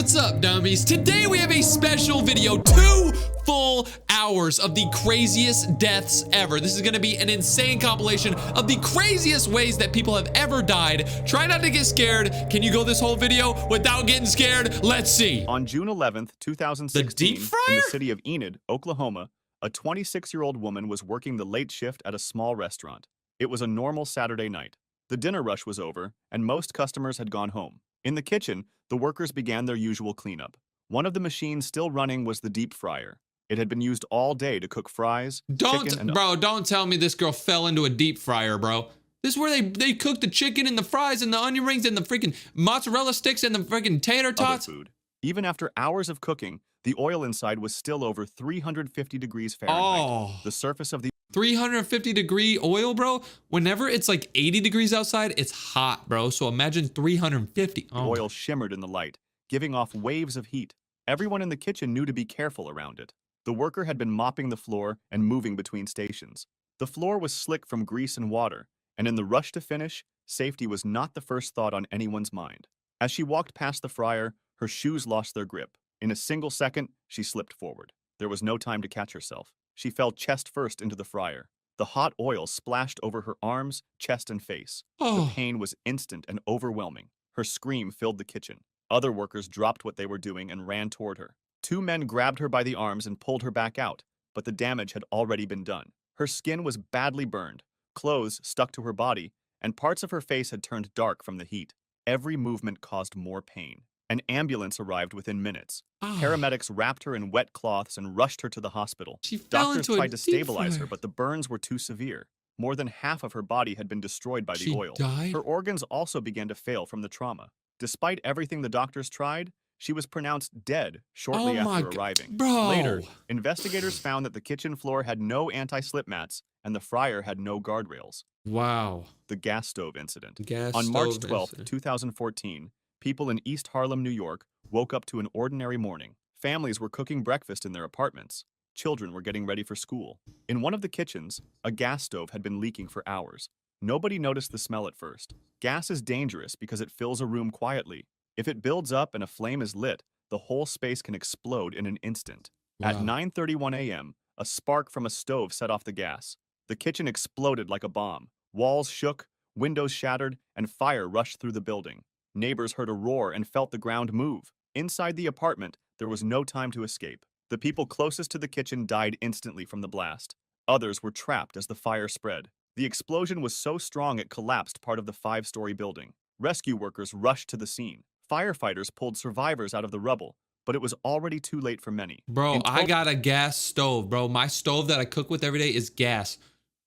What's up, dummies? Today we have a special video, 2 full hours of the craziest deaths ever. This is gonna be an insane compilation of the craziest ways that people have ever died. Try not to get scared. Can you go this whole video without getting scared? Let's see. On June 11th, 2016, deep fryer? in the city of Enid, Oklahoma, a 26-year-old woman was working the late shift at a small restaurant. It was a normal Saturday night. The dinner rush was over, and most customers had gone home. In the kitchen, the workers began their usual cleanup. One of the machines still running was the deep fryer. It had been used all day to cook fries, chicken, and... Bro, don't tell me this girl fell into a deep fryer, bro. This is where they cook the chicken and the fries and the onion rings and the freaking mozzarella sticks and the freaking tater tots. Other food. Even after hours of cooking, the oil inside was still over 350 degrees Fahrenheit. Oh. The surface of the 350-degree oil, bro. Whenever it's like 80 degrees outside, it's hot, bro. So imagine 350. Oh. oil shimmered in the light, giving off waves of heat. Everyone in the kitchen knew to be careful around it. The worker had been mopping the floor and moving between stations. The floor was slick from grease and water, and in the rush to finish, safety was not the first thought on anyone's mind. As she walked past the fryer, her shoes lost their grip. In a single second, she slipped forward. There was no time to catch herself. She fell chest first into the fryer. The hot oil splashed over her arms, chest, and face. Oh. The pain was instant and overwhelming. Her scream filled the kitchen. Other workers dropped what they were doing and ran toward her. 2 men grabbed her by the arms and pulled her back out, but the damage had already been done. Her skin was badly burned, clothes stuck to her body, and parts of her face had turned dark from the heat. Every movement caused more pain. An ambulance arrived within minutes. Oh. Paramedics wrapped her in wet cloths and rushed her to the hospital. She fell Doctors into tried to a deep stabilize fryer. her, but the burns were too severe. More than half of her body had been destroyed by the oil. Died? Her organs also began to fail from the trauma. Despite everything the doctors tried, she was pronounced dead shortly after arriving. Bro. Later, investigators found that the kitchen floor had no anti-slip mats and the fryer had no guardrails. Wow. The gas stove incident. Gas On March stove 12, incident. 2014, people in East Harlem, New York, woke up to an ordinary morning. Families were cooking breakfast in their apartments. Children were getting ready for school. In one of the kitchens, a gas stove had been leaking for hours. Nobody noticed the smell at first. Gas is dangerous because it fills a room quietly. If it builds up and a flame is lit, the whole space can explode in an instant. Wow. At 9:31 a.m., a spark from a stove set off the gas. The kitchen exploded like a bomb. Walls shook, windows shattered, and fire rushed through the building. Neighbors heard a roar and felt the ground move. Inside the apartment, there was no time to escape. The people closest to the kitchen died instantly from the blast. Others were trapped as the fire spread. The explosion was so strong it collapsed part of the 5-story building. Rescue workers rushed to the scene. Firefighters pulled survivors out of the rubble, but it was already too late for many. Bro, I got a gas stove, bro. My stove that I cook with every day is gas.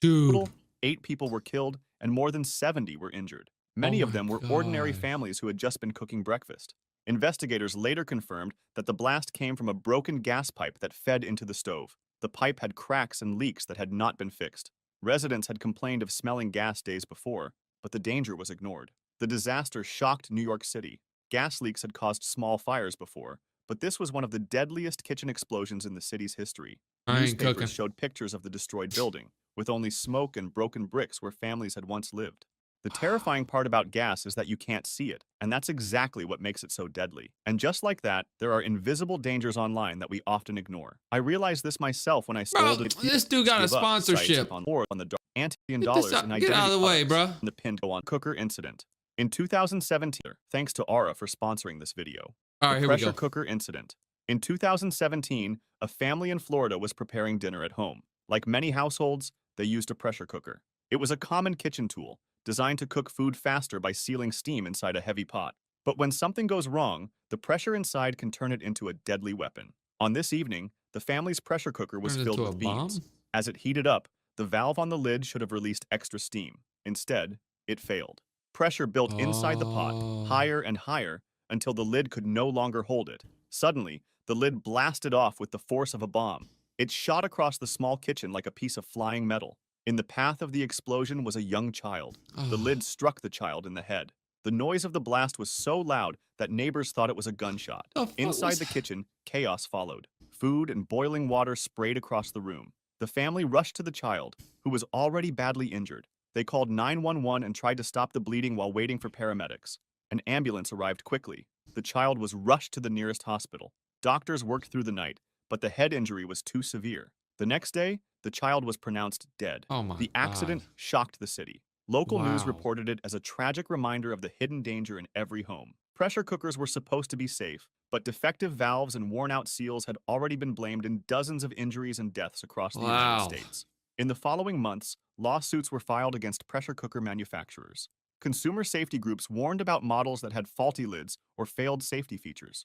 Dude. Total, 8 people were killed and more than 70 were injured. Many of them were ordinary families who had just been cooking breakfast. Investigators later confirmed that the blast came from a broken gas pipe that fed into the stove. The pipe had cracks and leaks that had not been fixed. Residents had complained of smelling gas days before, but the danger was ignored. The disaster shocked New York City. Gas leaks had caused small fires before, but this was one of the deadliest kitchen explosions in the city's history. Newspapers showed pictures of the destroyed building, with only smoke and broken bricks where families had once lived. The terrifying part about gas is that you can't see it, and that's exactly what makes it so deadly. And just like that, there are invisible dangers online that we often ignore. I realized this myself when I stole this dude got a sponsorship on the dark $1 and get out of the way, bro. The pinned on cooker incident. In 2017, thanks to Ara for sponsoring this video. All right, the here we pressure go. cooker incident. In 2017, a family in Florida was preparing dinner at home. Like many households, they used a pressure cooker. It was a common kitchen tool, designed to cook food faster by sealing steam inside a heavy pot. But when something goes wrong, the pressure inside can turn it into a deadly weapon. On this evening, the family's pressure cooker was filled with beans. As it heated up, the valve on the lid should have released extra steam. Instead, it failed. Pressure built inside the pot, higher and higher, until the lid could no longer hold it. Suddenly, the lid blasted off with the force of a bomb. It shot across the small kitchen like a piece of flying metal. In the path of the explosion was a young child. The lid struck the child in the head. The noise of the blast was so loud that neighbors thought it was a gunshot. Inside the kitchen, chaos followed. Food and boiling water sprayed across the room. The family rushed to the child, who was already badly injured. They called 911 and tried to stop the bleeding while waiting for paramedics. An ambulance arrived quickly. The child was rushed to the nearest hospital. Doctors worked through the night, but the head injury was too severe. The next day, the child was pronounced dead. Oh my The God. accident shocked the city. Local news Wow. reported it as a tragic reminder of the hidden danger in every home. Pressure cookers were supposed to be safe, but defective valves and worn-out seals had already been blamed in dozens of injuries and deaths across the United Wow. States. In the following months, lawsuits were filed against pressure cooker manufacturers. Consumer safety groups warned about models that had faulty lids or failed safety features.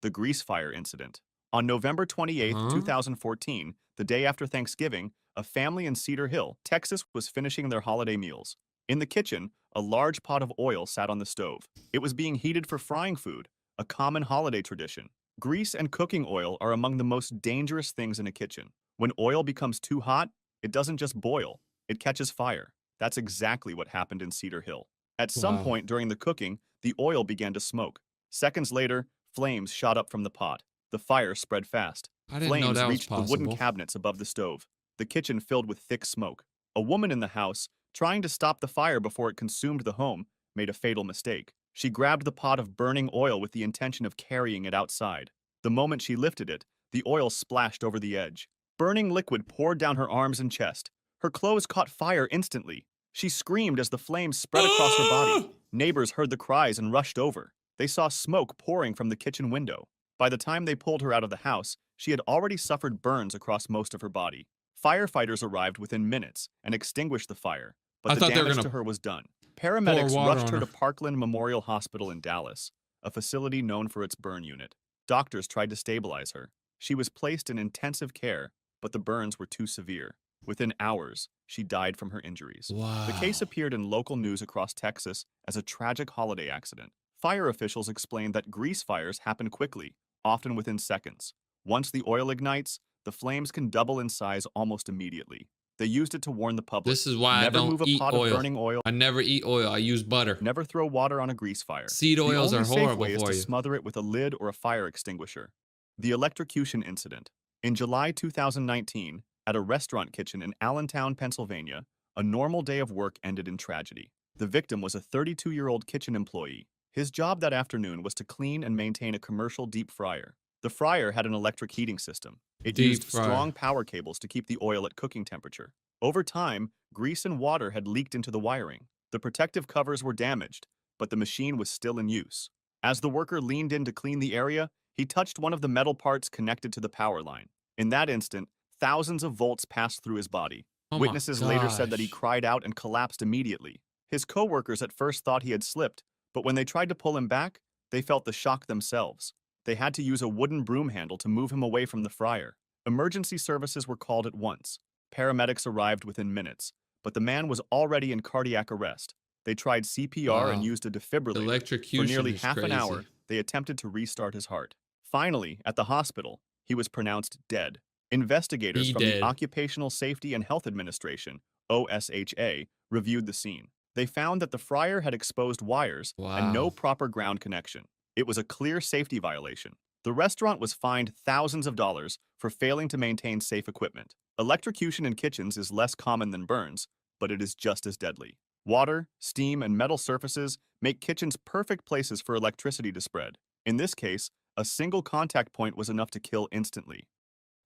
The grease fire incident. On November 28, Huh? 2014, the day after Thanksgiving, a family in Cedar Hill, Texas, was finishing their holiday meals. In the kitchen, a large pot of oil sat on the stove. It was being heated for frying food, a common holiday tradition. Grease and cooking oil are among the most dangerous things in a kitchen. When oil becomes too hot, it doesn't just boil, it catches fire. That's exactly what happened in Cedar Hill. At some Wow. point during the cooking, the oil began to smoke. Seconds later, flames shot up from the pot. The fire spread fast. I didn't know Flames that was reached the wooden possible. cabinets above the stove. The kitchen filled with thick smoke. A woman in the house, trying to stop the fire before it consumed the home, made a fatal mistake. She grabbed the pot of burning oil with the intention of carrying it outside. The moment she lifted it, the oil splashed over the edge. Burning liquid poured down her arms and chest. Her clothes caught fire instantly. She screamed as the flames spread across her body. Neighbors heard the cries and rushed over. They saw smoke pouring from the kitchen window. By the time they pulled her out of the house, she had already suffered burns across most of her body. Firefighters arrived within minutes and extinguished the fire, but I the thought they were damage to gonna her was done. pour Paramedics water rushed on her her. to Parkland Memorial Hospital in Dallas, a facility known for its burn unit. Doctors tried to stabilize her. She was placed in intensive care, but the burns were too severe. Within hours, she died from her injuries. The case Wow. appeared in local news across Texas as a tragic holiday accident. Fire officials explained that grease fires happen quickly, often within seconds. Once the oil ignites, the flames can double in size almost immediately. They used it to warn the public. This is why I Never don't move a eat pot of oil. burning oil. I never eat oil. I use butter. Never throw water on a grease fire. Seed The oils only are safe horrible way is for to you. smother it with a lid or a fire extinguisher. The electrocution incident. In July 2019, at a restaurant kitchen in Allentown, Pennsylvania, a normal day of work ended in tragedy. The victim was a 32-year-old kitchen employee. His job that afternoon was to clean and maintain a commercial deep fryer. The fryer had an electric heating system. It Deep used fryer. strong power cables to keep the oil at cooking temperature. Over time, grease and water had leaked into the wiring. The protective covers were damaged, but the machine was still in use. As the worker leaned in to clean the area, he touched one of the metal parts connected to the power line. In that instant, thousands of volts passed through his body. Oh my Witnesses later said that he gosh. cried out and collapsed immediately. His co-workers at first thought he had slipped, but when they tried to pull him back, they felt the shock themselves. They had to use a wooden broom handle to move him away from the fryer. Emergency services were called at once. Paramedics arrived within minutes, but the man was already in cardiac arrest. They tried CPR and Wow. used a defibrillator. For Electrocution nearly is half an hour, crazy. they attempted to restart his heart. Finally, at the hospital, he was pronounced dead. Investigators He from the dead. Occupational Safety and Health Administration, OSHA, reviewed the scene. They found that the fryer had exposed wires and no Wow. proper ground connection. It was a clear safety violation. The restaurant was fined thousands of dollars for failing to maintain safe equipment. Electrocution in kitchens is less common than burns, but it is just as deadly. Water, steam, and metal surfaces make kitchens perfect places for electricity to spread. In this case, a single contact point was enough to kill instantly.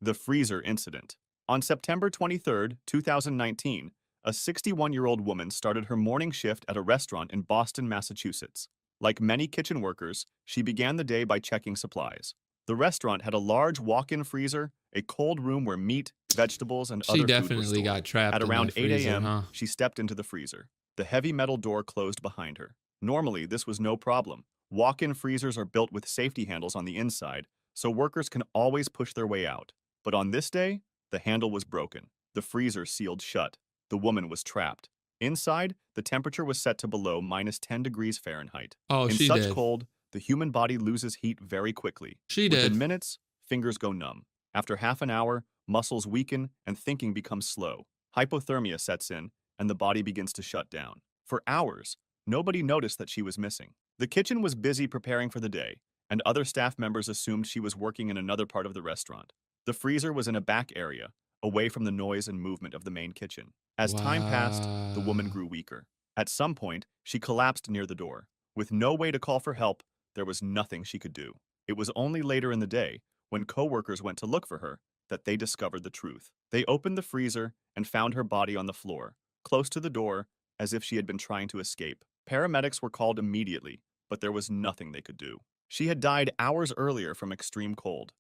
The freezer incident. On September 23, 2019, a 61-year-old woman started her morning shift at a restaurant in Boston, Massachusetts. Like many kitchen workers, she began the day by checking supplies. The restaurant had a large walk-in freezer, a cold room where meat, vegetables, and She other food were definitely stored. got trapped At in around that 8 freezer, a.m., huh? she stepped into the freezer. The heavy metal door closed behind her. Normally, this was no problem. Walk-in freezers are built with safety handles on the inside, so workers can always push their way out. But on this day, the handle was broken. The freezer sealed shut. The woman was trapped. Inside, the temperature was set to below -10 degrees Fahrenheit. Oh, In she such dead. cold, the human body loses heat very quickly. She Within dead. minutes, fingers go numb. After half an hour, muscles weaken and thinking becomes slow. Hypothermia sets in, and the body begins to shut down. For hours, nobody noticed that she was missing. The kitchen was busy preparing for the day, and other staff members assumed she was working in another part of the restaurant. The freezer was in a back area, away from the noise and movement of the main kitchen. As time passed, the woman Wow. grew weaker. At some point, she collapsed near the door. With no way to call for help, there was nothing she could do. It was only later in the day, when coworkers went to look for her, that they discovered the truth. They opened the freezer and found her body on the floor, close to the door, as if she had been trying to escape. Paramedics were called immediately, but there was nothing they could do. She had died hours earlier from extreme cold.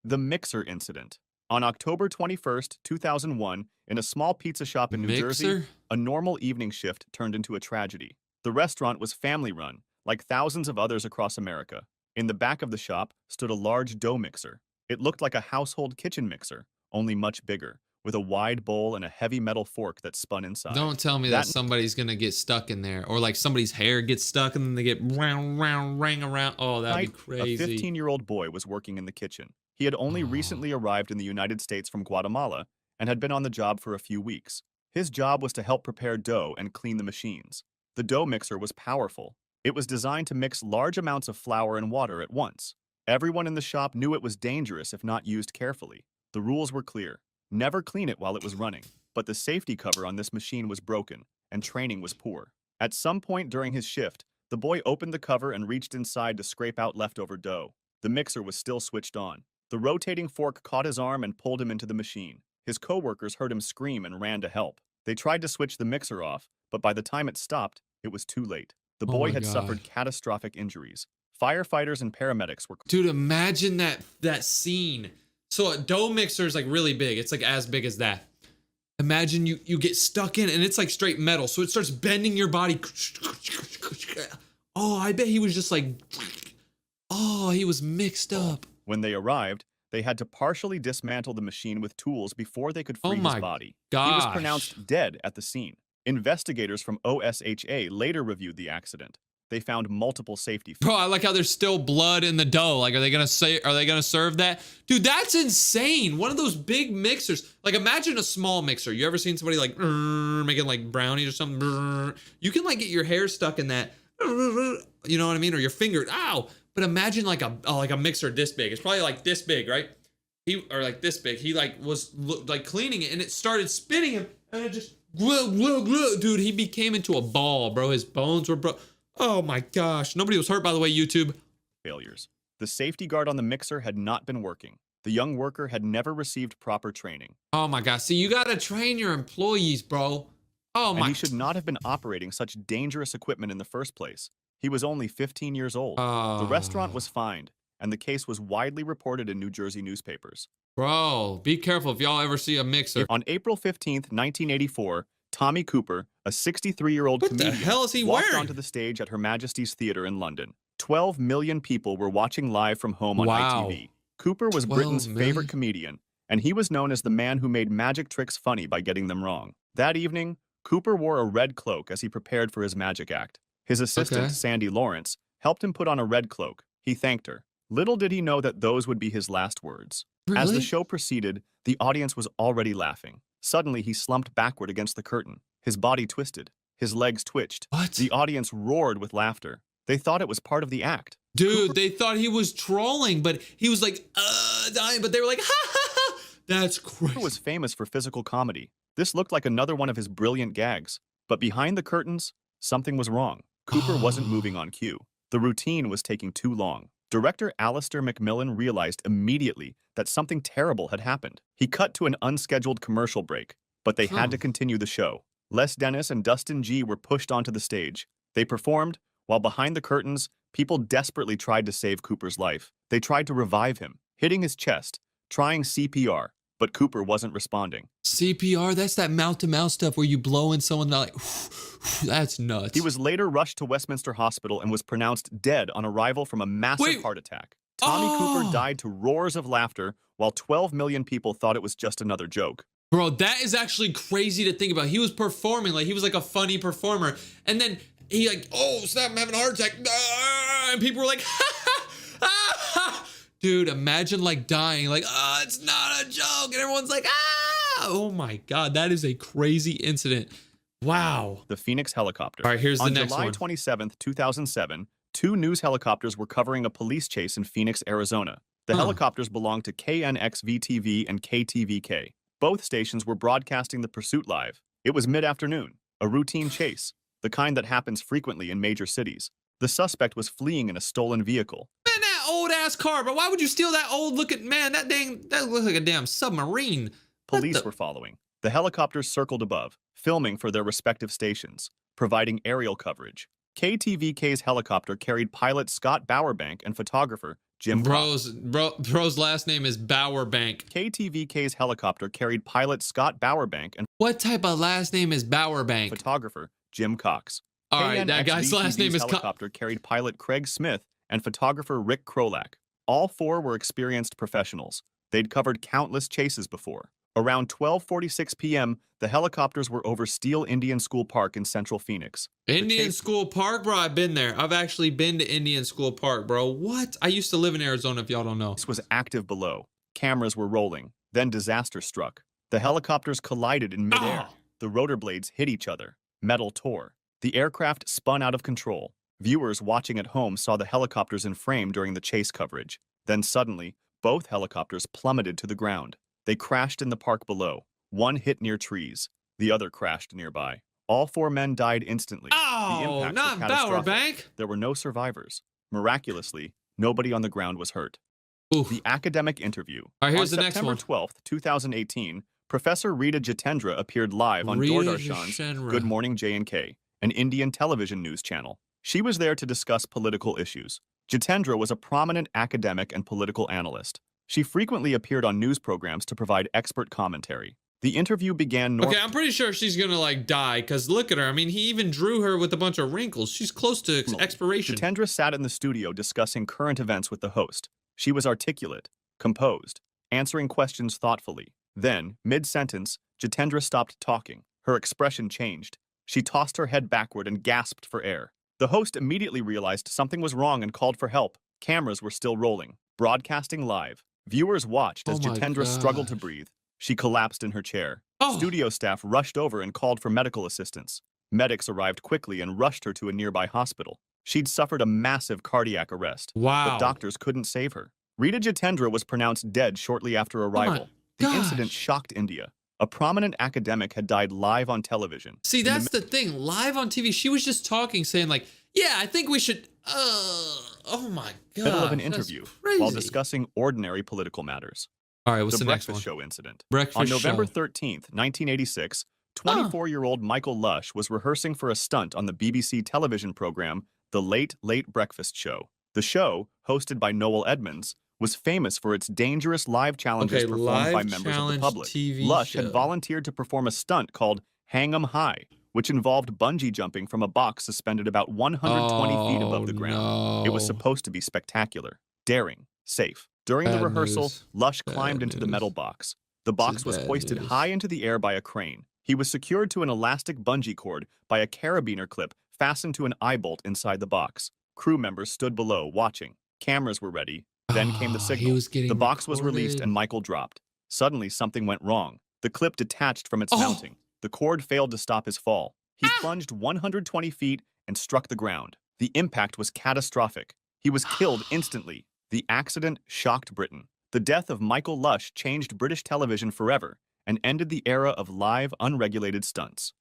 The Mixer Incident. On October 21st, 2001, in a small pizza shop in New Jersey, a normal evening shift turned into a tragedy. The restaurant was family-run, like thousands of others across America. In the back of the shop stood a large dough mixer. It looked like a household kitchen mixer, only much bigger, with a wide bowl and a heavy metal fork that spun inside. Don't tell me that somebody's gonna get stuck in there, or like somebody's hair gets stuck and then they get round, ring around. Oh, that'd be crazy. A 15-year-old boy was working in the kitchen. He had only recently arrived in the United States from Guatemala and had been on the job for a few weeks. His job was to help prepare dough and clean the machines. The dough mixer was powerful. It was designed to mix large amounts of flour and water at once. Everyone in the shop knew it was dangerous if not used carefully. The rules were clear. Never clean it while it was running. But the safety cover on this machine was broken, and training was poor. At some point during his shift, the boy opened the cover and reached inside to scrape out leftover dough. The mixer was still switched on. The rotating fork caught his arm and pulled him into the machine. His coworkers heard him scream and ran to help. They tried to switch the mixer off, but by the time it stopped, it was too late. The boy had suffered catastrophic injuries. Firefighters and paramedics were... Dude, imagine that scene. So a dough mixer is like really big. It's like as big as that. Imagine you get stuck in and it's like straight metal. So it starts bending your body. Oh, I bet he was just like... Oh, he was mixed up. When they arrived, they had to partially dismantle the machine with tools before they could free his body. Gosh. He was pronounced dead at the scene. Investigators from OSHA later reviewed the accident. They found multiple safety Bro, I like how there's still blood in the dough. Like, are they gonna serve that? Dude, that's insane. One of those big mixers. Like, imagine a small mixer. You ever seen somebody like making like brownies or something? You can like get your hair stuck in that. You know what I mean? Or your finger. Ow! But imagine like a mixer this big. It's probably like this big, right? Or like this big. He like was like cleaning it and it started spinning him and it just dude, he became into a ball, bro. His bones were broke. Oh my gosh. Nobody was hurt, by the way, YouTube. Failures. The safety guard on the mixer had not been working. The young worker had never received proper training. Oh my gosh. See, you gotta train your employees, bro. Oh my. And he should not have been operating such dangerous equipment in the first place. He was only 15 years old. The restaurant was fined, and the case was widely reported in New Jersey newspapers. Bro, be careful if y'all ever see a mixer. On April 15th, 1984, Tommy Cooper, a 63-year-old comedian, walked onto the stage at Her Majesty's Theatre in London. 12 million people were watching live from home on ITV. Cooper was Britain's favorite comedian, and he was known as the man who made magic tricks funny by getting them wrong. That evening, Cooper wore a red cloak as he prepared for his magic act. His assistant, Sandy Lawrence, helped him put on a red cloak. He thanked her. Little did he know that those would be his last words. As the show proceeded, the audience was already laughing. Suddenly, he slumped backward against the curtain. His body twisted. His legs twitched. The audience roared with laughter. They thought it was part of the act. Dude, they thought he was trolling, but he was like, dying, but they were like, ha ha ha. That's crazy. Cooper was famous for physical comedy. This looked like another one of his brilliant gags. But behind the curtains, something was wrong. Cooper wasn't moving on cue. The routine was taking too long. Director Alistair McMillan realized immediately that something terrible had happened. He cut to an unscheduled commercial break, but they had to continue the show. Les Dennis and Dustin G were pushed onto the stage. They performed, while behind the curtains, people desperately tried to save Cooper's life. They tried to revive him, hitting his chest, trying CPR, but Cooper wasn't responding. CPR? That's that mouth-to-mouth stuff where you blow in someone like, that's nuts. He was later rushed to Westminster Hospital and was pronounced dead on arrival from a massive heart attack. Tommy Cooper died to roars of laughter, while 12 million people thought it was just another joke. Bro, that is actually crazy to think about. He was performing, like he was like a funny performer. And then he like, oh, snap, I'm having a heart attack. And people were like, ha ha, ha ha. Dude, imagine like dying, like, oh, it's not a joke. And everyone's like, ah. Oh my God, that is a crazy incident. Wow. The Phoenix helicopter. All right, here's the next one. On July 27th, 2007, 2 news helicopters were covering a police chase in Phoenix, Arizona. The helicopters belonged to KNX-VTV and KTVK. Both stations were broadcasting the pursuit live. It was mid-afternoon, a routine chase, the kind that happens frequently in major cities. The suspect was fleeing in a stolen vehicle. Man, that old-ass car, but why would you steal that old-looking... Man, that looks like a damn submarine. Police were following. The helicopters circled above, filming for their respective stations, providing aerial coverage. KTVK's helicopter carried pilot Scott Bowerbank and photographer Jim Cox. Bro's last name is Bowerbank. KTVK's helicopter carried pilot Scott Bowerbank and What type of last name is Bowerbank? photographer Jim Cox. All right, that guy's last name is helicopter carried pilot Craig Smith and photographer Rick Krolak. All four were experienced professionals. They'd covered countless chases before. Around 12:46 p.m., the helicopters were over Steele Indian School Park in central Phoenix. Indian School Park, bro? I've been there. I've actually been to Indian School Park, bro. What? I used to live in Arizona, if y'all don't know. This was active below. Cameras were rolling. Then disaster struck. The helicopters collided in midair. The rotor blades hit each other. Metal tore. The aircraft spun out of control. Viewers watching at home saw the helicopters in frame during the chase coverage. Then suddenly, both helicopters plummeted to the ground. They crashed in the park below. One hit near trees. The other crashed nearby. All four men died instantly. Oh, not Bowerbank. There were no survivors. Miraculously, nobody on the ground was hurt. Oof. The academic interview. All right, here's on the next one. September 12th, 2018, Professor Rita Jitendra appeared live on Doordarshan's Good Morning J&K, an Indian television news channel. She was there to discuss political issues. Jitendra was a prominent academic and political analyst. She frequently appeared on news programs to provide expert commentary. The interview began... Okay, I'm pretty sure she's gonna, like, die, because look at her. I mean, he even drew her with a bunch of wrinkles. She's close to expiration. Jitendra sat in the studio discussing current events with the host. She was articulate, composed, answering questions thoughtfully. Then, mid-sentence, Jitendra stopped talking. Her expression changed. She tossed her head backward and gasped for air. The host immediately realized something was wrong and called for help. Cameras were still rolling, broadcasting live. Viewers watched as Jitendra struggled to breathe. She collapsed in her chair. Studio staff rushed over and called for medical assistance. Medics arrived quickly and rushed her to a nearby hospital. She'd suffered a massive cardiac arrest. But doctors couldn't save her. Rita Jitendra was pronounced dead shortly after arrival. The incident shocked India. A prominent academic had died live on television. See, that's the thing. Live on TV, she was just talking, saying like, yeah, I think we should... oh my God. Middle of an interview while discussing ordinary political matters. All right, what's the next one? The Breakfast Show incident. On November 13th, 1986, 24-year-old Michael Lush was rehearsing for a stunt on the BBC television program The Late Late Breakfast Show. The show, hosted by Noel Edmonds, was famous for its dangerous live challenges performed by members of the public. Lush had volunteered to perform a stunt called Hang 'em High, which involved bungee jumping from a box suspended about 120 feet above the ground. It was supposed to be spectacular, daring, safe. During the rehearsal, Lush climbed into the metal box. The box was hoisted high into the air by a crane. He was secured to an elastic bungee cord by a carabiner clip fastened to an eye bolt inside the box. Crew members stood below, watching. Cameras were ready. Then came the signal. The box was released and Michael dropped. Suddenly, something went wrong. The clip detached from its mounting. The cord failed to stop his fall. He plunged 120 feet and struck the ground. The impact was catastrophic. He was killed instantly. The accident shocked Britain. The death of Michael Lush changed British television forever and ended the era of live, unregulated stunts.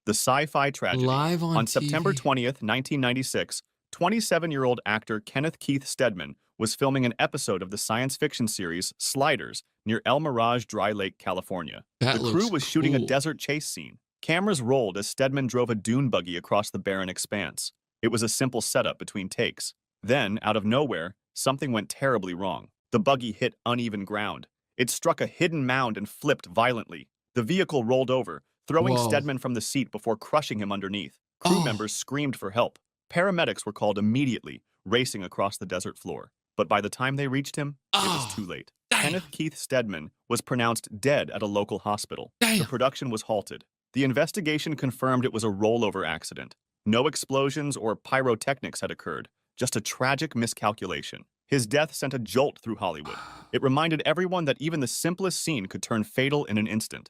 The sci-fi tragedy. Live on September TV. 20th, 1996, 27-year-old actor Kenneth Keith Stedman was filming an episode of the science fiction series Sliders near El Mirage Dry Lake, California. The crew was shooting a desert chase scene. Cameras rolled as Stedman drove a dune buggy across the barren expanse. It was a simple setup between takes. Then, out of nowhere, something went terribly wrong. The buggy hit uneven ground. It struck a hidden mound and flipped violently. The vehicle rolled over, throwing Stedman from the seat before crushing him underneath. Crew members screamed for help. Paramedics were called immediately, racing across the desert floor. But by the time they reached him, it was too late. Kenneth Keith Stedman was pronounced dead at a local hospital. The production was halted. The investigation confirmed it was a rollover accident. No explosions or pyrotechnics had occurred, just a tragic miscalculation. His death sent a jolt through Hollywood. It reminded everyone that even the simplest scene could turn fatal in an instant.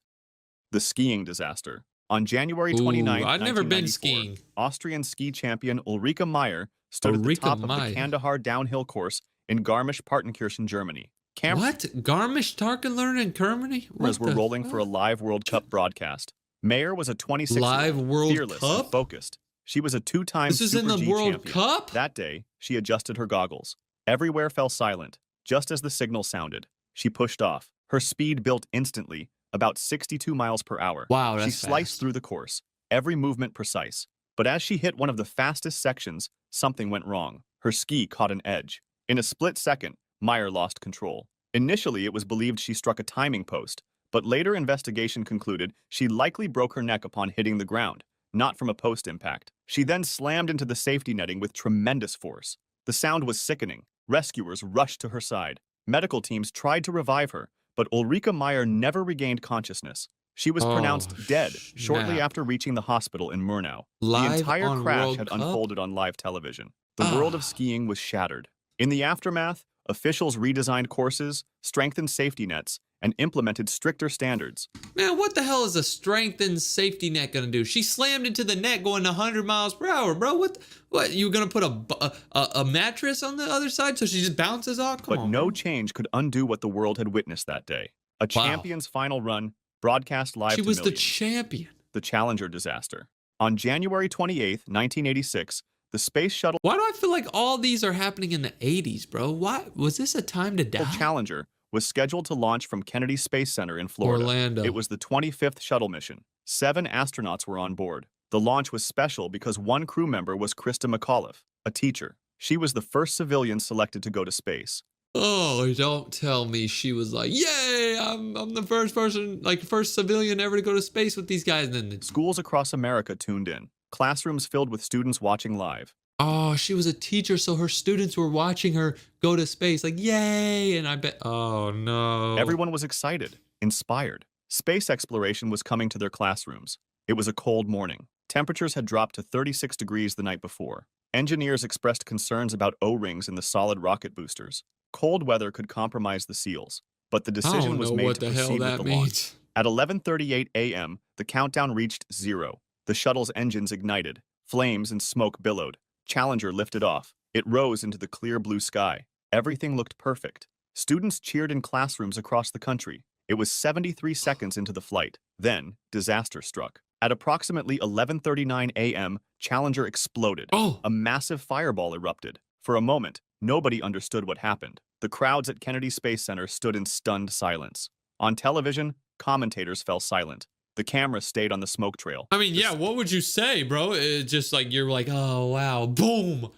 The skiing disaster. On January 29, I'd never been skiing. Austrian ski champion Ulrike Meyer stood at the top of the Kandahar downhill course in Garmisch-Partenkirchen, Germany. What? Garmisch-Partenkirchen, Germany? Cameras were rolling for a live World Cup broadcast. Meyer was a 26-year-old, fearless and focused. She was a two-time This is in Super the G World champion. Cup? That day, she adjusted her goggles. Everywhere fell silent. Just as the signal sounded, she pushed off. Her speed built instantly, about 62 miles per hour. Wow, She that's sliced fast. through the course, every movement precise. But as she hit one of the fastest sections, something went wrong. Her ski caught an edge. In a split second, Meyer lost control. Initially, it was believed she struck a timing post, but later investigation concluded she likely broke her neck upon hitting the ground, not from a post impact. She then slammed into the safety netting with tremendous force. The sound was sickening. Rescuers rushed to her side. Medical teams tried to revive her, but Ulrika Meyer never regained consciousness. She was pronounced dead shortly Snap. after reaching the hospital in Murnau. The Live entire on crash World had Cup? unfolded on live television. The world of skiing was shattered. In the aftermath, officials redesigned courses, strengthened safety nets, and implemented stricter standards. Man, what the hell is a strengthened safety net gonna do? She slammed into the net going 100 miles per hour, bro. What? You gonna put a mattress on the other side so she just bounces off? Come But on, no bro. change could undo what the world had witnessed that day. A champion's final run, broadcast live She to was the millions. champion. The Challenger disaster. On January 28, 1986, the space shuttle Why do I feel like all these are happening in the 80s, bro? Why was this a time to die? Challenger was scheduled to launch from Kennedy Space Center in Florida. Orlando. It was the 25th shuttle mission. 7 astronauts were on board. The launch was special because one crew member was Krista McAuliffe, a teacher. She was the first civilian selected to go to space. Oh, don't tell me she was like, yay, I'm the first person, like first civilian ever to go to space with these guys. And then, Schools across America tuned in. Classrooms filled with students watching live. oh, she was a teacher, so her students were watching her go to space, like, yay. And I bet, oh no. Everyone was excited, inspired. Space exploration was coming to their classrooms. It was a cold morning. Temperatures had dropped to 36 degrees the night before. Engineers expressed concerns about O-rings in the solid rocket boosters. Cold weather could compromise the seals, but the decision was made to proceed with the launch. At 11:38 a.m., the countdown reached 0. The shuttle's engines ignited. Flames and smoke billowed. Challenger lifted off. It rose into the clear blue sky. Everything looked perfect. Students cheered in classrooms across the country. It was 73 seconds into the flight. Then, disaster struck. At approximately 11:39 a.m., Challenger exploded. Oh, A massive fireball erupted. For a moment, nobody understood what happened. The crowds at Kennedy Space Center stood in stunned silence. On television, commentators fell silent. The camera stayed on the smoke trail. I mean, yeah, what would you say, bro? It's just like, you're like, oh, wow, boom.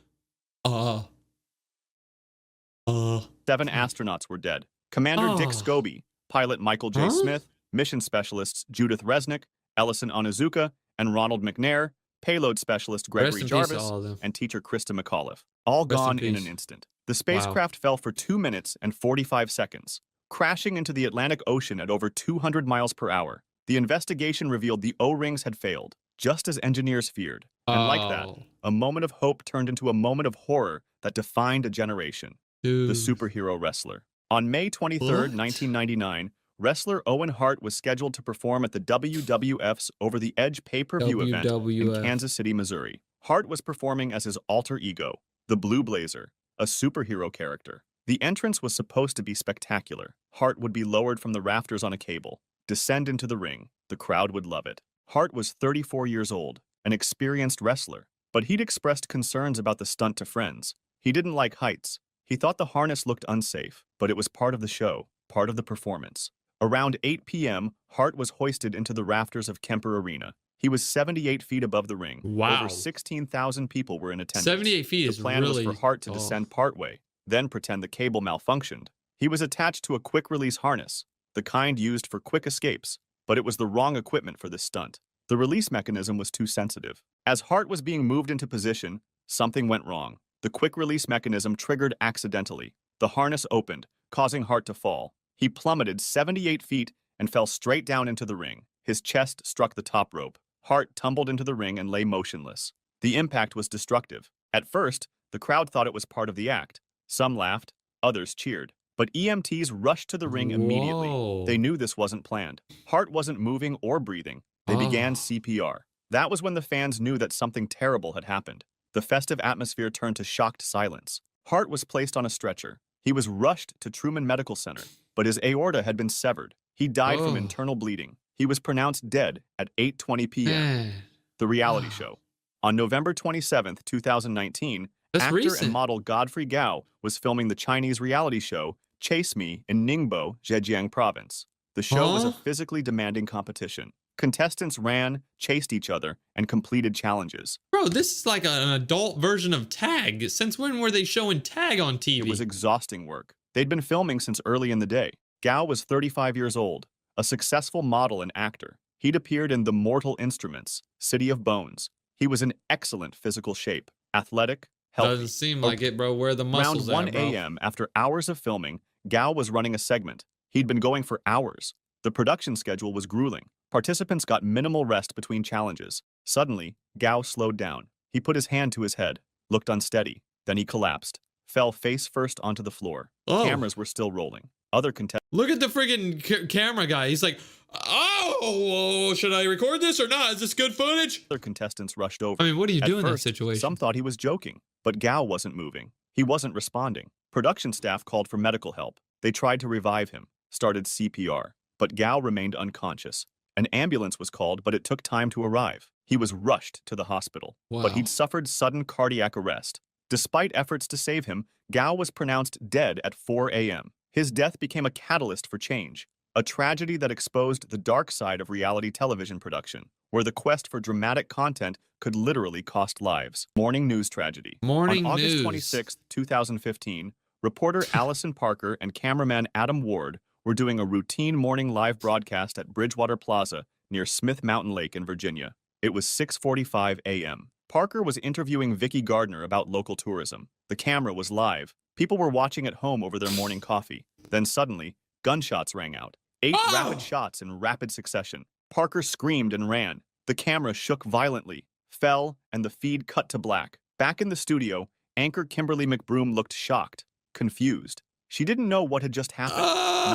7 astronauts were dead. Commander Dick Oh. Scobie, pilot Michael J. Huh? Smith, mission specialists Judith Resnick, Ellison Onizuka, and Ronald McNair, payload specialist Rest Gregory in peace to Jarvis, all of them. and teacher Krista McAuliffe. All Rest in gone in peace. an instant. The spacecraft fell for 2 minutes and 45 seconds, crashing into the Atlantic Ocean at over 200 miles per hour. The investigation revealed the O-rings had failed, just as engineers feared. And like that, Oh, a moment of hope turned into a moment of horror that defined a generation. dude. The superhero wrestler. On May 23, What? 1999, wrestler Owen Hart was scheduled to perform at the WWF's Over the Edge pay-per-view event in WWF. Kansas City, Missouri. Hart was performing as his alter ego, the Blue Blazer, a superhero character. The entrance was supposed to be spectacular. Hart would be lowered from the rafters on a cable, descend into the ring. The crowd would love it. Hart was 34 years old, an experienced wrestler, but he'd expressed concerns about the stunt to friends. He didn't like heights. He thought the harness looked unsafe, but it was part of the show, part of the performance. Around 8 p.m., Hart was hoisted into the rafters of Kemper Arena. He was 78 feet above the ring. Wow. Over 16,000 people were in attendance. 78 feet The is plan really was for Hart to tall. descend partway, then pretend the cable malfunctioned. He was attached to a quick-release harness, the kind used for quick escapes, but it was the wrong equipment for this stunt. The release mechanism was too sensitive. As Hart was being moved into position, something went wrong. The quick-release mechanism triggered accidentally. The harness opened, causing Hart to fall. He plummeted 78 feet and fell straight down into the ring. His chest struck the top rope. Hart tumbled into the ring and lay motionless. The impact was destructive. At first, the crowd thought it was part of the act. Some laughed, others cheered. But EMTs rushed to the ring immediately. Whoa. They knew this wasn't planned. Hart wasn't moving or breathing. They began CPR. That was when the fans knew that something terrible had happened. The festive atmosphere turned to shocked silence. Hart was placed on a stretcher. He was rushed to Truman Medical Center, but his aorta had been severed. He died from internal bleeding. He was pronounced dead at 8:20 p.m. Man. The reality show. On November 27, 2019, That's actor recent. and model Godfrey Gao was filming the Chinese reality show Chase Me in Ningbo, Zhejiang Province. The show was a Huh? physically demanding competition. Contestants ran, chased each other, and completed challenges. Bro, this is like an adult version of Tag. Since when were they showing Tag on TV? It was exhausting work. They'd been filming since early in the day. Gao was 35 years old, a successful model and actor. He'd appeared in The Mortal Instruments, City of Bones. He was in excellent physical shape, athletic, healthy. Doesn't seem like it, bro. Where are the muscles Around 1 at, bro? a.m., after hours of filming, Gao was running a segment. He'd been going for hours. The production schedule was grueling. Participants got minimal rest between challenges. Suddenly, Gao slowed down. He put his hand to his head, looked unsteady. Then he collapsed, fell face first onto the floor. Oh. Cameras were still rolling. Other contestants. Look at the friggin' camera guy. He's like, oh, should I record this or not? Is this good footage? Other contestants rushed over. I mean, what do you At do in that first, situation? Some thought he was joking, but Gao wasn't moving. He wasn't responding. Production staff called for medical help. They tried to revive him, started CPR, but Gao remained unconscious. An ambulance was called, but it took time to arrive. He was rushed to the hospital, but he'd suffered sudden cardiac arrest. Despite efforts to save him, Gao was pronounced dead at 4 a.m. His death became a catalyst for change, a tragedy that exposed the dark side of reality television production, where the quest for dramatic content could literally cost lives. Morning news tragedy. Morning On August news. 26, 2015, reporter Allison Parker and cameraman Adam Ward were doing a routine morning live broadcast at Bridgewater Plaza near Smith Mountain Lake in Virginia. It was 6:45 a.m. Parker was interviewing Vicky Gardner about local tourism. The camera was live. People were watching at home over their morning coffee. Then suddenly, gunshots rang out. 8 rapid shots in rapid succession. Parker screamed and ran. The camera shook violently, fell, and the feed cut to black. Back in the studio, anchor Kimberly McBroom looked shocked, confused. She didn't know what had just happened.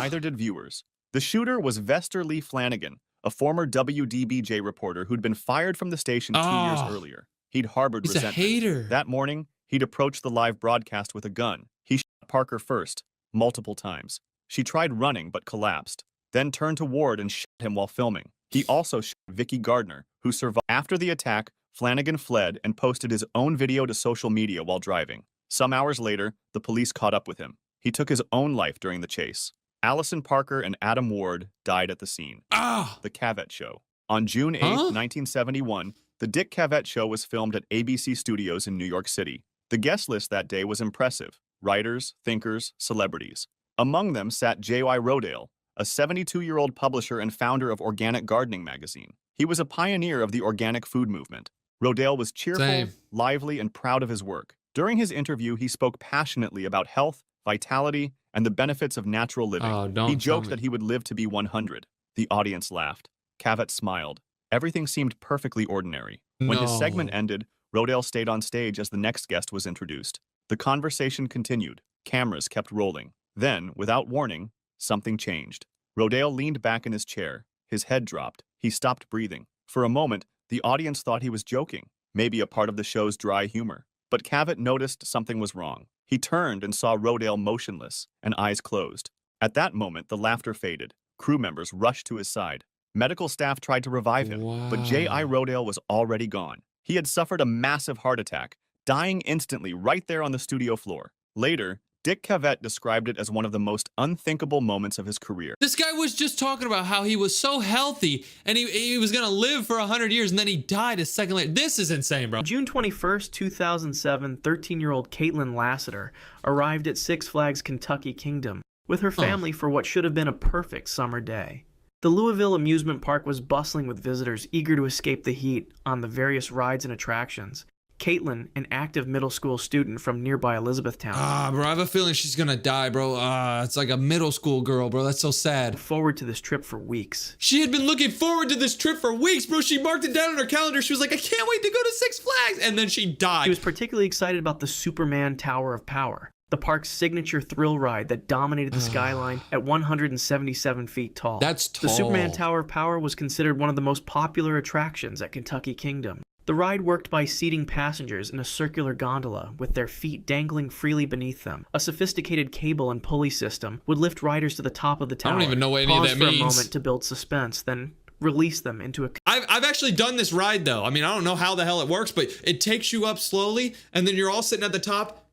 Neither did viewers. The shooter was Vester Lee Flanagan, a former WDBJ reporter who'd been fired from the station 2 years earlier. He'd harbored He's a resentment. hater. That morning, he'd approached the live broadcast with a gun. He shot Parker first, multiple times. She tried running but collapsed, then turned to Ward and shot him while filming. He also shot Vicky Gardner, who survived. After the attack, Flanagan fled and posted his own video to social media while driving. Some hours later, the police caught up with him. He took his own life during the chase. Allison Parker and Adam Ward died at the scene. The Cavett Show. On June 8, 1971, The Dick Cavett Show was filmed at ABC Studios in New York City. The guest list that day was impressive. Writers, thinkers, celebrities. Among them sat J.Y. Rodale, a 72-year-old publisher and founder of Organic Gardening magazine. He was a pioneer of the organic food movement. Rodale was cheerful, lively, and proud of his work. During his interview, he spoke passionately about health, vitality, and the benefits of natural living. He joked that he would live to be 100. The audience laughed. Cavett smiled. Everything seemed perfectly ordinary. When his segment ended, Rodale stayed on stage as the next guest was introduced. The conversation continued. Cameras kept rolling. Then, without warning, something changed. Rodale leaned back in his chair. His head dropped. He stopped breathing. For a moment, the audience thought he was joking, maybe a part of the show's dry humor. But Cavett noticed something was wrong. He turned and saw Rodale motionless and eyes closed. At that moment, the laughter faded. Crew members rushed to his side. Medical staff tried to revive him, but J.I. Rodale was already gone. He had suffered a massive heart attack, dying instantly right there on the studio floor. Later, Dick Cavett described it as one of the most unthinkable moments of his career. This guy was just talking about how he was so healthy and he was gonna live for 100 years and then he died a second later. This is insane, bro. June 21st, 2007, 13-year-old Caitlin Lassiter arrived at Six Flags Kentucky Kingdom with her family for what should have been a perfect summer day. The Louisville Amusement Park was bustling with visitors eager to escape the heat on the various rides and attractions. Caitlin, an active middle school student from nearby Elizabethtown. Bro, I have a feeling she's gonna die, bro. It's like a middle school girl, bro. That's so sad. Forward to this trip for weeks. She had been looking forward to this trip for weeks, bro. She marked it down on her calendar. She was like, I can't wait to go to Six Flags. And then she died. She was particularly excited about the Superman Tower of Power, the park's signature thrill ride that dominated the skyline at 177 feet tall. That's tall. The Superman Tower of Power was considered one of the most popular attractions at Kentucky Kingdom. The ride worked by seating passengers in a circular gondola with their feet dangling freely beneath them. A sophisticated cable and pulley system would lift riders to the top of the tower. I don't even know what any of that pause for means. a moment to build suspense, then release them into a... I've actually done this ride though. I mean, I don't know how the hell it works, but it takes you up slowly and then you're all sitting at the top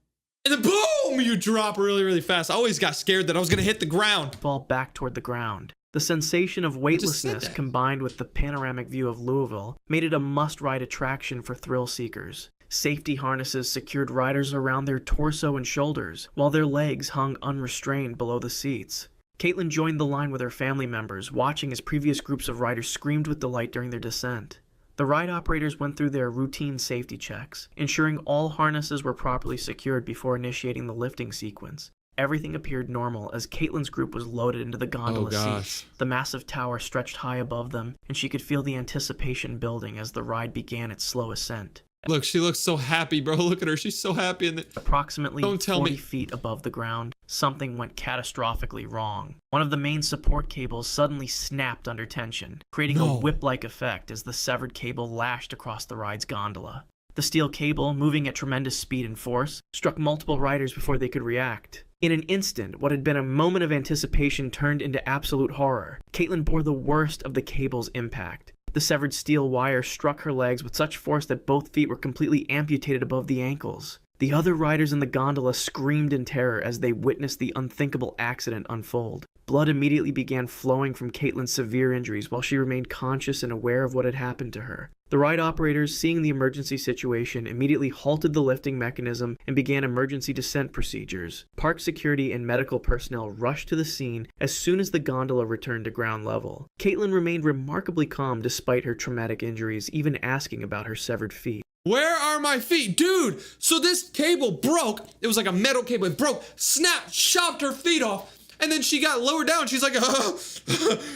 and then boom, you drop really, really fast. I always got scared that I was gonna hit the ground. Fall back toward the ground. The sensation of weightlessness combined with the panoramic view of Louisville made it a must-ride attraction for thrill seekers. Safety harnesses secured riders around their torso and shoulders, while their legs hung unrestrained below the seats. Caitlin joined the line with her family members, watching as previous groups of riders screamed with delight during their descent. The ride operators went through their routine safety checks, ensuring all harnesses were properly secured before initiating the lifting sequence. Everything appeared normal as Caitlin's group was loaded into the gondola seats. The massive tower stretched high above them, and she could feel the anticipation building as the ride began its slow ascent. Look, she looks so happy, bro. Look at her. She's so happy. Approximately 40 feet above the ground, something went catastrophically wrong. One of the main support cables suddenly snapped under tension, creating a whip-like effect as the severed cable lashed across the ride's gondola. The steel cable, moving at tremendous speed and force, struck multiple riders before they could react. In an instant, what had been a moment of anticipation turned into absolute horror. Caitlin bore the worst of the cable's impact. The severed steel wire struck her legs with such force that both feet were completely amputated above the ankles. The other riders in the gondola screamed in terror as they witnessed the unthinkable accident unfold. Blood immediately began flowing from Caitlin's severe injuries while she remained conscious and aware of what had happened to her. The ride operators, seeing the emergency situation, immediately halted the lifting mechanism and began emergency descent procedures. Park security and medical personnel rushed to the scene as soon as the gondola returned to ground level. Caitlin remained remarkably calm despite her traumatic injuries, even asking about her severed feet. Where are my feet? Dude, so this cable broke. It was like a metal cable. It broke, snapped, chopped her feet off. And then she got lowered down. She's like, oh,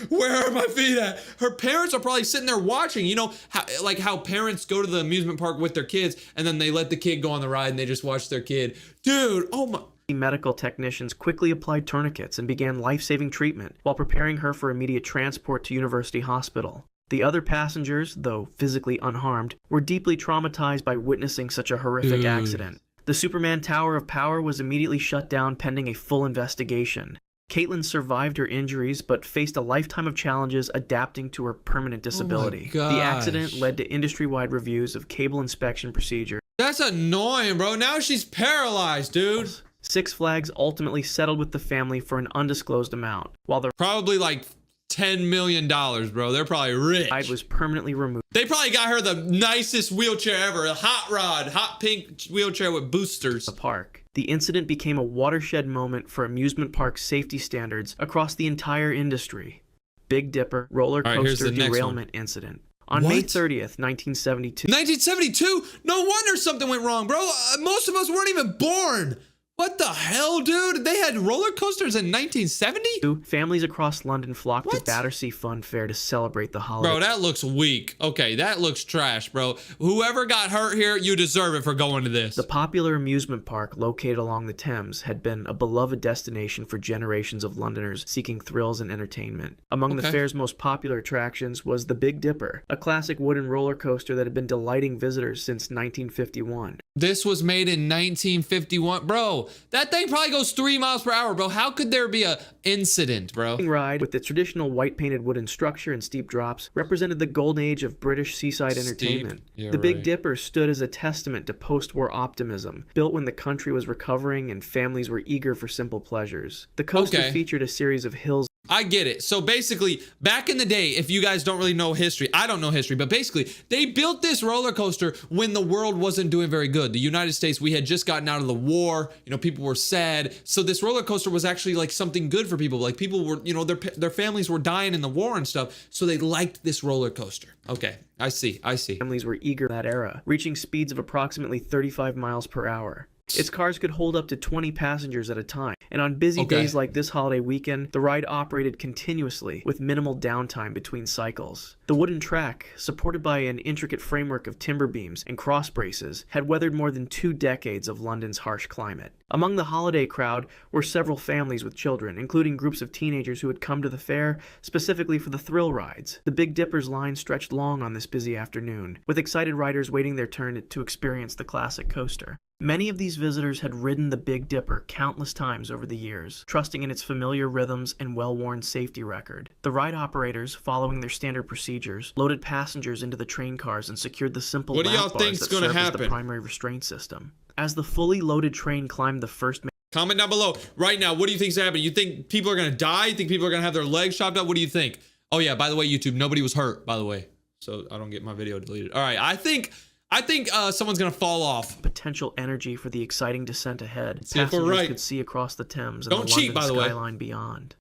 where are my feet at? Her parents are probably sitting there watching. You know, how parents go to the amusement park with their kids and then they let the kid go on the ride and they just watch their kid. Dude, oh my. Medical technicians quickly applied tourniquets and began life-saving treatment while preparing her for immediate transport to University Hospital. The other passengers, though physically unharmed, were deeply traumatized by witnessing such a horrific accident. The Superman Tower of Power was immediately shut down pending a full investigation. Caitlin survived her injuries, but faced a lifetime of challenges adapting to her permanent disability. The accident led to industry-wide reviews of cable inspection procedure. That's annoying, bro. Now she's paralyzed, dude. Six Flags ultimately settled with the family for an undisclosed amount, while the probably like $10 million, bro. They're probably rich. Ride was permanently removed. They probably got her the nicest wheelchair ever. A hot rod, hot pink wheelchair with boosters. The park. The incident became a watershed moment for amusement park safety standards across the entire industry. Big Dipper roller coaster derailment incident. On May 30th, 1972. 1972? No wonder something went wrong, bro. Most of us weren't even born. What the hell, dude? They had roller coasters in 1970? Families across London flocked to Battersea Fun Fair to celebrate the holiday. Bro, that looks weak. Okay, that looks trash, bro. Whoever got hurt here, you deserve it for going to this. The popular amusement park located along the Thames had been a beloved destination for generations of Londoners seeking thrills and entertainment. Among the fair's most popular attractions was the Big Dipper, a classic wooden roller coaster that had been delighting visitors since 1951. This was made in 1951. Bro, that thing probably goes 3 miles per hour, bro. How could there be a incident, bro? Ride with its traditional white painted wooden structure and steep drops represented the golden age of British seaside entertainment. The Big Dipper stood as a testament to post-war optimism, built when the country was recovering and families were eager for simple pleasures. The coaster featured a series of hills. I get it. So basically, back in the day, if you guys don't really know history, I don't know history, but basically, they built this roller coaster when the world wasn't doing very good. The United States, we had just gotten out of the war. You know, people were sad. So this roller coaster was actually like something good for people. Like people were, you know, their families were dying in the war and stuff. So they liked this roller coaster. Okay, I see. Families were eager in that era, reaching speeds of approximately 35 miles per hour. Its cars could hold up to 20 passengers at a time, and on busy days like this holiday weekend, the ride operated continuously with minimal downtime between cycles. The wooden track, supported by an intricate framework of timber beams and cross braces, had weathered more than 2 decades of London's harsh climate. Among the holiday crowd were several families with children, including groups of teenagers who had come to the fair specifically for the thrill rides. The Big Dipper's line stretched long on this busy afternoon, with excited riders waiting their turn to experience the classic coaster. Many of these visitors had ridden the Big Dipper countless times over the years, trusting in its familiar rhythms and well-worn safety record. The ride operators, following their standard procedures, loaded passengers into the train cars and secured the simple What do y'all lap bars think's that gonna served as happen? the primary restraint system. As the fully loaded train climbed the first Comment down below right now. What do you think's happening? You think people are gonna die? You think people are gonna have their legs chopped up? What do you think? Oh yeah, by the way, YouTube, nobody was hurt, by the way, so I don't get my video deleted. All right, I think someone's gonna fall off. potential energy for the exciting descent ahead, See if we're passengers right. could see across the Thames and Don't the cheat, London by the way. skyline beyond.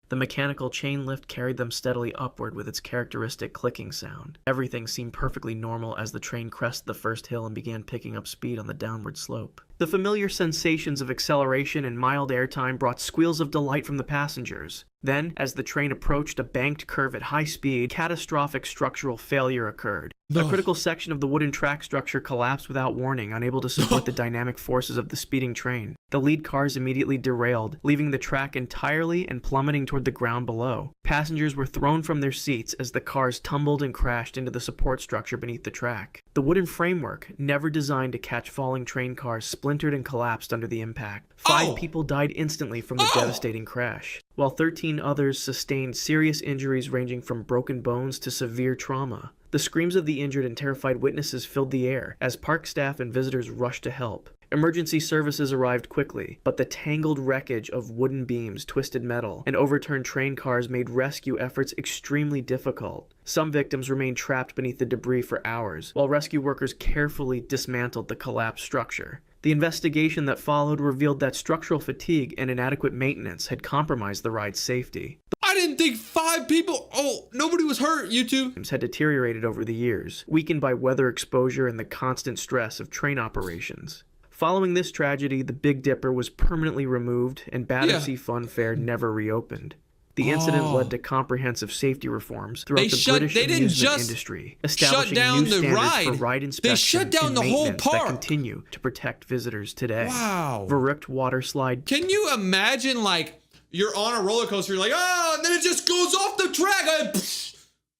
The mechanical chain lift carried them steadily upward with its characteristic clicking sound. Everything seemed perfectly normal as the train crested the first hill and began picking up speed on the downward slope. The familiar sensations of acceleration and mild airtime brought squeals of delight from the passengers. Then, as the train approached a banked curve at high speed, catastrophic structural failure occurred. A critical section of the wooden track structure collapsed without warning, unable to support the dynamic forces of the speeding train. The lead cars immediately derailed, leaving the track entirely and plummeting toward the ground below. Passengers were thrown from their seats as the cars tumbled and crashed into the support structure beneath the track. The wooden framework, never designed to catch falling train cars, splintered and collapsed under the impact. Five people died instantly from the devastating crash, while 13 others sustained serious injuries ranging from broken bones to severe trauma. The screams of the injured and terrified witnesses filled the air as park staff and visitors rushed to help. Emergency services arrived quickly, but the tangled wreckage of wooden beams, twisted metal, and overturned train cars made rescue efforts extremely difficult. Some victims remained trapped beneath the debris for hours, while rescue workers carefully dismantled the collapsed structure. The investigation that followed revealed that structural fatigue and inadequate maintenance had compromised the ride's safety. I didn't think 5 people. Oh, nobody was hurt, YouTube. Had deteriorated over the years, weakened by weather exposure and the constant stress of train operations. Following this tragedy, the Big Dipper was permanently removed and Battersea Fun Fair never reopened. The incident led to comprehensive safety reforms throughout the British amusement industry, establishing new standards for ride inspection and maintenance that continue to protect visitors today. Wow. Verrückt water slide. Can you imagine, like, you're on a roller coaster, you're like, oh, and then it just goes off the track.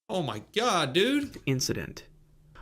Oh my God, dude. Incident.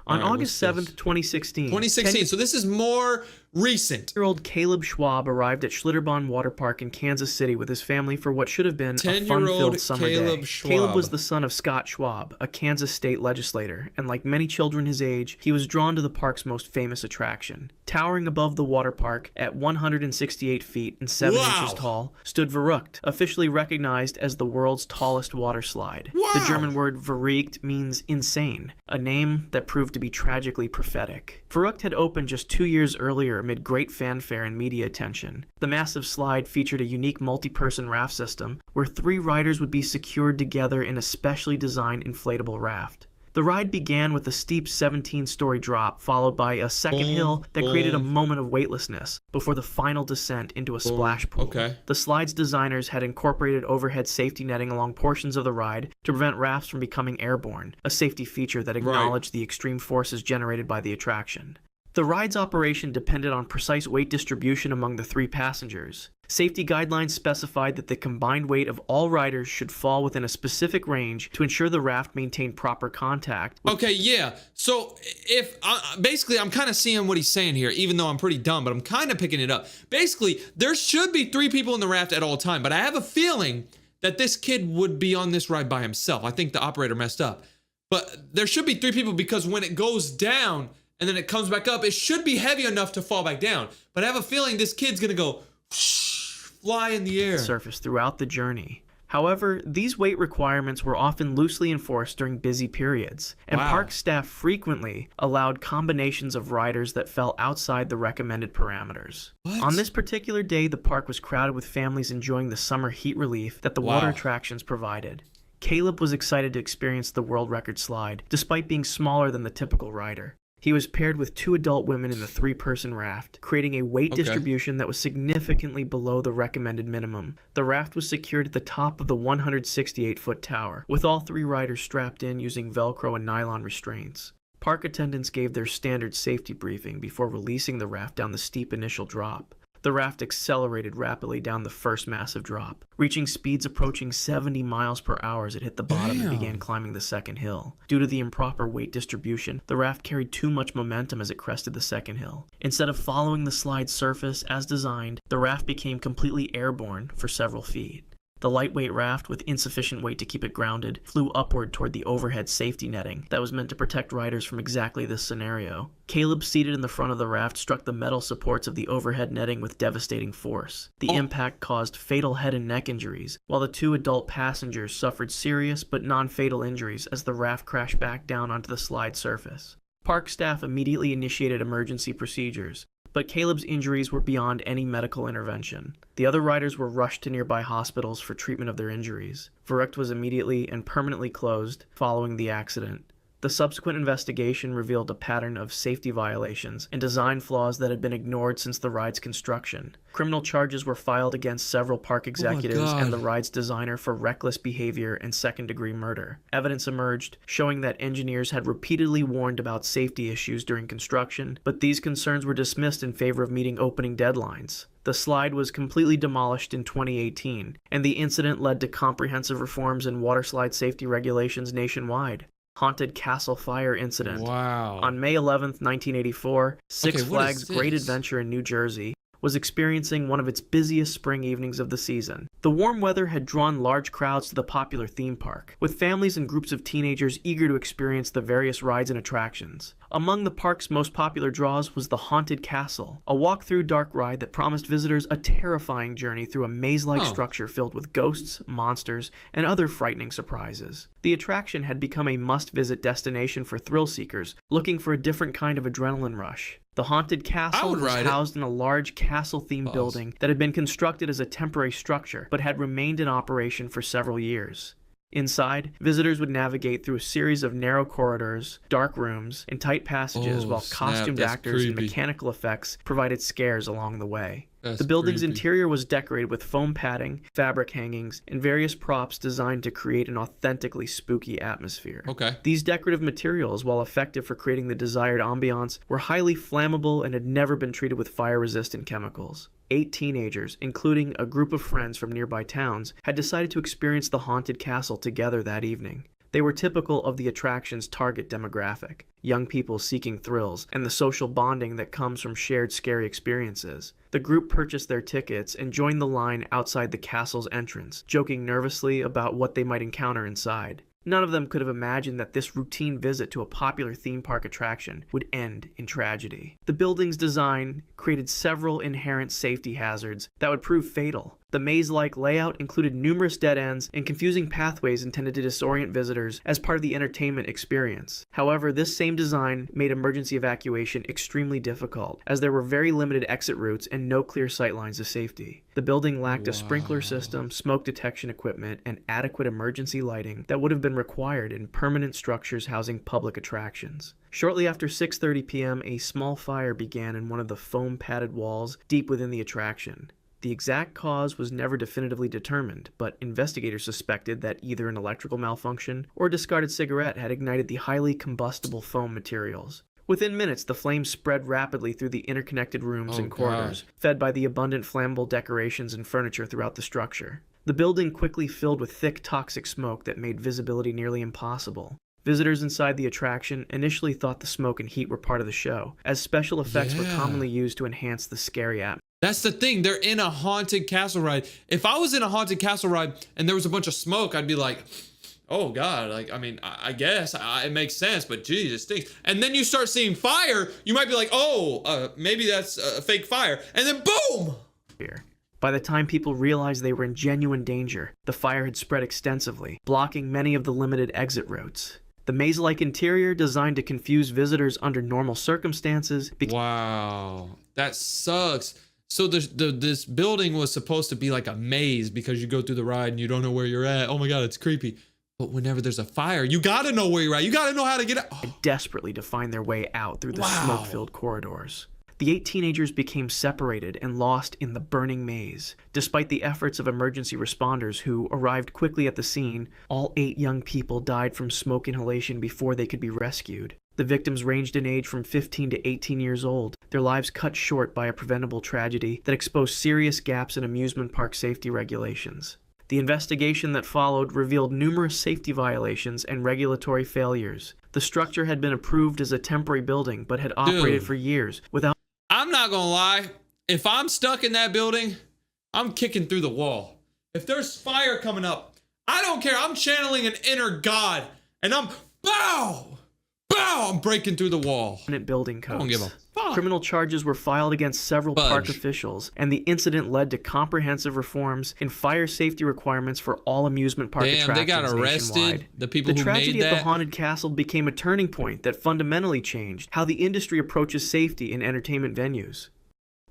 On August 7th, 2016. 2016, so this is more recent. 10-year-old Caleb Schwab arrived at Schlitterbahn Water Park in Kansas City with his family for what should have been a fun-filled summer day. Caleb was the son of Scott Schwab, a Kansas state legislator, and like many children his age, he was drawn to the park's most famous attraction. Towering above the water park at 168 feet and 7 inches tall, stood Verrückt, officially recognized as the world's tallest water slide. The German word verrückt means insane, a name that proved to be tragically prophetic. Verrückt had opened just 2 years earlier amid great fanfare and media attention. The massive slide featured a unique multi-person raft system where 3 riders would be secured together in a specially designed inflatable raft. The ride began with a steep 17-story drop, followed by a second hill that created a moment of weightlessness before the final descent into a splash pool. The slide's designers had incorporated overhead safety netting along portions of the ride to prevent rafts from becoming airborne, a safety feature that acknowledged the extreme forces generated by the attraction. The ride's operation depended on precise weight distribution among the 3 passengers. Safety guidelines specified that the combined weight of all riders should fall within a specific range to ensure the raft maintained proper contact. Okay, yeah. So if basically I'm kind of seeing what he's saying here, even though I'm pretty dumb, but I'm kind of picking it up. Basically, there should be 3 people in the raft at all time, but I have a feeling that this kid would be on this ride by himself. I think the operator messed up. But there should be 3 people because when it goes down and then it comes back up, it should be heavy enough to fall back down. But I have a feeling this kid's gonna go fly in the air. Surface throughout the journey. However, these weight requirements were often loosely enforced during busy periods, and park staff frequently allowed combinations of riders that fell outside the recommended parameters. On this particular day, the park was crowded with families enjoying the summer heat relief that the water attractions provided. Caleb was excited to experience the world record slide, despite being smaller than the typical rider. He was paired with 2 adult women in the 3-person raft, creating a weight distribution that was significantly below the recommended minimum. The raft was secured at the top of the 168-foot tower, with all 3 riders strapped in using Velcro and nylon restraints. Park attendants gave their standard safety briefing before releasing the raft down the steep initial drop. The The raft accelerated rapidly down the first massive drop, reaching speeds approaching 70 miles per hour as it hit the bottom and began climbing the second hill. Due to the improper weight distribution, the raft carried too much momentum as it crested the second hill. Instead of following the slide surface as designed, the raft became completely airborne for several feet. The lightweight raft, with insufficient weight to keep it grounded, flew upward toward the overhead safety netting that was meant to protect riders from exactly this scenario. Caleb, seated in the front of the raft, struck the metal supports of the overhead netting with devastating force. The impact caused fatal head and neck injuries, while the 2 adult passengers suffered serious but non-fatal injuries as the raft crashed back down onto the slide surface. Park staff immediately initiated emergency procedures, but Caleb's injuries were beyond any medical intervention. The other riders were rushed to nearby hospitals for treatment of their injuries. Verrückt was immediately and permanently closed following the accident. The subsequent investigation revealed a pattern of safety violations and design flaws that had been ignored since the ride's construction. Criminal charges were filed against several park executives and the ride's designer for reckless behavior and second-degree murder. Evidence emerged showing that engineers had repeatedly warned about safety issues during construction, but these concerns were dismissed in favor of meeting opening deadlines. The slide was completely demolished in 2018, and the incident led to comprehensive reforms in waterslide safety regulations nationwide. Haunted Castle Fire Incident. Wow. On May 11, 1984, Six Flags Great Adventure in New Jersey was experiencing one of its busiest spring evenings of the season. The warm weather had drawn large crowds to the popular theme park, with families and groups of teenagers eager to experience the various rides and attractions. Among the park's most popular draws was the Haunted Castle, a walk-through dark ride that promised visitors a terrifying journey through a maze-like structure filled with ghosts, monsters, and other frightening surprises. The attraction had become a must-visit destination for thrill-seekers looking for a different kind of adrenaline rush. The Haunted Castle was housed in a large castle-themed building that had been constructed as a temporary structure, but had remained in operation for several years. Inside, visitors would navigate through a series of narrow corridors, dark rooms, and tight passages while costumed actors and mechanical effects provided scares along the way. The building's interior was decorated with foam padding, fabric hangings, and various props designed to create an authentically spooky atmosphere. These decorative materials, while effective for creating the desired ambiance, were highly flammable and had never been treated with fire-resistant chemicals. 8 teenagers, including a group of friends from nearby towns, had decided to experience the haunted castle together that evening. They were typical of the attraction's target demographic, young people seeking thrills and the social bonding that comes from shared scary experiences. The group purchased their tickets and joined the line outside the castle's entrance, joking nervously about what they might encounter inside. None of them could have imagined that this routine visit to a popular theme park attraction would end in tragedy. The building's design created several inherent safety hazards that would prove fatal. The maze-like layout included numerous dead ends and confusing pathways intended to disorient visitors as part of the entertainment experience. However, this same design made emergency evacuation extremely difficult, as there were very limited exit routes and no clear sight lines of safety. The building lacked a sprinkler system, smoke detection equipment, and adequate emergency lighting that would have been required in permanent structures housing public attractions. Shortly after 6:30 p.m., a small fire began in one of the foam-padded walls deep within the attraction. The exact cause was never definitively determined, but investigators suspected that either an electrical malfunction or a discarded cigarette had ignited the highly combustible foam materials. Within minutes, the flames spread rapidly through the interconnected rooms and corridors, fed by the abundant flammable decorations and furniture throughout the structure. The building quickly filled with thick, toxic smoke that made visibility nearly impossible. Visitors inside the attraction initially thought the smoke and heat were part of the show, as special effects were commonly used to enhance the scary atmosphere. That's the thing. They're in a haunted castle ride. If I was in a haunted castle ride and there was a bunch of smoke, I'd be like, oh God, like, I mean, I guess it makes sense, but geez, it stinks. And then you start seeing fire, you might be like, oh, maybe that's a fake fire. And then boom! By the time people realized they were in genuine danger, the fire had spread extensively, blocking many of the limited exit routes. The maze-like interior, designed to confuse visitors under normal circumstances. Wow, that sucks. So this building was supposed to be like a maze because you go through the ride and you don't know where you're at. Oh my God, it's creepy. But whenever there's a fire, you gotta know where you're at. You gotta know how to get out. Desperately to find their way out through the smoke-filled corridors. The 8 teenagers became separated and lost in the burning maze. Despite the efforts of emergency responders who arrived quickly at the scene, all 8 young people died from smoke inhalation before they could be rescued. The victims ranged in age from 15 to 18 years old, their lives cut short by a preventable tragedy that exposed serious gaps in amusement park safety regulations. The investigation that followed revealed numerous safety violations and regulatory failures. The structure had been approved as a temporary building, but had operated for years without... I'm not gonna lie. If I'm stuck in that building, I'm kicking through the wall. If there's fire coming up, I don't care. I'm channeling an inner god, and I'm I'm breaking through the wall. Building codes. I don't give a fuck. Criminal charges were filed against several park officials, and the incident led to comprehensive reforms in fire safety requirements for all amusement park attractions they got arrested. Nationwide. The people who made that. The tragedy at the Haunted Castle became a turning point that fundamentally changed how the industry approaches safety in entertainment venues.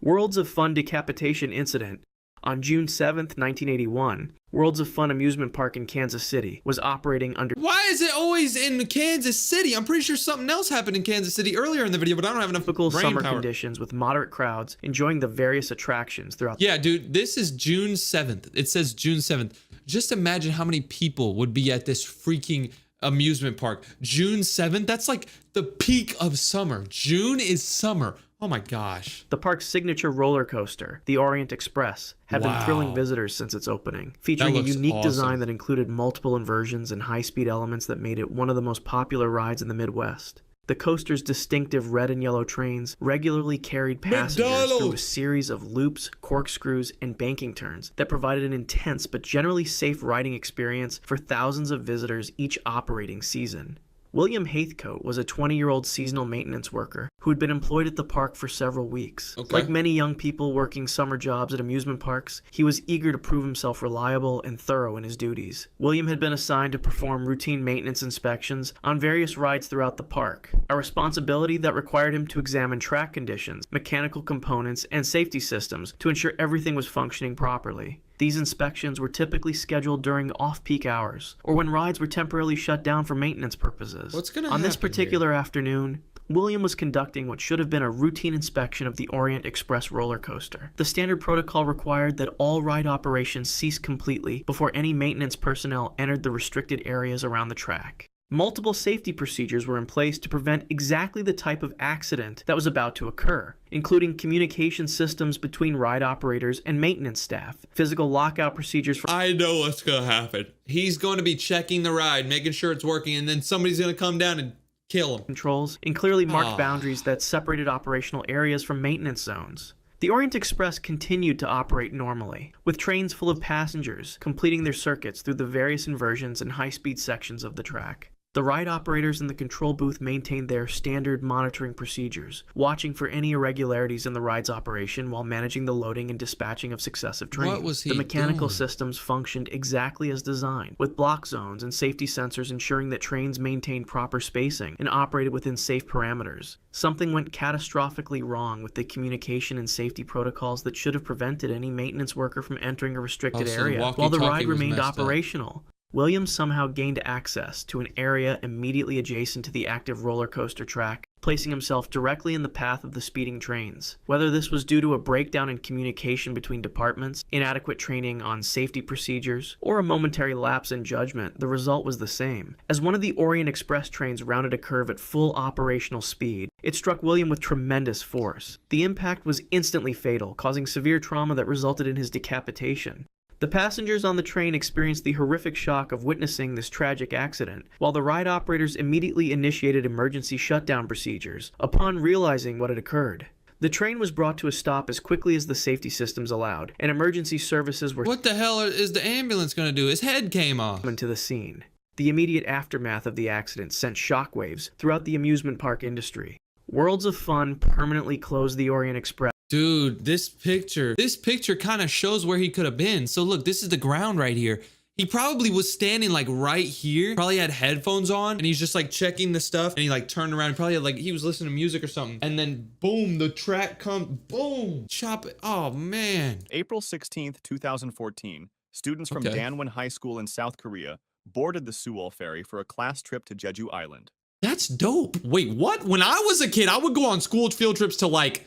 Worlds of Fun decapitation incident. On June 7th, 1981, Worlds of Fun amusement park in Kansas City was operating under... Why is it always in Kansas City? I'm pretty sure something else happened in Kansas City earlier in the video, but I don't have enough typical brain summer power. Conditions with moderate crowds enjoying the various attractions throughout... Yeah, dude, this is June 7th. It says June 7th. Just imagine how many people would be at this freaking amusement park. June 7th? That's like the peak of summer. June is summer. Oh my gosh. The park's signature roller coaster, the Orient Express, had been thrilling visitors since its opening, featuring a unique design that included multiple inversions and high-speed elements that made it one of the most popular rides in the Midwest. The coaster's distinctive red and yellow trains regularly carried passengers through a series of loops, corkscrews, and banking turns that provided an intense but generally safe riding experience for thousands of visitors each operating season. William Haithcote was a 20-year-old seasonal maintenance worker who had been employed at the park for several weeks. Like many young people working summer jobs at amusement parks, he was eager to prove himself reliable and thorough in his duties. William had been assigned to perform routine maintenance inspections on various rides throughout the park, a responsibility that required him to examine track conditions, mechanical components, and safety systems to ensure everything was functioning properly. These inspections were typically scheduled during off-peak hours, or when rides were temporarily shut down for maintenance purposes. On this particular afternoon, William was conducting what should have been a routine inspection of the Orient Express roller coaster. The standard protocol required that all ride operations cease completely before any maintenance personnel entered the restricted areas around the track. Multiple safety procedures were in place to prevent exactly the type of accident that was about to occur, including communication systems between ride operators and maintenance staff, physical lockout procedures for... I know what's going to happen. He's going to be checking the ride, making sure it's working, and then somebody's going to come down and kill him. Controls and clearly marked boundaries that separated operational areas from maintenance zones. The Orient Express continued to operate normally, with trains full of passengers completing their circuits through the various inversions and high-speed sections of the track. The ride operators in the control booth maintained their standard monitoring procedures, watching for any irregularities in the ride's operation while managing the loading and dispatching of successive trains. What was he The mechanical doing? systems functioned exactly as designed, with block zones and safety sensors ensuring that trains maintained proper spacing and operated within safe parameters. Something went catastrophically wrong with the communication and safety protocols that should have prevented any maintenance worker from entering a restricted area while the ride remained operational. Williams somehow gained access to an area immediately adjacent to the active roller coaster track, placing himself directly in the path of the speeding trains. Whether this was due to a breakdown in communication between departments, inadequate training on safety procedures, or a momentary lapse in judgment, the result was the same. As one of the Orient Express trains rounded a curve at full operational speed, it struck William with tremendous force. The impact was instantly fatal, causing severe trauma that resulted in his decapitation. The passengers on the train experienced the horrific shock of witnessing this tragic accident, while the ride operators immediately initiated emergency shutdown procedures upon realizing what had occurred. The train was brought to a stop as quickly as the safety systems allowed, and emergency services were... What the hell is the ambulance going to do? His head came off. ...into the scene. The immediate aftermath of the accident sent shockwaves throughout the amusement park industry. Worlds of Fun permanently closed the Orient Express. Dude, this picture kind of shows where he could have been. So look, this is the ground right here. He probably was standing like right here, probably had headphones on, and he's just like checking the stuff, and he like turned around, probably had, like he was listening to music or something, and then boom, the track comes, boom, chop it. Oh man. April 16th, 2014, students from Danwon High School in South Korea boarded the Sewol ferry for a class trip to Jeju Island. That's dope. Wait, what? When I was a kid, I would go on school field trips to like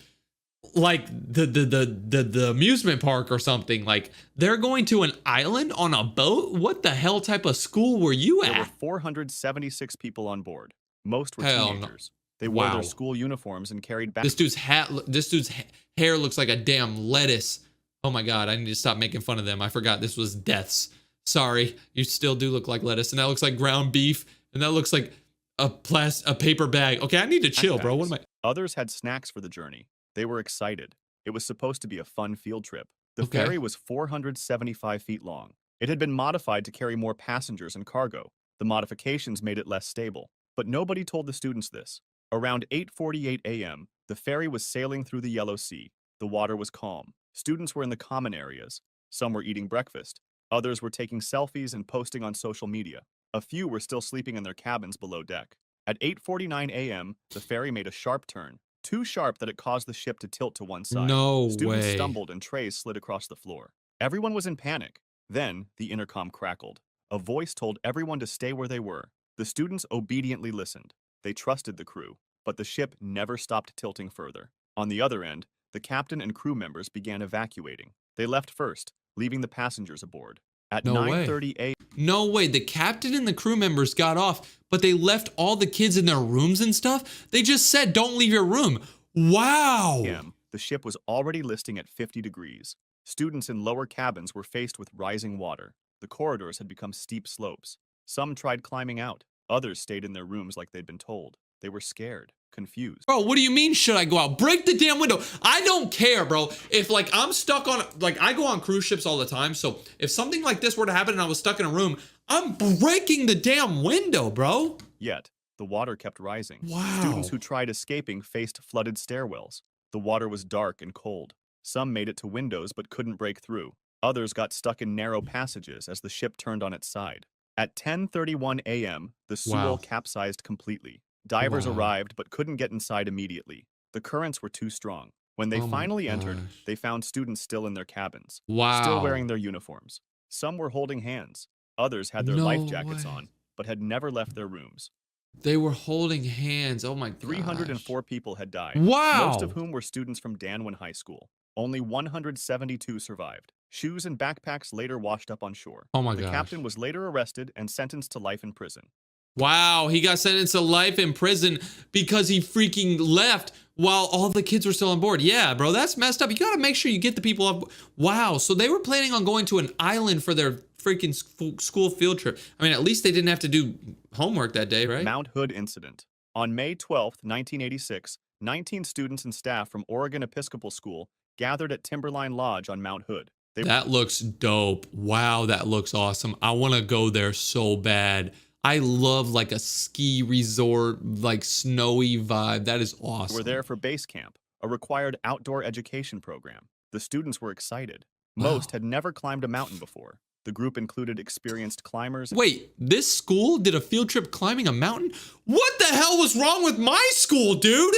the amusement park or something. Like they're going to an island on a boat. What the hell type of school were you at? There were 476 people on board. Most were Hell no. teenagers. They wore Wow. their school uniforms and carried back. This dude's hair looks like a damn lettuce. Oh my God, I need to stop making fun of them. I forgot this was deaths. Sorry, you still do look like lettuce, and that looks like ground beef, and that looks like a paper bag. Okay, I need to chill, bro. What am I? Others had snacks for the journey. They were excited. It was supposed to be a fun field trip. The Okay. ferry was 475 feet long. It had been modified to carry more passengers and cargo. The modifications made it less stable. But nobody told the students this. Around 8:48 a.m., the ferry was sailing through the Yellow Sea. The water was calm. Students were in the common areas. Some were eating breakfast. Others were taking selfies and posting on social media. A few were still sleeping in their cabins below deck. At 8:49 a.m., the ferry made a sharp turn. Too sharp that it caused the ship to tilt to one side. No Students way. stumbled and trays slid across the floor. Everyone was in panic. Then, the intercom crackled. A voice told everyone to stay where they were. The students obediently listened. They trusted the crew, but the ship never stopped tilting further. On the other end, the captain and crew members began evacuating. They left first, leaving the passengers aboard. At No way. 9:30 a.m. No way. The captain and the crew members got off, but they left all the kids in their rooms and stuff. They just said, don't leave your room. Wow. the ship was already listing at 50 degrees. Students in lower cabins were faced with rising water. The corridors had become steep slopes. Some tried climbing out. Others stayed in their rooms like they'd been told. They were scared, confused. Bro, what do you mean should I go out? Break the damn window. I don't care, bro. If like I'm stuck on, like I go on cruise ships all the time. So if something like this were to happen and I was stuck in a room, I'm breaking the damn window, bro. Yet, the water kept rising. Wow. Students who tried escaping faced flooded stairwells. The water was dark and cold. Some made it to windows but couldn't break through. Others got stuck in narrow passages as the ship turned on its side. At 10:31 a.m., the Sewell capsized completely. Divers arrived but couldn't get inside immediately. The currents were too strong. When they finally entered, they found students still in their cabins, still wearing their uniforms. Some were holding hands. Others had their life jackets on, but had never left their rooms. They were holding hands. Oh my god. 304 people had died, Wow. most of whom were students from Danwin High School. Only 172 survived. Shoes and backpacks later washed up on shore. Oh my The gosh. captain was later arrested and sentenced to life in prison. Wow, he got sentenced to life in prison because he freaking left while all the kids were still on board. Yeah, bro, that's messed up. You gotta make sure you get the people up. Wow, so they were planning on going to an island for their freaking school field trip. I mean, at least they didn't have to do homework that day, right? Mount Hood Incident. On May 12, 1986, 19 students and staff from Oregon Episcopal School gathered at Timberline Lodge on Mount Hood. That looks dope. Wow, that looks awesome. I want to go there so bad. I love like a ski resort, like snowy vibe. That is awesome. Were there for base camp, a required outdoor education program. The students were excited. Most had never climbed a mountain before. The group included experienced climbers. Wait, this school did a field trip climbing a mountain? What the hell was wrong with my school, dude?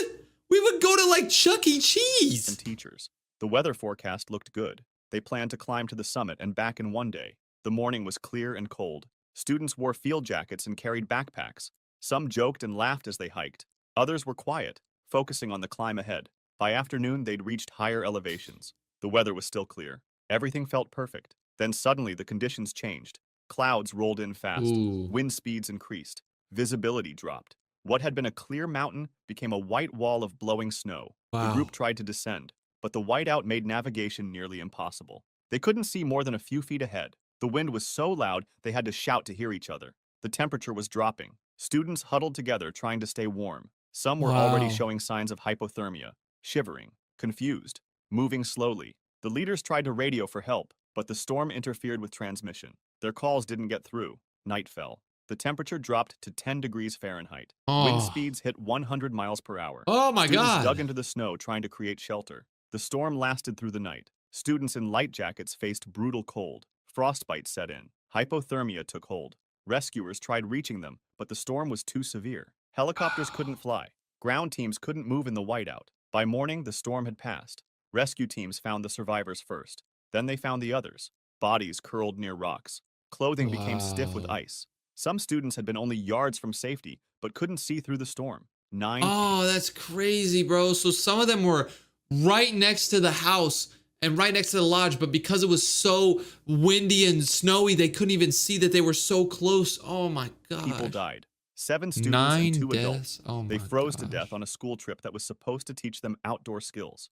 We would go to like Chuck E. Cheese. And teachers. The weather forecast looked good. They planned to climb to the summit and back in one day. The morning was clear and cold. Students wore field jackets and carried backpacks. Some joked and laughed as they hiked. Others were quiet, focusing on the climb ahead. By afternoon, they'd reached higher elevations. The weather was still clear. Everything felt perfect. Then suddenly the conditions changed. Clouds rolled in fast. Wind speeds increased. Visibility dropped. What had been a clear mountain became a white wall of blowing snow. The group tried to descend, but the whiteout made navigation nearly impossible. They couldn't see more than a few feet ahead. The wind was so loud they had to shout to hear each other. The temperature was dropping. Students huddled together trying to stay warm. Some were already showing signs of hypothermia, shivering, confused, moving slowly. The leaders tried to radio for help, but the storm interfered with transmission. Their calls didn't get through. Night fell. The temperature dropped to 10 degrees Fahrenheit. Wind speeds hit 100 miles per hour. Oh my Students god. dug into the snow trying to create shelter. The storm lasted through the night. Students in light jackets faced brutal cold. Frostbite set in. Hypothermia took hold. Rescuers tried reaching them, but the storm was too severe. Helicopters couldn't fly. Ground teams couldn't move in the whiteout. By morning, the storm had passed. Rescue teams found the survivors first. Then they found the others. Bodies curled near rocks. Clothing became stiff with ice. Some students had been only yards from safety, but couldn't see through the storm. Oh, that's crazy, bro. So some of them were right next to the house and right next to the lodge, but because it was so windy and snowy, they couldn't even see that they were so close. Oh my god. People died. 7 students and 9 2 deaths. adults. Oh They my froze to gosh. death on a school trip that was supposed to teach them outdoor skills.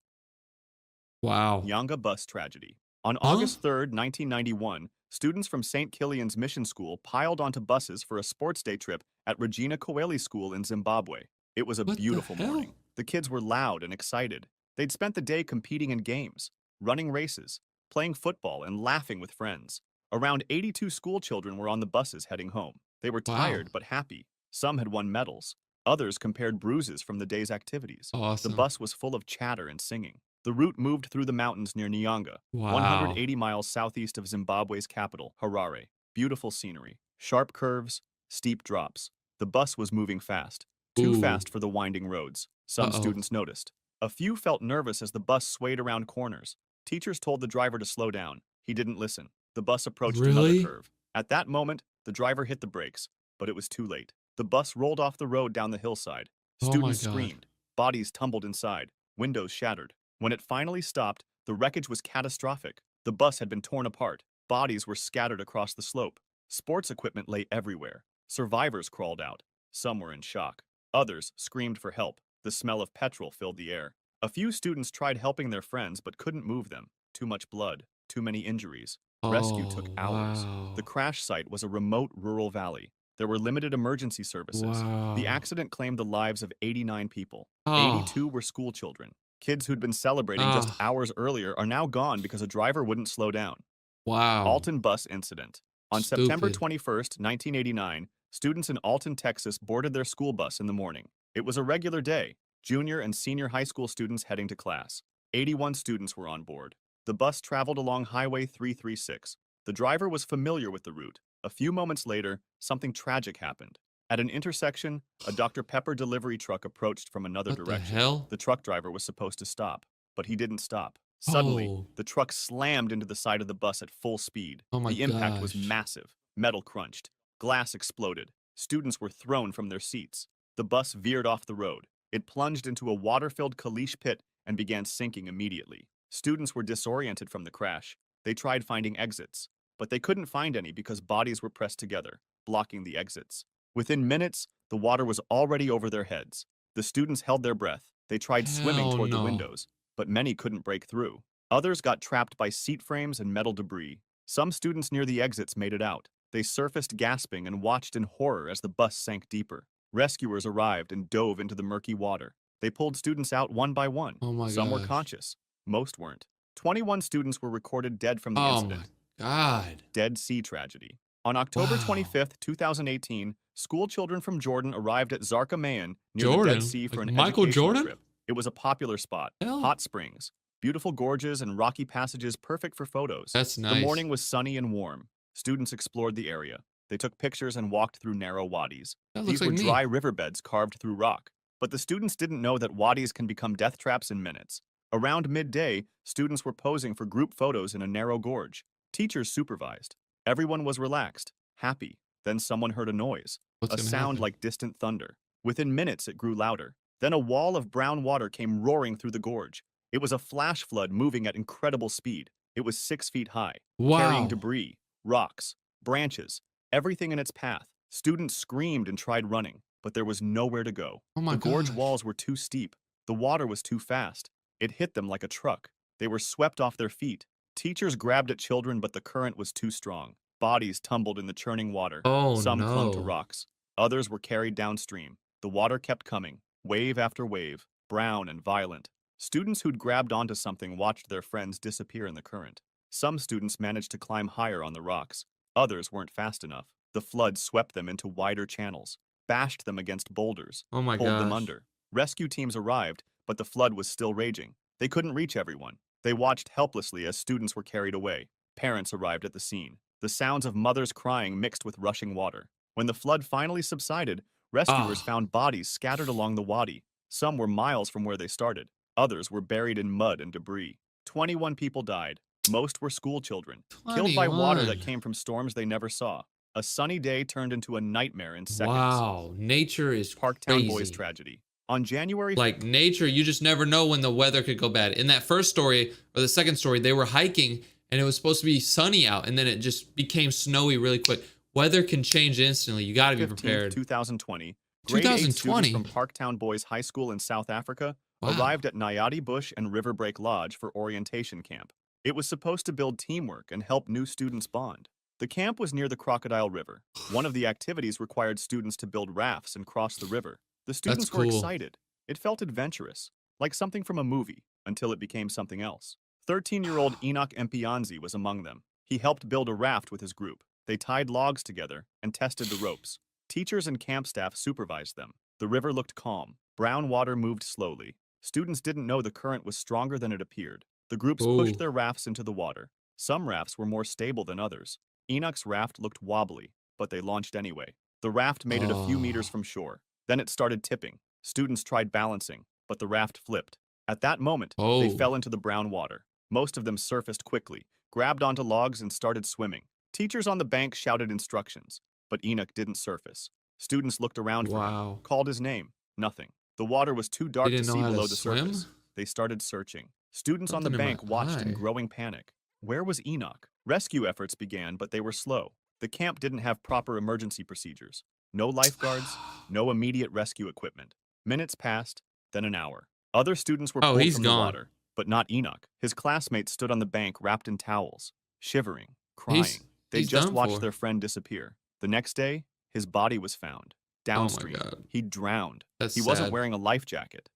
Wow. Yanga bus tragedy. On Huh? August 3rd, 1991, students from St. Killian's Mission School piled onto buses for a sports day trip at Regina Coeli School in Zimbabwe. It was a What the beautiful morning. hell? The kids were loud and excited. They'd spent the day competing in games, running races, playing football, and laughing with friends. Around 82 school children were on the buses heading home. They were Wow. tired but happy. Some had won medals. Others compared bruises from the day's activities. Awesome. The bus was full of chatter and singing. The route moved through the mountains near Nyanga, Wow. 180 miles southeast of Zimbabwe's capital, Harare. Beautiful scenery, sharp curves, steep drops. The bus was moving fast, too Ooh. fast for the winding roads. Some Uh-oh. students noticed. A few felt nervous as the bus swayed around corners. Teachers told the driver to slow down. He didn't listen. The bus approached another Really? curve. At that moment, the driver hit the brakes, but it was too late. The bus rolled off the road down the hillside. Oh my Students God. screamed. Bodies tumbled inside. Windows shattered. When it finally stopped, the wreckage was catastrophic. The bus had been torn apart. Bodies were scattered across the slope. Sports equipment lay everywhere. Survivors crawled out. Some were in shock. Others screamed for help. The smell of petrol filled the air. A few students tried helping their friends but couldn't move them. Too much blood. Too many injuries. Rescue took Oh, hours. wow. The crash site was a remote rural valley. There were limited emergency services. Wow. The accident claimed the lives of 89 people. Oh. 82 were school children. Kids who'd been celebrating just hours earlier are now gone because a driver wouldn't slow down. Wow. Alton bus incident. On September Stupid. 21st, 1989, students in Alton, Texas boarded their school bus in the morning. It was a regular day. Junior and senior high school students heading to class. 81 students were on board. The bus traveled along Highway 336. The driver was familiar with the route. A few moments later, something tragic happened. At an intersection, a Dr. Pepper delivery truck approached from another What direction. the hell? The truck driver was supposed to stop, but he didn't stop. Suddenly, Oh. the truck slammed into the side of the bus at full speed. Oh my The impact was gosh. massive. Metal crunched. Glass exploded. Students were thrown from their seats. The bus veered off the road. It plunged into a water-filled caliche pit and began sinking immediately. Students were disoriented from the crash. They tried finding exits, but they couldn't find any because bodies were pressed together, blocking the exits. Within minutes, the water was already over their heads. The students held their breath. They tried swimming Hell toward the no. windows, but many couldn't break through. Others got trapped by seat frames and metal debris. Some students near the exits made it out. They surfaced gasping and watched in horror as the bus sank deeper. Rescuers arrived and dove into the murky water. They pulled students out one by one. Oh my Some were gosh. conscious. Most weren't. 21 students were recorded dead from the Oh incident. my God. Dead Sea tragedy. On October Wow. 25th, 2018, school children from Jordan arrived at Zarqa Mayan near the Jordan? Dead Sea for Like an Michael educational Jordan? trip. It was a popular spot. Hell. Hot springs, beautiful gorges, and rocky passages perfect for photos. That's nice. The morning was sunny and warm. Students explored the area. They took pictures and walked through narrow wadis. That These looks like were me. dry riverbeds carved through rock. But the students didn't know that wadis can become death traps in minutes. Around midday, students were posing for group photos in a narrow gorge. Teachers supervised. Everyone was relaxed, happy. Then someone heard a noise, What's a gonna sound happen? like distant thunder. Within minutes, it grew louder. Then a wall of brown water came roaring through the gorge. It was a flash flood moving at incredible speed. It was 6 feet high, carrying Wow. debris, rocks, branches, everything in its path. Students screamed and tried running, but there was nowhere to go. Oh my The gorge gosh. walls were too steep. The water was too fast. It hit them like a truck. They were swept off their feet. Teachers grabbed at children, but the current was too strong. Bodies tumbled in the churning water. Oh Some clung to no. rocks. Others were carried downstream. The water kept coming, wave after wave, brown and violent. Students who'd grabbed onto something watched their friends disappear in the current. Some students managed to climb higher on the rocks. Others weren't fast enough. The flood swept them into wider channels, bashed them against boulders, Oh my pulled them gosh. under. Rescue teams arrived, but the flood was still raging. They couldn't reach everyone. They watched helplessly as students were carried away. Parents arrived at the scene. The sounds of mothers crying mixed with rushing water. When the flood finally subsided, rescuers Ah. found bodies scattered along the wadi. Some were miles from where they started. Others were buried in mud and debris. 21 people died. Most were school children, killed by water that 21. came from storms they never saw. A sunny day turned into a nightmare in seconds. Wow. Nature is Parktown Boys crazy. tragedy. On January Like nature, you just never know when the weather could go bad. In that first story or the second story, they were hiking and it was supposed to be sunny out and then it just became snowy really quick. Weather can change instantly. You got to be 15th, prepared. 2020, grade 8 students 2020. from Parktown Boys High School in South Africa arrived at Nayati Bush and Riverbreak Lodge for orientation camp. It was supposed to build teamwork and help new students bond. The camp was near the Crocodile River. One of the activities required students to build rafts and cross the river. The students were excited. It felt adventurous, like something from a movie, until it became something else. 13-year-old Enoch Mpianzi was among them. He helped build a raft with his group. They tied logs together and tested the ropes. Teachers and camp staff supervised them. The river looked calm. Brown water moved slowly. Students didn't know the current was stronger than it appeared. The groups pushed their rafts into the water. Some rafts were more stable than others. Enoch's raft looked wobbly, but they launched anyway. The raft made it a few meters from shore. Then it started tipping. Students tried balancing, but the raft flipped. At that moment, they fell into the brown water. Most of them surfaced quickly, grabbed onto logs and started swimming. Teachers on the bank shouted instructions, but Enoch didn't surface. Students looked around for him, called his name. Nothing. The water was too dark to see below the surface. They started searching. Students on the bank watched in growing panic. Where was Enoch? Rescue efforts began, but they were slow. The camp didn't have proper emergency procedures. No lifeguards, no immediate rescue equipment. Minutes passed, then an hour. Other students were pulled from the water, but not Enoch. His classmates stood on the bank wrapped in towels, shivering, crying. They just watched their friend disappear. The next day, his body was found. Downstream, he drowned. He wasn't wearing a life jacket.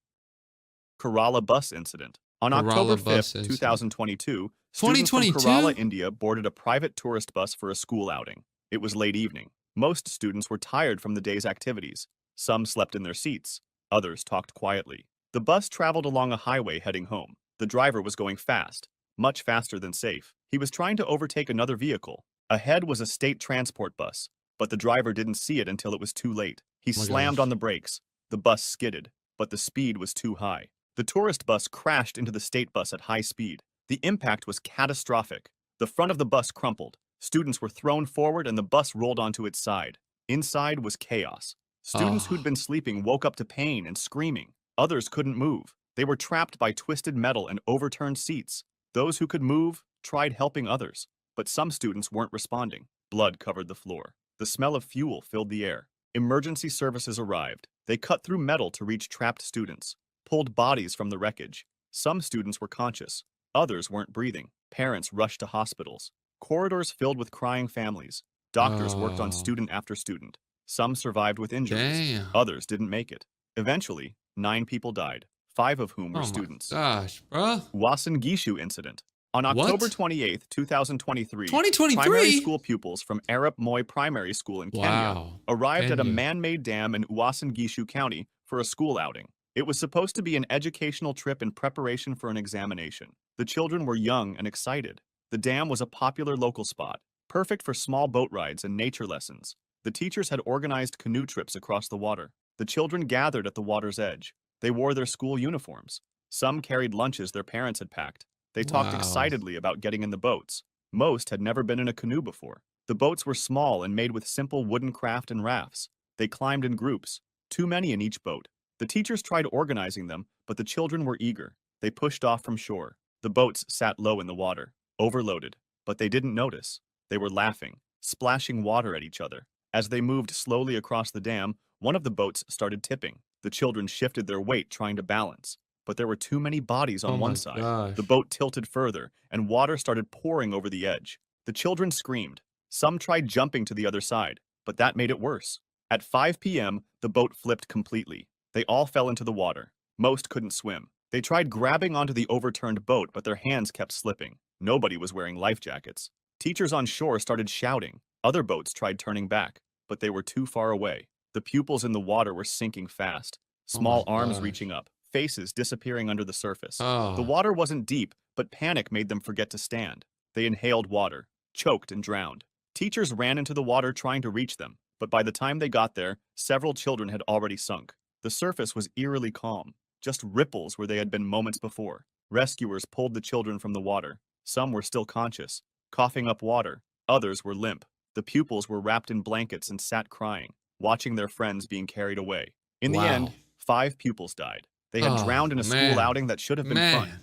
Kerala bus incident. On October 5th, 2022, students from Kerala, India boarded a private tourist bus for a school outing. It was late evening. Most students were tired from the day's activities. Some slept in their seats. Others talked quietly. The bus traveled along a highway heading home. The driver was going fast, much faster than safe. He was trying to overtake another vehicle. Ahead was a state transport bus, but the driver didn't see it until it was too late. He slammed on the brakes. The bus skidded, but the speed was too high. The tourist bus crashed into the state bus at high speed. The impact was catastrophic. The front of the bus crumpled. Students were thrown forward and the bus rolled onto its side. Inside was chaos. Students who'd been sleeping woke up to pain and screaming. Others couldn't move. They were trapped by twisted metal and overturned seats. Those who could move tried helping others, but some students weren't responding. Blood covered the floor. The smell of fuel filled the air. Emergency services arrived. They cut through metal to reach trapped students, pulled bodies from the wreckage. Some students were conscious. Others weren't breathing. Parents rushed to hospitals. Corridors filled with crying families. Doctors worked on student after student. Some survived with injuries. Others didn't make it. Eventually, 9 people died, 5 of whom were students. Gosh, bro. Wasan Gishu incident. On October 28th, 2023, 2023? primary school pupils from Arap Moi Primary School in Kenya arrived at a man-made dam in Uasin Gishu County for a school outing. It was supposed to be an educational trip in preparation for an examination. The children were young and excited. The dam was a popular local spot, perfect for small boat rides and nature lessons. The teachers had organized canoe trips across the water. The children gathered at the water's edge. They wore their school uniforms. Some carried lunches their parents had packed. They talked excitedly about getting in the boats. Most had never been in a canoe before. The boats were small and made with simple wooden craft and rafts. They climbed in groups, too many in each boat. The teachers tried organizing them, but the children were eager. They pushed off from shore. The boats sat low in the water, overloaded, but they didn't notice. They were laughing, splashing water at each other. As they moved slowly across the dam, one of the boats started tipping. The children shifted their weight trying to balance, but there were too many bodies on one side. The boat tilted further, and water started pouring over the edge. The children screamed. Some tried jumping to the other side, but that made it worse. At 5 p.m., the boat flipped completely. They all fell into the water. Most couldn't swim. They tried grabbing onto the overturned boat, but their hands kept slipping. Nobody was wearing life jackets. Teachers on shore started shouting. Other boats tried turning back, but they were too far away. The pupils in the water were sinking fast. Small arms reaching up, faces disappearing under the surface. The water wasn't deep, but panic made them forget to stand. They inhaled water, choked and drowned. Teachers ran into the water trying to reach them, but by the time they got there, several children had already sunk. The surface was eerily calm, just ripples where they had been moments before. Rescuers pulled the children from the water. Some were still conscious, coughing up water. Others were limp. The pupils were wrapped in blankets and sat crying, watching their friends being carried away. In the end, 5 pupils died. They had drowned in a school outing that should have been fun.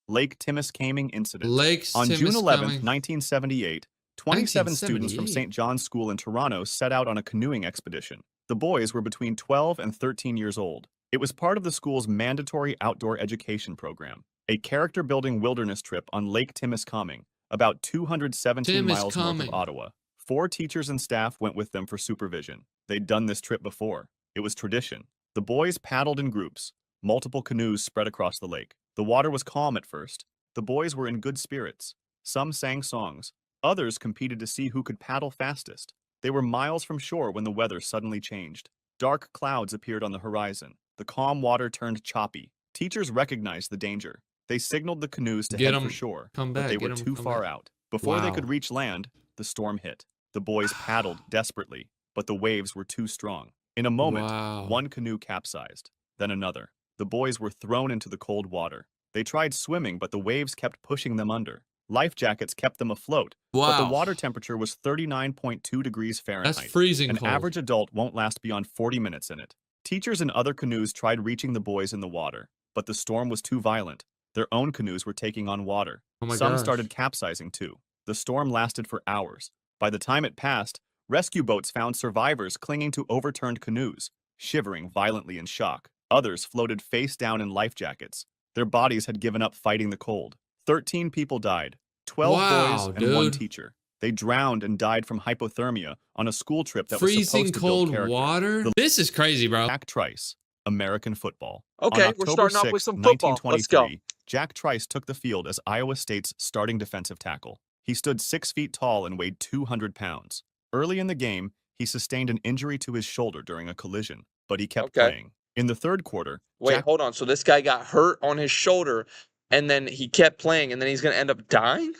Lake Timiskaming incident. On June 11, 1978, 27 students from 1978. St. John's School in Toronto set out on a canoeing expedition. The boys were between 12 and 13 years old. It was part of the school's mandatory outdoor education program, a character-building wilderness trip on Lake Timiskaming, about 217 Tim is miles north of coming. Ottawa. 4 teachers and staff went with them for supervision. They'd done this trip before. It was tradition. The boys paddled in groups. Multiple canoes spread across the lake. The water was calm at first. The boys were in good spirits. Some sang songs. Others competed to see who could paddle fastest. They were miles from shore when the weather suddenly changed. Dark clouds appeared on the horizon. The calm water turned choppy. Teachers recognized the danger. They signaled the canoes to Get head for 'em, shore, come but back, they get were 'em, too come far back. out. Before they Wow. could reach land, the storm hit. The boys paddled desperately, but the waves were too strong. In a moment, Wow. one canoe capsized, then another. The boys were thrown into the cold water. They tried swimming, but the waves kept pushing them under. Life jackets kept them afloat, but the Wow. water temperature was 39.2 degrees Fahrenheit. That's freezing An cold. average adult won't last beyond 40 minutes in it. Teachers in other canoes tried reaching the boys in the water, but the storm was too violent. Their own canoes were taking on water. Oh my Some gosh. started capsizing too. The storm lasted for hours. By the time it passed, rescue boats found survivors clinging to overturned canoes, shivering violently in shock. Others floated face down in life jackets. Their bodies had given up fighting the cold. 13 people died, 12 Wow, boys and 1 dude. teacher. They drowned and died from hypothermia on a school trip that was Freezing supposed to cold build character. water? This is crazy, bro. Jack Trice, American football. Okay, On we're October starting off with 6, some football. Let's go. 1923, Jack Trice took the field as Iowa State's starting defensive tackle. He stood 6 feet tall and weighed 200 pounds. Early in the game, he sustained an injury to his shoulder during a collision, but he kept Okay. playing. In the third quarter, Wait, Jack hold on. So this guy got hurt on his shoulder, and then he kept playing, and then he's gonna end up dying?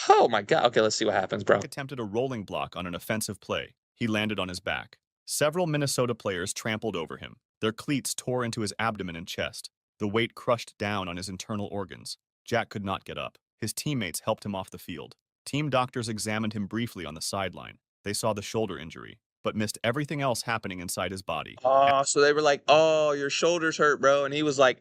Oh my god. Okay, let's see what happens, bro. attempted a rolling block on an offensive play. He landed on his back. Several Minnesota players trampled over him. Their cleats tore into his abdomen and chest. The weight crushed down on his internal organs. Jack could not get up. His teammates helped him off the field. Team doctors examined him briefly on the sideline. They saw the shoulder injury, but missed everything else happening inside his body. Oh, so they were like, "Oh, your shoulders hurt, bro," and he was like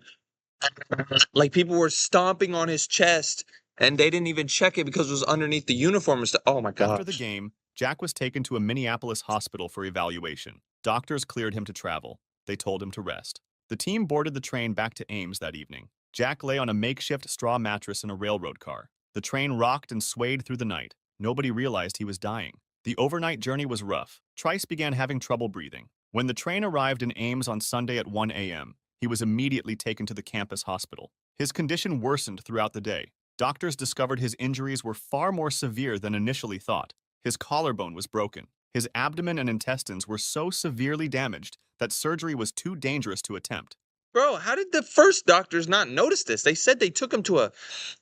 people were stomping on his chest, and they didn't even check it because it was underneath the uniform and stuff. Oh my god. After the game, Jack was taken to a Minneapolis hospital for evaluation. Doctors cleared him to travel. They told him to rest. The team boarded the train back to Ames that evening. Jack lay on a makeshift straw mattress in a railroad car. The train rocked and swayed through the night. Nobody realized he was dying. The overnight journey was rough. Trice began having trouble breathing. When the train arrived in Ames on Sunday at 1 a.m., he was immediately taken to the campus hospital. His condition worsened throughout the day. Doctors discovered his injuries were far more severe than initially thought. His collarbone was broken. His abdomen and intestines were so severely damaged that surgery was too dangerous to attempt. Bro, how did the first doctors not notice this? They said they took him to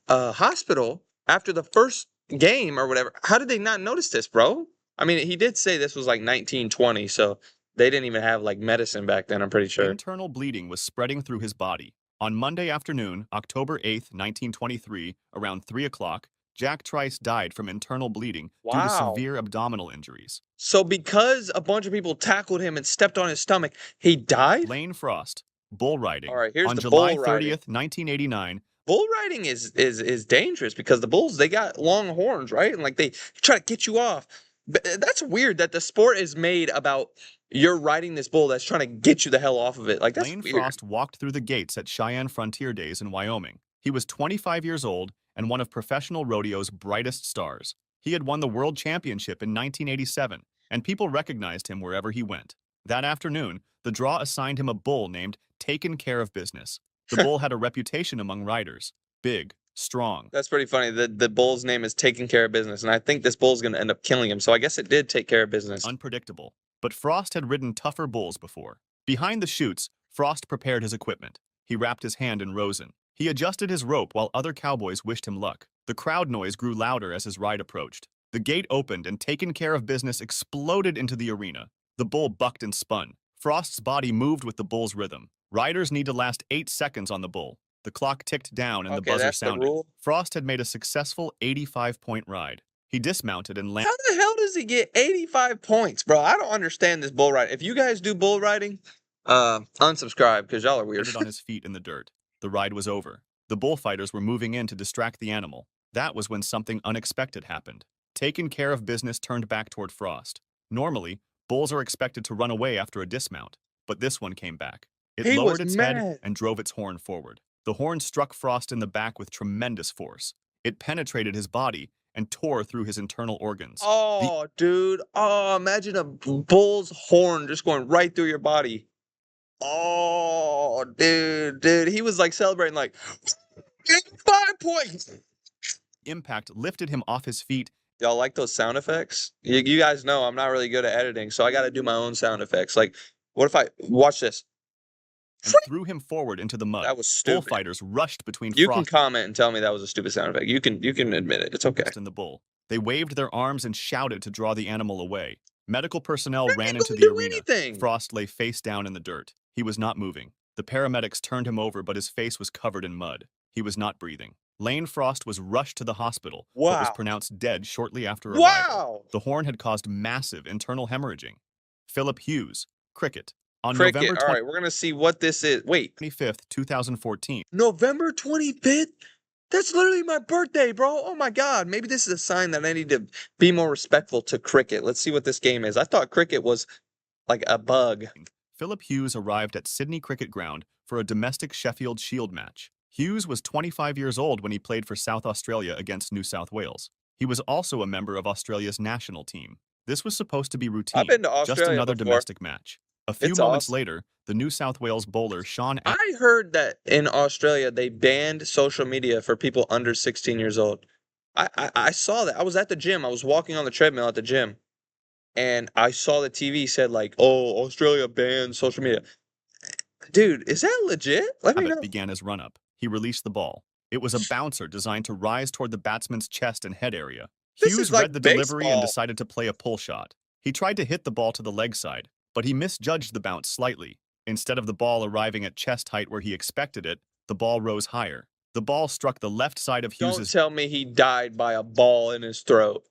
a hospital after the first game or whatever. How did they not notice this, bro? I mean, he did say this was like 1920, so they didn't even have like medicine back then, I'm pretty sure. Internal bleeding was spreading through his body. On Monday afternoon, October 8, 1923, around 3 o'clock, Jack Trice died from internal bleeding due to Wow. severe abdominal injuries. So because a bunch of people tackled him and stepped on his stomach, he died? Lane Frost, bull riding. All right, here's On the July bull riding. 30th, 1989, Bull riding is dangerous because the bulls, they got long horns, right? And like they try to get you off. But that's weird that the sport is made about you're riding this bull that's trying to get you the hell off of it. Like that's Lane weird. Frost walked through the gates at Cheyenne Frontier Days in Wyoming. He was 25 years old and one of professional rodeo's brightest stars. He had won the world championship in 1987, and people recognized him wherever he went. That afternoon, the draw assigned him a bull named Taken Care of Business. The bull had a reputation among riders. Big, strong. That's pretty funny. The bull's name is taking care of business, and I think this bull's going to end up killing him. So I guess it did take care of business. Unpredictable. But Frost had ridden tougher bulls before. Behind the chutes, Frost prepared his equipment. He wrapped his hand in rosin. He adjusted his rope while other cowboys wished him luck. The crowd noise grew louder as his ride approached. The gate opened and Taken Care of Business exploded into the arena. The bull bucked and spun. Frost's body moved with the bull's rhythm. Riders need to last 8 seconds on the bull. The clock ticked down and the Okay, buzzer that's the sounded. rule. Frost had made a successful 85-point ride. He dismounted and landed How the hell does he get 85 points, bro? I don't understand this bull riding. If you guys do bull riding, unsubscribe because y'all are weird. on his feet in the dirt. The ride was over. The bullfighters were moving in to distract the animal. That was when something unexpected happened. taken care of business turned back toward Frost. Normally, bulls are expected to run away after a dismount, but this one came back. It He lowered was its head mad. and drove its horn forward. The horn struck Frost in the back with tremendous force. It penetrated his body and tore through his internal organs. Oh, dude. Oh, imagine a bull's horn just going right through your body. Oh, dude. He was like celebrating, like, 5 points. Impact lifted him off his feet. Y'all like those sound effects? You guys know I'm not really good at editing, so I got to do my own sound effects. Like, what if I watch this? And threw him forward into the mud. That was stupid. Bullfighters rushed between You can Frost comment and tell me that was a stupid sound effect. You can admit it. It's okay. and the bull. They waved their arms and shouted to draw the animal away. Medical personnel ran into Didn't the do arena. anything. Frost lay face down in the dirt. He was not moving. The paramedics turned him over, but his face was covered in mud. He was not breathing. Lane Frost was rushed to the hospital, but was Wow. pronounced dead shortly after arrival. Wow. The horn had caused massive internal hemorrhaging. Philip Hughes, cricket. On Cricket. November All right, we're gonna see what this is. Wait, 25th, 2014, November 25th? That's literally my birthday, bro. Oh my God. Maybe this is a sign that I need to be more respectful to cricket. Let's see what this game is. I thought cricket was like a bug. Philip Hughes arrived at Sydney Cricket Ground for a domestic Sheffield Shield match. Hughes was 25 years old when he played for South Australia against New South Wales. He was also a member of Australia's national team. This was supposed to be routine, I've been to Australia just another before. domestic match. A few It's moments awesome. later, the New South Wales bowler Sean I heard that in Australia they banned social media for people under 16 years old. I saw that. I was at the gym. I was walking on the treadmill at the gym, and I saw the TV said like, "Oh, Australia banned social media." Dude, is that legit? Let me know. Abbott began his run-up. He released the ball. It was a bouncer designed to rise toward the batsman's chest and head area. This Hughes is like read the delivery and baseball. decided to play a pull shot. He tried to hit the ball to the leg side, but he misjudged the bounce slightly. Instead of the ball arriving at chest height where he expected it, the ball rose higher. The ball struck the left side of Don't Hughes's tell me he died by a ball in his throat.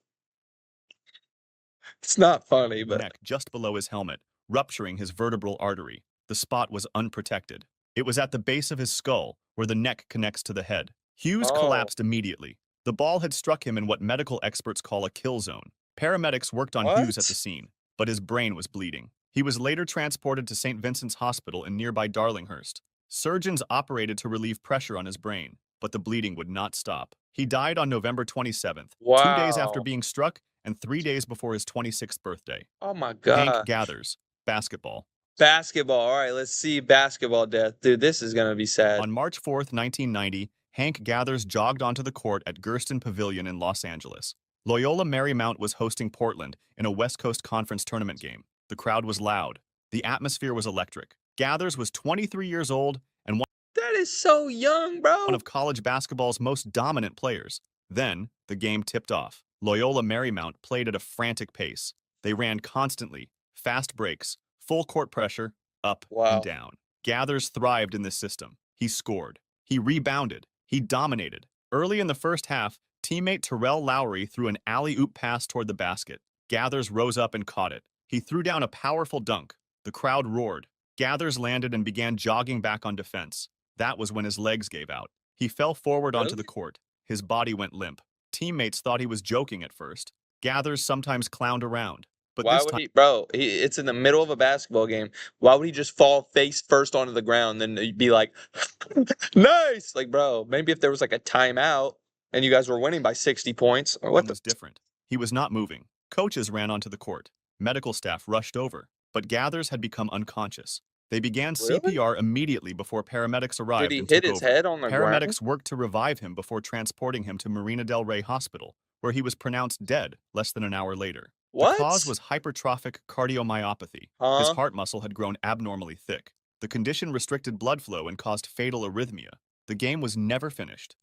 It's not funny, but neck just below his helmet, rupturing his vertebral artery. The spot was unprotected. It was at the base of his skull, where the neck connects to the head. Hughes Oh. collapsed immediately. The ball had struck him in what medical experts call a kill zone. Paramedics worked on What? Hughes at the scene, but his brain was bleeding. He was later transported to St. Vincent's Hospital in nearby Darlinghurst. Surgeons operated to relieve pressure on his brain, but the bleeding would not stop. He died on November 27th, 2 days after Wow. being struck and 3 days before his 26th birthday. Oh my Hank God. Gathers, basketball. Basketball. All right, let's see basketball death. Dude, this is going to be sad. On March 4th, 1990, Hank Gathers jogged onto the court at Gersten Pavilion in Los Angeles. Loyola Marymount was hosting Portland in a West Coast Conference tournament game. The crowd was loud. The atmosphere was electric. Gathers was 23 years old and That is so young, bro. one of college basketball's most dominant players. Then, the game tipped off. Loyola Marymount played at a frantic pace. They ran constantly, fast breaks, full court pressure, up Wow. and down. Gathers thrived in this system. He scored. He rebounded. He dominated. Early in the first half, teammate Terrell Lowry threw an alley-oop pass toward the basket. Gathers rose up and caught it. He threw down a powerful dunk. The crowd roared. Gathers landed and began jogging back on defense. That was when his legs gave out. He fell forward onto the court. His body went limp. Teammates thought he was joking at first. Gathers sometimes clowned around. But Why this would time, he, bro? It's in the middle of a basketball game. Why would he just fall face first onto the ground, then be like, nice? Like, bro, maybe if there was like a timeout and you guys were winning by 60 points, or what one was different. He was not moving. Coaches ran onto the court. Medical staff rushed over. But Gathers had become unconscious. They began Really? CPR immediately before paramedics arrived Did he and hit took his over. head on the ground? Paramedics worked to revive him before transporting him to Marina del Rey Hospital, where he was pronounced dead less than an hour later. What? The cause was hypertrophic cardiomyopathy. Huh? His heart muscle had grown abnormally thick. The condition restricted blood flow and caused fatal arrhythmia. The game was never finished.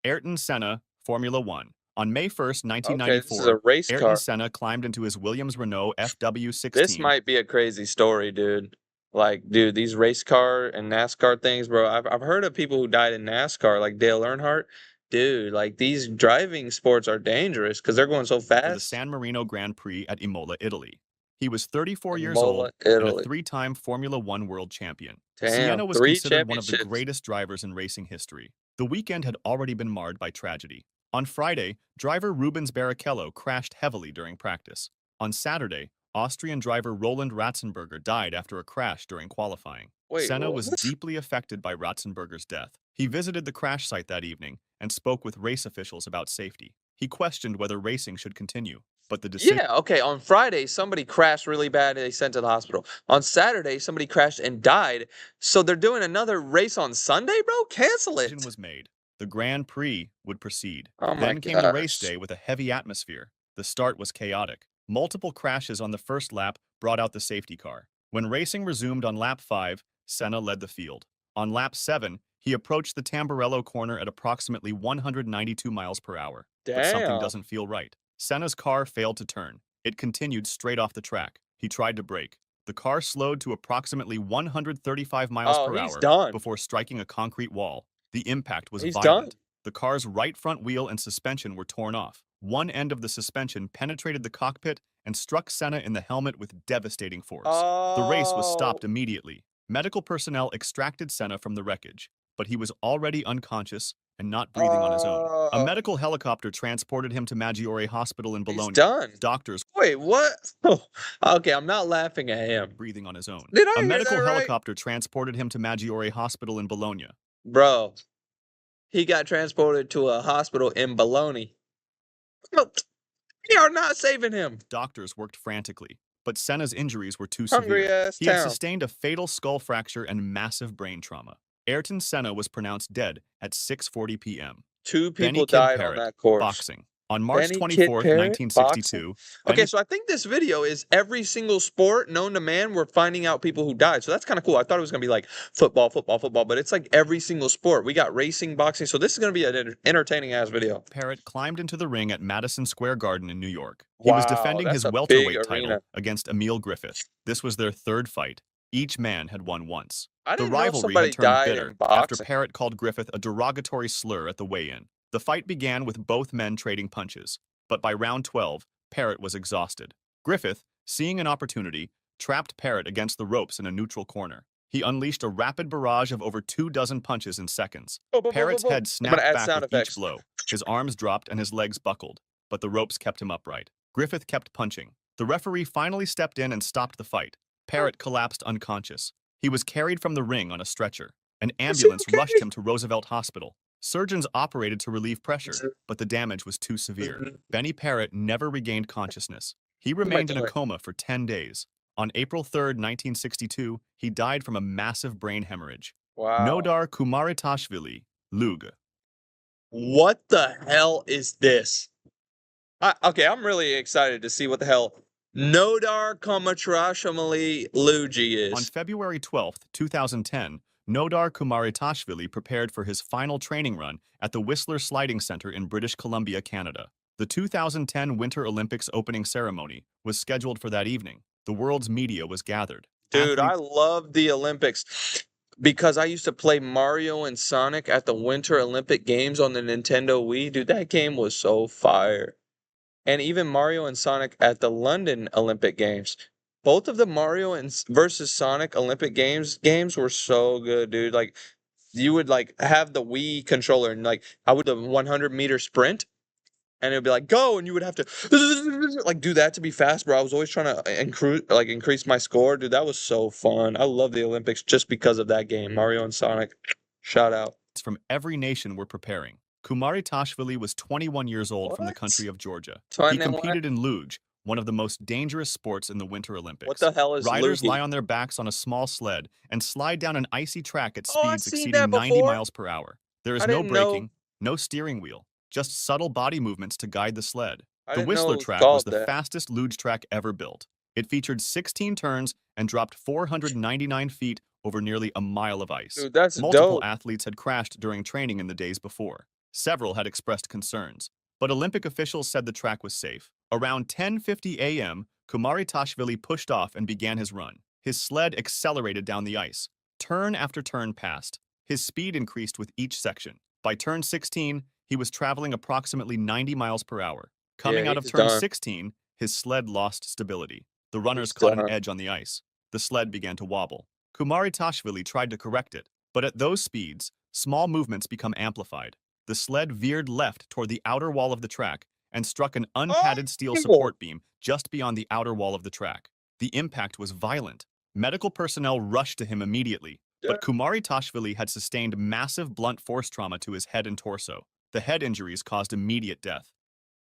Ayrton Senna, Formula One. On May 1st, Okay, this 1994, is a race Ayrton car. Senna climbed into his Williams-Renault FW16. This might be a crazy story, dude. Like, dude, these race car and NASCAR things, bro. I've heard of people who died in NASCAR, like Dale Earnhardt. Dude, like these driving sports are dangerous because they're going so for the fast. San Marino Grand Prix at Imola, Italy. He was 34 years Imola, old and a Italy. three-time Formula One world champion. Damn, Siena was 3 considered one of the championships. greatest drivers in racing history. The weekend had already been marred by tragedy. On Friday, driver Rubens Barrichello crashed heavily during practice. On Saturday, Austrian driver Roland Ratzenberger died after a crash during qualifying. Wait, Senna was what? deeply affected by Ratzenberger's death. He visited the crash site that evening and spoke with race officials about safety. He questioned whether racing should continue, but the decision Yeah, okay. On Friday, somebody crashed really bad and they sent to the hospital. On Saturday, somebody crashed and died. So they're doing another race on Sunday, bro? Cancel it. was made. The Grand Prix would proceed. Oh my Then came the race gosh. day with a heavy atmosphere. The start was chaotic. Multiple crashes on the first lap brought out the safety car. When racing resumed on lap 5, Senna led the field. On lap 7, he approached the Tamburello corner at approximately 192 miles per hour. But something Damn. doesn't feel right. Senna's car failed to turn. It continued straight off the track. He tried to brake. The car slowed to approximately 135 miles Oh, per he's hour done. before striking a concrete wall. The impact was He's violent. done. The car's right front wheel and suspension were torn off. One end of the suspension penetrated the cockpit and struck Senna in the helmet with devastating force. The race was Oh. stopped immediately. Medical personnel extracted Senna from the wreckage, but he was already unconscious and not breathing on his own. A medical helicopter transported him to Maggiore Hospital in He's Bologna. done. Doctors Wait, what? Oh, okay, I'm not laughing at him. breathing on his own. Did I A hear medical that right? helicopter transported him to Maggiore Hospital in Bologna. Bro, he got transported to a hospital in Bologna. No, they are not saving him. Doctors worked frantically, but Senna's injuries were too Hungry severe. ass He had town. sustained a fatal skull fracture and massive brain trauma. Ayrton Senna was pronounced dead at 6:40 p.m. Two Benny people Kid died on Parrott, that course. boxing. On March Benny Kid 24th, Parrott, boxing. 1962, Okay, Benny so I think this video is every single sport known to man. We're finding out people who died. So that's kind of cool. I thought it was going to be like football, but it's like every single sport. We got racing, boxing. So this is going to be an entertaining ass video. Parrott climbed into the ring at Madison Square Garden in New York. He was Wow, defending that's his a big welterweight arena. title against Emil Griffith. This was their third fight. Each man had won once. I The didn't know rivalry somebody had turned died bitter in after boxing. Parrott called Griffith a derogatory slur at the weigh-in. The fight began with both men trading punches, but by round 12, Parrott was exhausted. Griffith, seeing an opportunity, trapped Parrott against the ropes in a neutral corner. He unleashed a rapid barrage of over 24 punches in seconds. Parrott's head I'm gonna snapped add back sound with effects. each blow. His arms dropped and his legs buckled, but the ropes kept him upright. Griffith kept punching. The referee finally stepped in and stopped the fight. Parrott collapsed unconscious. He was carried from the ring on a stretcher. An ambulance rushed him to Roosevelt Hospital. Surgeons operated to relieve pressure, but the damage was too severe. Benny Parrott never regained consciousness. He remained in a coma for 10 days. On April 3rd, 1962, he died from a massive brain hemorrhage. Wow. Nodar Kumaritashvili, Luge. What the hell is this? Okay, I'm really excited to see what the hell Nodar Komatrashamali Luge On is. February 12, 2010, Nodar Kumaritashvili prepared for his final training run at the Whistler Sliding Center in British Columbia, Canada. The 2010 Winter Olympics opening ceremony was scheduled for that evening. The world's media was gathered. Dude, I love the Olympics because I used to play Mario and Sonic at the Winter Olympic Games on the Nintendo Wii. Dude, that game was so fire. And even Mario and Sonic at the London Olympic Games. Both of the Mario and versus Sonic Olympic games were so good, dude. Like you would like have the Wii controller and like I would the 100-meter sprint and it would be like go and you would have to like do that to be fast, bro. I was always trying to increase my score, dude. That was so fun. I love the Olympics just because of that game, Mario and Sonic. Shout out. From every nation were preparing. Kumaritashvili was 21 years old from the What? country of Georgia. He 21? competed in luge, one of the most dangerous sports in the Winter Olympics. What the hell is Riders luge? lie on their backs on a small sled and slide down an icy track at Oh, I've speeds seen exceeding that 90 before. miles per hour. There is I no didn't know- braking, no steering wheel, just subtle body movements to guide the sled. I The didn't know it Whistler was track was called the that. fastest luge track ever built. It featured 16 turns and dropped 499 feet over nearly a mile of ice. Dude, that's Multiple dope. athletes had crashed during training in the days before. Several had expressed concerns, but Olympic officials said the track was safe. Around 10:50 a.m., Kumaritashvili pushed off and began his run. His sled accelerated down the ice. Turn after turn passed. His speed increased with each section. By turn 16, he was traveling approximately 90 miles per hour. Coming out of he's turn done. 16, his sled lost stability. The runners He's caught an done. edge on the ice. The sled began to wobble. Kumaritashvili tried to correct it, but at those speeds, small movements become amplified. The sled veered left toward the outer wall of the track and struck an unpadded steel support beam just beyond the outer wall of the track. The impact was violent. Medical personnel rushed to him immediately, but Kumaritashvili had sustained massive blunt force trauma to his head and torso. The head injuries caused immediate death.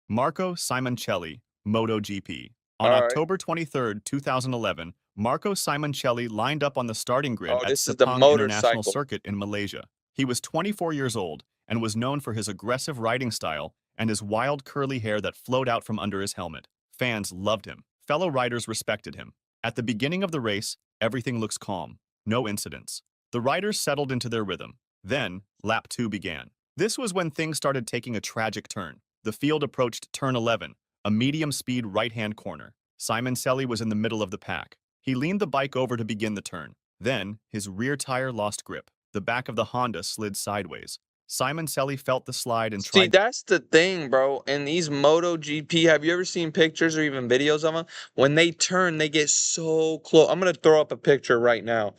Marco Simoncelli, MotoGP. On October 23, 2011, Marco Simoncelli lined up on the starting grid at This is the Sepang International motorcycle. Circuit in Malaysia. He was 24 years old and was known for his aggressive riding style and his wild curly hair that flowed out from under his helmet. Fans loved him. Fellow riders respected him. At the beginning of the race, everything looks calm. No incidents. The riders settled into their rhythm. Then, lap 2 began. This was when things started taking a tragic turn. The field approached turn 11, a medium-speed right-hand corner. Simoncelli was in the middle of the pack. He leaned the bike over to begin the turn. Then, his rear tire lost grip. The back of the Honda slid sideways. Simoncelli felt the slide and tried... See, that's the thing, bro. In these MotoGP, have you ever seen pictures or even videos of them? When they turn, they get so close. I'm going to throw up a picture right now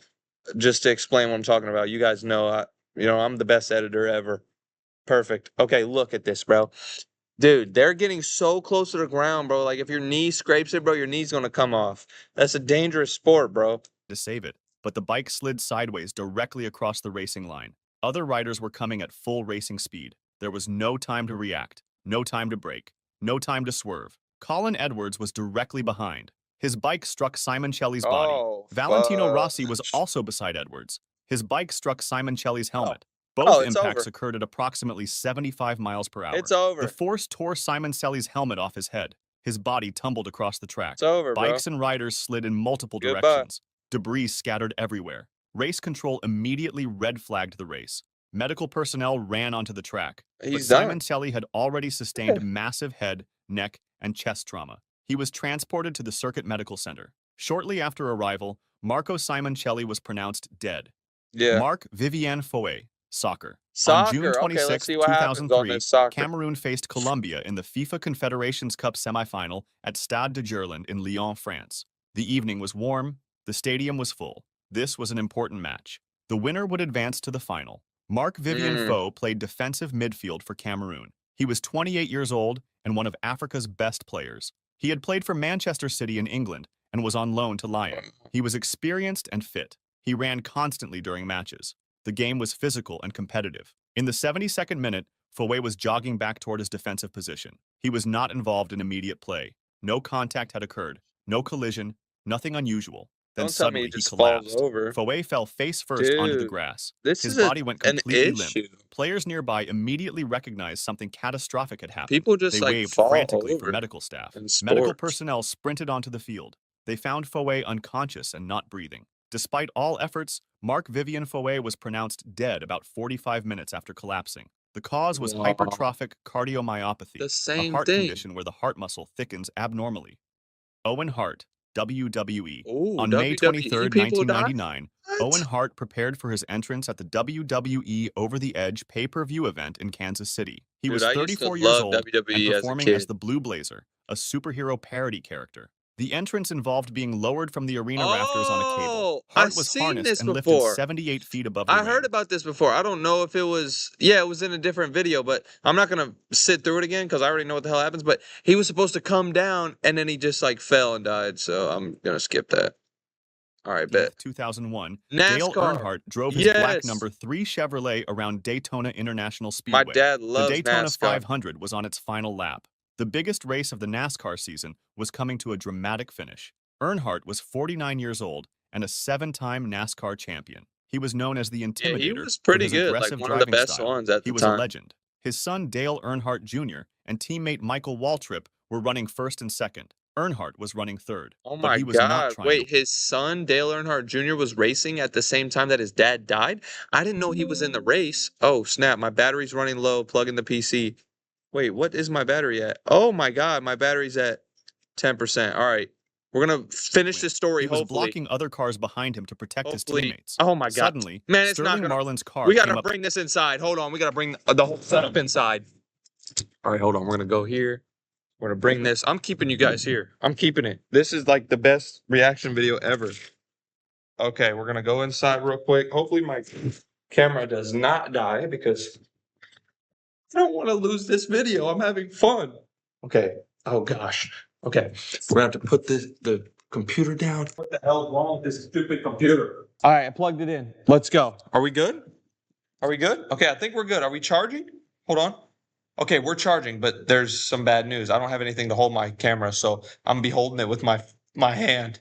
just to explain what I'm talking about. You guys know, I'm the best editor ever. Perfect. Okay, look at this, bro. Dude, they're getting so close to the ground, bro. Like, if your knee scrapes it, bro, your knee's going to come off. That's a dangerous sport, bro. to save it, but the bike slid sideways directly across the racing line. Other riders were coming at full racing speed. There was no time to react, no time to brake, no time to swerve. Colin Edwards was directly behind. His bike struck Simoncelli's body. Valentino Rossi was also beside Edwards. His bike struck Simoncelli's helmet. Both impacts occurred at approximately 75 miles per hour. It's over. The force tore Simoncelli's helmet off his head. His body tumbled across the track. It's over, bro. Bikes and riders slid in multiple directions. Debris scattered everywhere. Race control immediately red-flagged the race. Medical personnel ran onto the track. Simoncelli had already sustained massive head, neck, and chest trauma. He was transported to the Circuit Medical Center. Shortly after arrival, Marco Simoncelli was pronounced dead. Marc Vivien Foé, soccer. On June 26, 2003, Cameroon faced Colombia in the FIFA Confederations Cup semifinal at Stade de Gerland in Lyon, France. The evening was warm. The stadium was full. This was an important match. The winner would advance to the final. Marc Vivien Foé played defensive midfield for Cameroon. He was 28 years old and one of Africa's best players. He had played for Manchester City in England and was on loan to Lyon. He was experienced and fit. He ran constantly during matches. The game was physical and competitive. In the 72nd minute, Foé was jogging back toward his defensive position. He was not involved in immediate play. No contact had occurred. No collision. Nothing unusual. Then suddenly he collapsed. Foé fell face first onto the grass. His body went completely limp. Players nearby immediately recognized something catastrophic had happened. People just they waved frantically for medical staff. Medical personnel sprinted onto the field. They found Foé unconscious and not breathing. Despite all efforts, Marc Vivien Foé was pronounced dead about 45 minutes after collapsing. The cause was hypertrophic cardiomyopathy, a heart condition where the heart muscle thickens abnormally. Owen Hart, WWE. On May 23, 1999, Owen Hart prepared for his entrance at the WWE Over the Edge pay-per-view event in Kansas City. He was 34 years old and performing as the Blue Blazer, a superhero parody character. The entrance involved being lowered from the arena rafters on a cable. Hart was harnessed and lifted 78 feet above the ring. I heard about this before. I don't know if it was... Yeah, it was in a different video, but I'm not going to sit through it again because I already know what the hell happens. But he was supposed to come down, and then he just, fell and died. So I'm going to skip that. All right, bet. 2001, NASCAR. Dale Earnhardt drove his black number 3 Chevrolet around Daytona International Speedway. My dad loves The Daytona NASCAR. 500 was on its final lap. The biggest race of the NASCAR season was coming to a dramatic finish. Earnhardt was 49 years old and a 7-time NASCAR champion. He was known as the Intimidator. He was pretty good, one of the best ones at the time. He was a legend. His son Dale Earnhardt Jr. and teammate Michael Waltrip were running first and second. Earnhardt was running third. Oh my God! Wait, his son Dale Earnhardt Jr. was racing at the same time that his dad died? I didn't know he was in the race. Oh snap! My battery's running low. Plug in the PC. Wait, what is my battery at? Oh my God, my battery's at 10%. All right. We're going to finish this story, hopefully. He was blocking other cars behind him to protect his teammates. Oh my God. Suddenly, man, it's Sterling not gonna... Marlin's car We got to bring this inside. Hold on. We got to bring the whole setup inside. All right, hold on. We're going to go here. We're going to bring this. I'm keeping you guys here. I'm keeping it. This is like the best reaction video ever. Okay, we're going to go inside real quick. Hopefully my camera does not die because I don't want to lose this video. I'm having fun. Okay. Oh gosh. Okay. We're gonna have to put the computer down. What the hell is wrong with this stupid computer? All right, I plugged it in. Let's go. Are we good? Are we good? Okay, I think we're good. Are we charging? Hold on. Okay, we're charging, but there's some bad news. I don't have anything to hold my camera, so I'm gonna be holding it with my hand.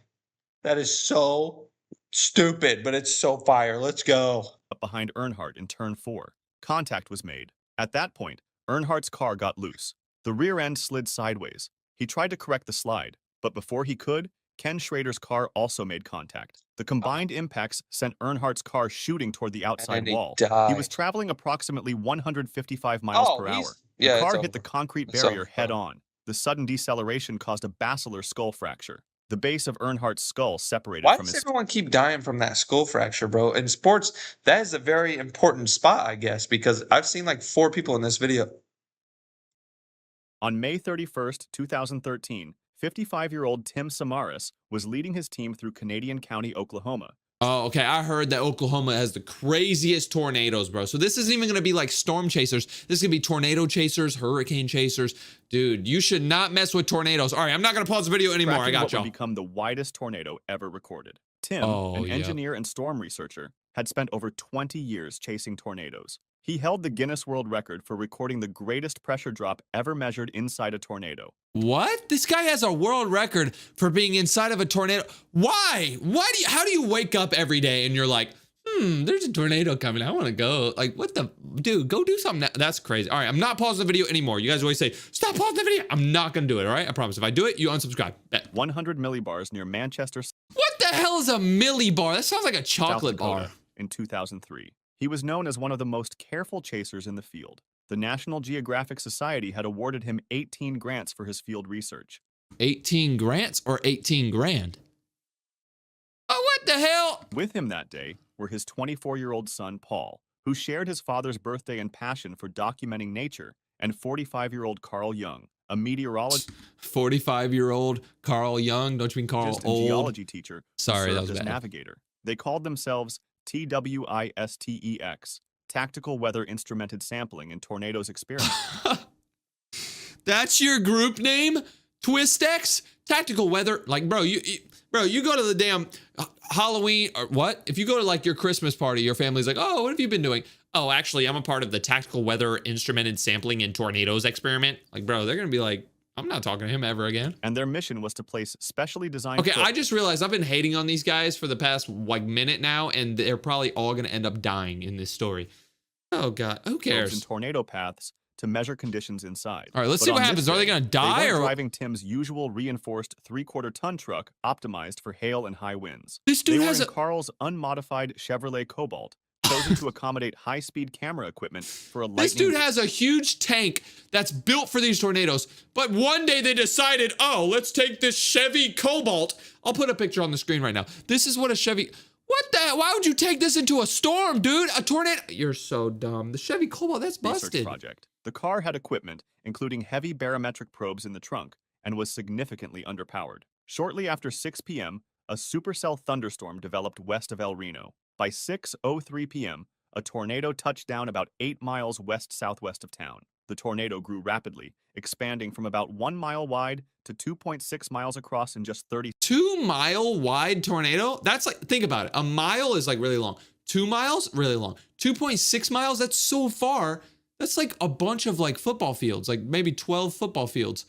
That is so stupid, but it's so fire. Let's go. Up behind Earnhardt in turn 4. Contact was made. At that point, Earnhardt's car got loose. The rear end slid sideways. He tried to correct the slide, but before he could, Ken Schrader's car also made contact. The combined impacts sent Earnhardt's car shooting toward the outside wall. He was traveling approximately 155 miles per hour. The car hit the concrete barrier head-on. The sudden deceleration caused a basilar skull fracture. The base of Earnhardt's skull separated Why from his... does everyone keep dying from that skull fracture, bro? In sports, that is a very important spot, I guess, because I've seen like 4 people in this video. On May 31st, 2013, 55-year-old Tim Samaras was leading his team through Canadian County, Oklahoma. Oh, okay. I heard that Oklahoma has the craziest tornadoes, bro. So this isn't even going to be like storm chasers. This is going to be tornado chasers, hurricane chasers. Dude, you should not mess with tornadoes. All right, I'm not going to pause the video anymore. I got y'all. What would become the widest tornado ever recorded. Tim, an engineer and storm researcher, had spent over 20 years chasing tornadoes. He held the Guinness World Record for recording the greatest pressure drop ever measured inside a tornado. What? This guy has a world record for being inside of a tornado. Why? How do you wake up every day and you're like, there's a tornado coming. I want to go. Like, what the, dude, go do something. That's crazy. All right, I'm not pausing the video anymore. You guys always say, stop pausing the video. I'm not going to do it, all right? I promise. If I do it, you unsubscribe. Bet. 100 millibars near Manchester. What the hell is a millibar? That sounds like a chocolate bar. In 2003. He was known as one of the most careful chasers in the field. The National Geographic Society had awarded him 18 grants for his field research. 18 grants or 18 grand? Oh, what the hell? With him that day were his 24-year-old son, Paul, who shared his father's birthday and passion for documenting nature, and 45-year-old Carl Young, a meteorologist. 45-year-old Carl Young? Don't you mean Carl old? Geology teacher. Sorry, that was as bad. Navigator. They called themselves TWISTEX, Tactical Weather Instrumented Sampling in Tornadoes Experiment. That's your group name? Twistex? Tactical Weather? Like, bro, you go to the damn Halloween or what? If you go to like your Christmas party, your family's like, oh, what have you been doing? Oh, actually, I'm a part of the Tactical Weather Instrumented Sampling in Tornadoes Experiment. Like, bro, they're going to be like, I'm not talking to him ever again. And their mission was to place specially designed... Okay, I just realized I've been hating on these guys for the past like minute now, and they're probably all going to end up dying in this story. Oh, God. Who cares? In tornado paths to measure conditions inside. All right, let's see what happens. Are they going to die? They were driving Tim's usual reinforced 3/4-ton truck optimized for hail and high winds. This dude has Carl's unmodified Chevrolet Cobalt, chosen to accommodate high-speed camera equipment for a lightning... This dude has a huge tank that's built for these tornadoes, but one day they decided, oh, let's take this Chevy Cobalt. I'll put a picture on the screen right now. This is what a Chevy... What the hell? Why would you take this into a storm, dude? A tornado? You're so dumb. The Chevy Cobalt, that's busted. Research project. The car had equipment, including heavy barometric probes in the trunk, and was significantly underpowered. Shortly after 6 p.m., a supercell thunderstorm developed west of El Reno. By 6:03 p.m., a tornado touched down about 8 miles west-southwest of town. The tornado grew rapidly, expanding from about 1 mile wide to 2.6 miles across in just 30... 2-mile wide tornado? That's like, think about it. A mile is like really long. 2 miles, really long. 2.6 miles, that's so far. That's like a bunch of like football fields, like maybe 12 football fields.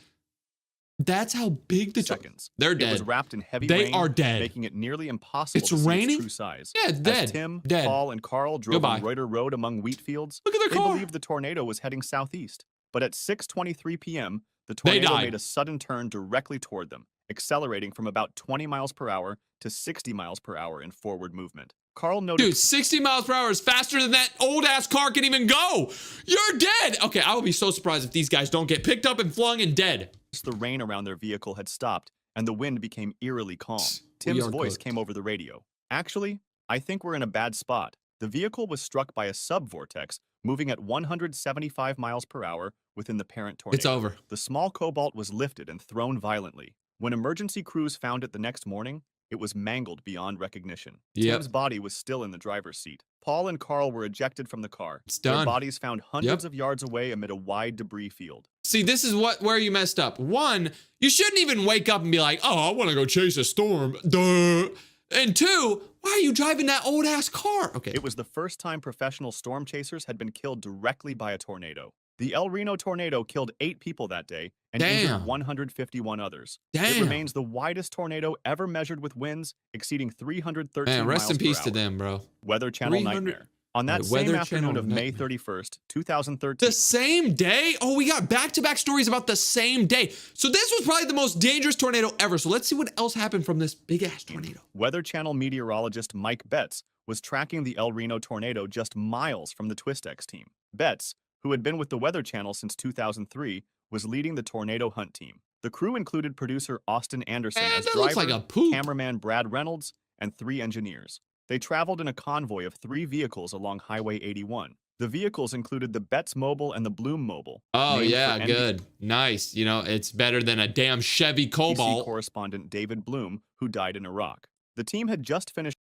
That's how big the seconds. They're dead. It was wrapped in heavy rain. They are dead. Making it nearly impossible it's to see raining? its true size. Yeah, it's dead. As Tim, dead. Paul, and Carl drove on Reuter Road among wheat fields, look at their car. They believed the tornado was heading southeast. But at 6:23 p.m., the tornado made a sudden turn directly toward them, accelerating from about 20 miles per hour to 60 miles per hour in forward movement. Carl noted... Dude, 60 miles per hour is faster than that old-ass car can even go! You're dead! Okay, I would be so surprised if these guys don't get picked up and flung and dead. The rain around their vehicle had stopped, and the wind became eerily calm. Tim's voice came over the radio. Actually, I think we're in a bad spot. The vehicle was struck by a subvortex, moving at 175 miles per hour within the parent tornado. It's over. The small Cobalt was lifted and thrown violently. When emergency crews found it the next morning, it was mangled beyond recognition. Yep. Tim's body was still in the driver's seat. Paul and Carl were ejected from the car. It's Their done. bodies found hundreds of yards away amid a wide debris field. See, this is where you messed up. One, you shouldn't even wake up and be like, oh, I want to go chase a storm. Duh. And two, why are you driving that old ass car? Okay. It was the first time professional storm chasers had been killed directly by a tornado. The El Reno tornado killed 8 people that day and injured 151 others. It remains the widest tornado ever measured with winds exceeding 313 miles per hour. Rest in peace to them, bro. Weather Channel nightmare. On that same afternoon of May 31st, 2013. The same day? Oh, we got back-to-back stories about the same day. So this was probably the most dangerous tornado ever. So let's see what else happened from this big-ass tornado. Weather Channel meteorologist Mike Betts was tracking the El Reno tornado just miles from the Twist-X team. Betts, who had been with the Weather Channel since 2003, was leading the tornado hunt team. The crew included producer Austin Anderson as driver, cameraman Brad Reynolds, and 3 engineers. They traveled in a convoy of 3 vehicles along Highway 81. The vehicles included the Betts Mobile and the Bloom Mobile. Oh, yeah, good. Nice. You know, it's better than a damn Chevy Cobalt. Correspondent David Bloom, who died in Iraq. The team had just finished.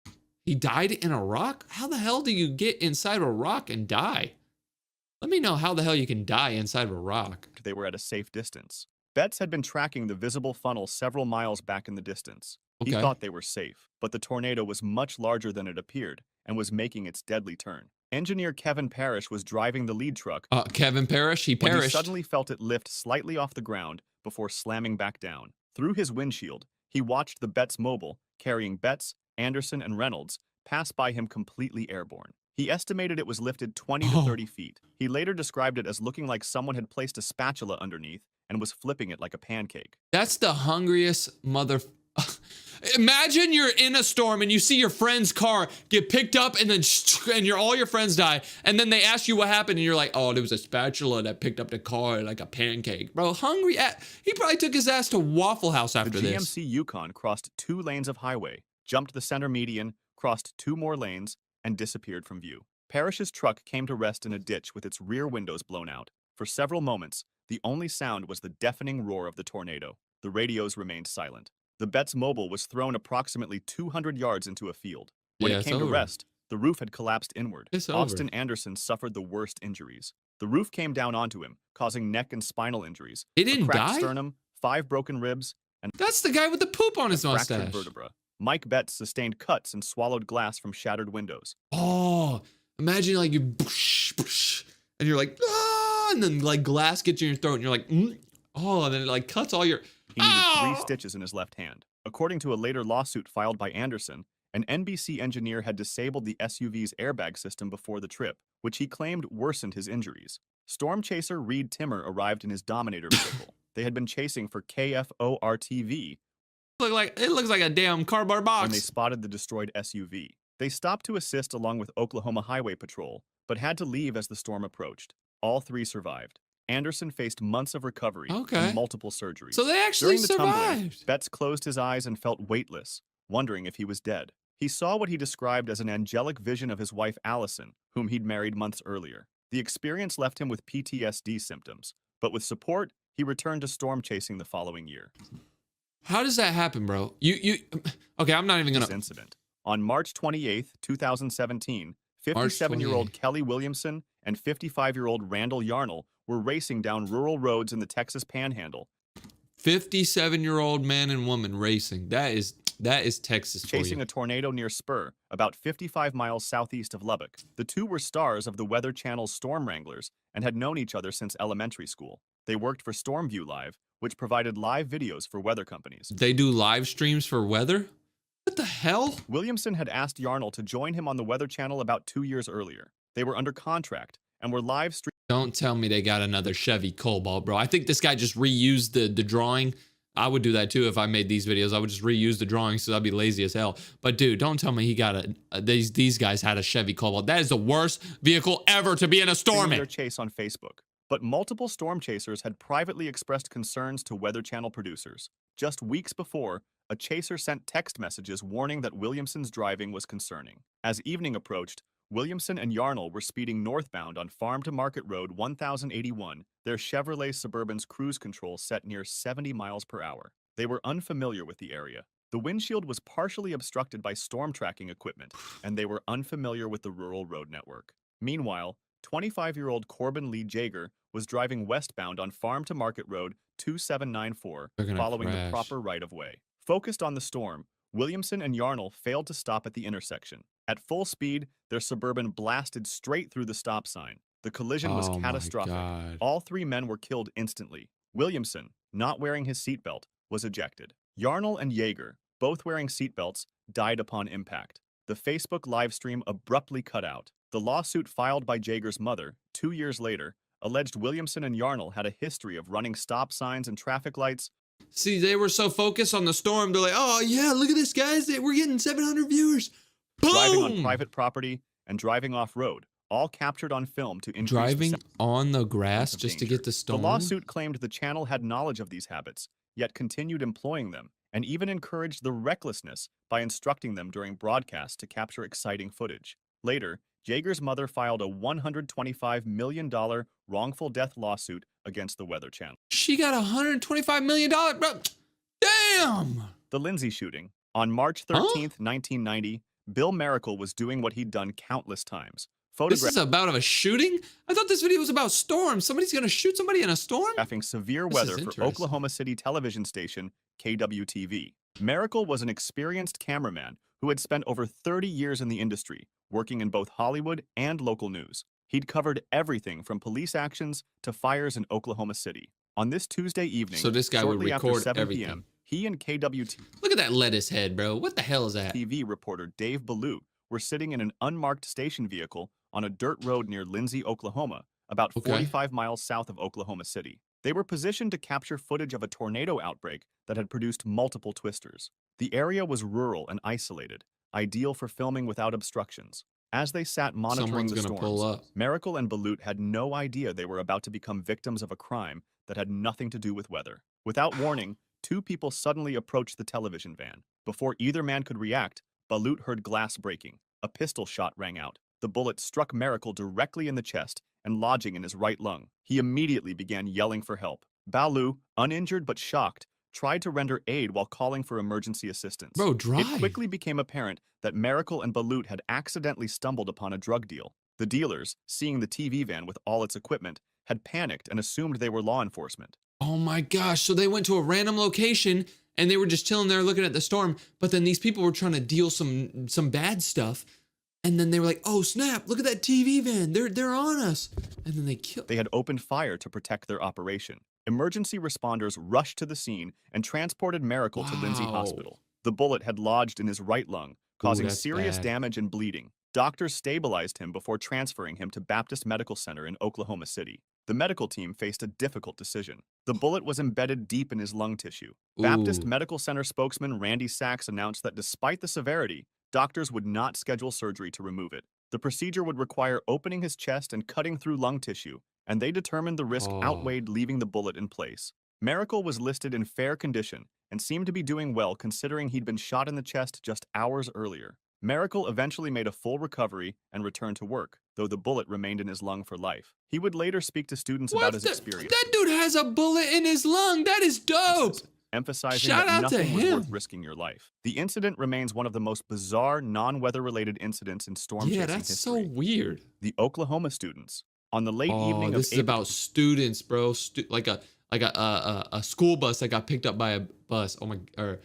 He died in Iraq? How the hell do you get inside a rock and die? Let me know how the hell you can die inside of a rock. They were at a safe distance. Betts had been tracking the visible funnel several miles back in the distance. He thought they were safe, but the tornado was much larger than it appeared and was making its deadly turn. Engineer Kevin Parrish was driving the lead truck. Kevin Parrish? He perished. When he suddenly felt it lift slightly off the ground before slamming back down. Through his windshield, he watched the Betts Mobile, carrying Betts, Anderson, and Reynolds, pass by him completely airborne. He estimated it was lifted 20 to 30 feet. He later described it as looking like someone had placed a spatula underneath and was flipping it like a pancake. That's the hungriest mother... Imagine you're in a storm and you see your friend's car get picked up and then all your friends die. And then they ask you what happened and you're like, oh, there was a spatula that picked up the car like a pancake. Bro, he probably took his ass to Waffle House after this. The GMC Yukon crossed 2 lanes of highway, jumped the center median, crossed 2 more lanes, and disappeared from view. Parrish's truck came to rest in a ditch with its rear windows blown out. For several moments, the only sound was the deafening roar of the tornado. The radios remained silent. The Betts Mobile was thrown approximately 200 yards into a field. When it came to rest, the roof had collapsed inward. Austin Anderson suffered the worst injuries. The roof came down onto him, causing neck and spinal injuries. He didn't die? A cracked sternum, 5 broken ribs, and that's the guy with the poop on his mustache. Fractured vertebra. Mike Betts sustained cuts and swallowed glass from shattered windows. Oh, imagine like you, and you're like, ah, and then like glass gets in your throat, and you're like, oh, and then it like cuts all your. He needed 3 stitches in his left hand. According to a later lawsuit filed by Anderson, an NBC engineer had disabled the SUV's airbag system before the trip, which he claimed worsened his injuries. Storm chaser Reed Timmer arrived in his Dominator vehicle. They had been chasing for KFOR-TV. It looks like a damn cardboard box. When they spotted the destroyed SUV. They stopped to assist along with Oklahoma Highway Patrol, but had to leave as the storm approached. All 3 survived. Anderson faced months of recovery and multiple surgeries. So they actually survived. During the tumbling, survived. Betts closed his eyes and felt weightless, wondering if he was dead. He saw what he described as an angelic vision of his wife Allison, whom he'd married months earlier. The experience left him with PTSD symptoms, but with support, he returned to storm chasing the following year. How does that happen, bro? Okay, I'm not even gonna. This incident. On March 28th, 2017, 57-year-old Kelly Williamson and 55-year-old Randall Yarnell were racing down rural roads in the Texas Panhandle. 57-year-old man and woman racing. That is Texas for you. Chasing a tornado near Spur, about 55 miles southeast of Lubbock. The 2 were stars of the Weather Channel's Storm Wranglers and had known each other since elementary school. They worked for Stormview Live, which provided live videos for weather companies. They do live streams for weather? What the hell? Williamson had asked Yarnell to join him on the Weather Channel about 2 years earlier. They were under contract and were live streaming. Don't tell me they got another Chevy Cobalt, bro. I think this guy just reused the drawing. I would do that too if I made these videos. I would just reuse the drawing, so I'd be lazy as hell. But dude, don't tell me he got these guys had a Chevy Cobalt. That is the worst vehicle ever to be in a storm in. Their chase on Facebook. But multiple storm chasers had privately expressed concerns to Weather Channel producers. Just weeks before, a chaser sent text messages warning that Williamson's driving was concerning. As evening approached, Williamson and Yarnell were speeding northbound on Farm to Market Road 1081, their Chevrolet Suburban's cruise control set near 70 miles per hour. They were unfamiliar with the area. The windshield was partially obstructed by storm tracking equipment, and they were unfamiliar with the rural road network. Meanwhile, 25-year-old Corbin Lee Jaeger was driving westbound on Farm to Market Road 2794, They're gonna following the crash. proper right-of-way. Focused on the storm, Williamson and Yarnell failed to stop at the intersection. At full speed, their Suburban blasted straight through the stop sign. The collision was Oh my catastrophic. God. All three men were killed instantly. Williamson, not wearing his seatbelt, was ejected. Yarnell and Jaeger, both wearing seatbelts, died upon impact. The Facebook livestream abruptly cut out. The lawsuit filed by Jaeger's mother, 2 years later, alleged Williamson and Yarnell had a history of running stop signs and traffic lights. See, they were so focused on the storm, they're like, oh yeah, look at this, guys. We're getting 700 viewers. Boom! Driving on private property and driving off-road, all captured on film to increase Driving the on the grass of just to danger. get the storm. The lawsuit claimed the channel had knowledge of these habits, yet continued employing them, and even encouraged the recklessness by instructing them during broadcasts to capture exciting footage. Later, Jaeger's mother filed a $125 million wrongful death lawsuit against the Weather Channel. She got $125 million, bro. Damn! The Lindsay shooting. On March 13th, 1990, Bill Miracle was doing what he'd done countless times. This is about a shooting? I thought this video was about storms. Somebody's gonna shoot somebody in a storm? Photographing severe This weather is for interesting. Oklahoma City television station KWTV. Miracle was an experienced cameraman who had spent over 30 years in the industry, working in both Hollywood and local news. He'd covered everything from police actions to fires in Oklahoma City. On this Tuesday evening, So this guy would shortly after record 7 everything. p.m., he and KWTV Look at that lettuce head, bro. What the hell is that? reporter Dave Ballou were sitting in an unmarked station vehicle on a dirt road near Lindsay, Oklahoma, about Okay. 45 miles south of Oklahoma City. They were positioned to capture footage of a tornado outbreak that had produced multiple twisters. The area was rural and isolated, ideal for filming without obstructions. As they sat monitoring Someone's the gonna pull storms, up. Miracle and Balut had no idea they were about to become victims of a crime that had nothing to do with weather. Without warning, two people suddenly approached the television van. Before either man could react, Balut heard glass breaking. A pistol shot rang out. The bullet struck Miracle directly in the chest and lodging in his right lung. He immediately began yelling for help. Balu, uninjured but shocked, tried to render aid while calling for emergency assistance. Bro, drive. It quickly became apparent that Miracle and Balut had accidentally stumbled upon a drug deal. The dealers, seeing the TV van with all its equipment, had panicked and assumed they were law enforcement. Oh my gosh. So they went to a random location and they were just chilling there looking at the storm. But then these people were trying to deal some bad stuff. And then they were like, oh snap, look at that TV van. They're on us. And then they killed. They had opened fire to protect their operation. Emergency responders rushed to the scene and transported Miracle to Lindsay Wow. Hospital. The bullet had lodged in his right lung, causing that's serious bad. damage and bleeding. Doctors stabilized him before transferring him to Baptist Medical Center in Oklahoma City. The medical team faced a difficult decision. The bullet was embedded deep in his lung tissue. Baptist Ooh. Medical Center spokesman Randy Sachs announced that despite the severity, doctors would not schedule surgery to remove it. The procedure would require opening his chest and cutting through lung tissue, and they determined the risk Oh. outweighed leaving the bullet in place. Miracle was listed in fair condition and seemed to be doing well considering he'd been shot in the chest just hours earlier. Miracle eventually made a full recovery and returned to work, though the bullet remained in his lung for life. He would later speak to students about his experience, That dude has a bullet in his lung. That is dope. emphasizing Shout that out to nothing was him. worth risking your life. The incident remains one of the most bizarre non-weather-related incidents in storm Yeah, chasing that's history. so weird. The Oklahoma students. On the late Oh, evening of this is April about students, bro. Like a school bus that got picked up by a bus. Oh my, or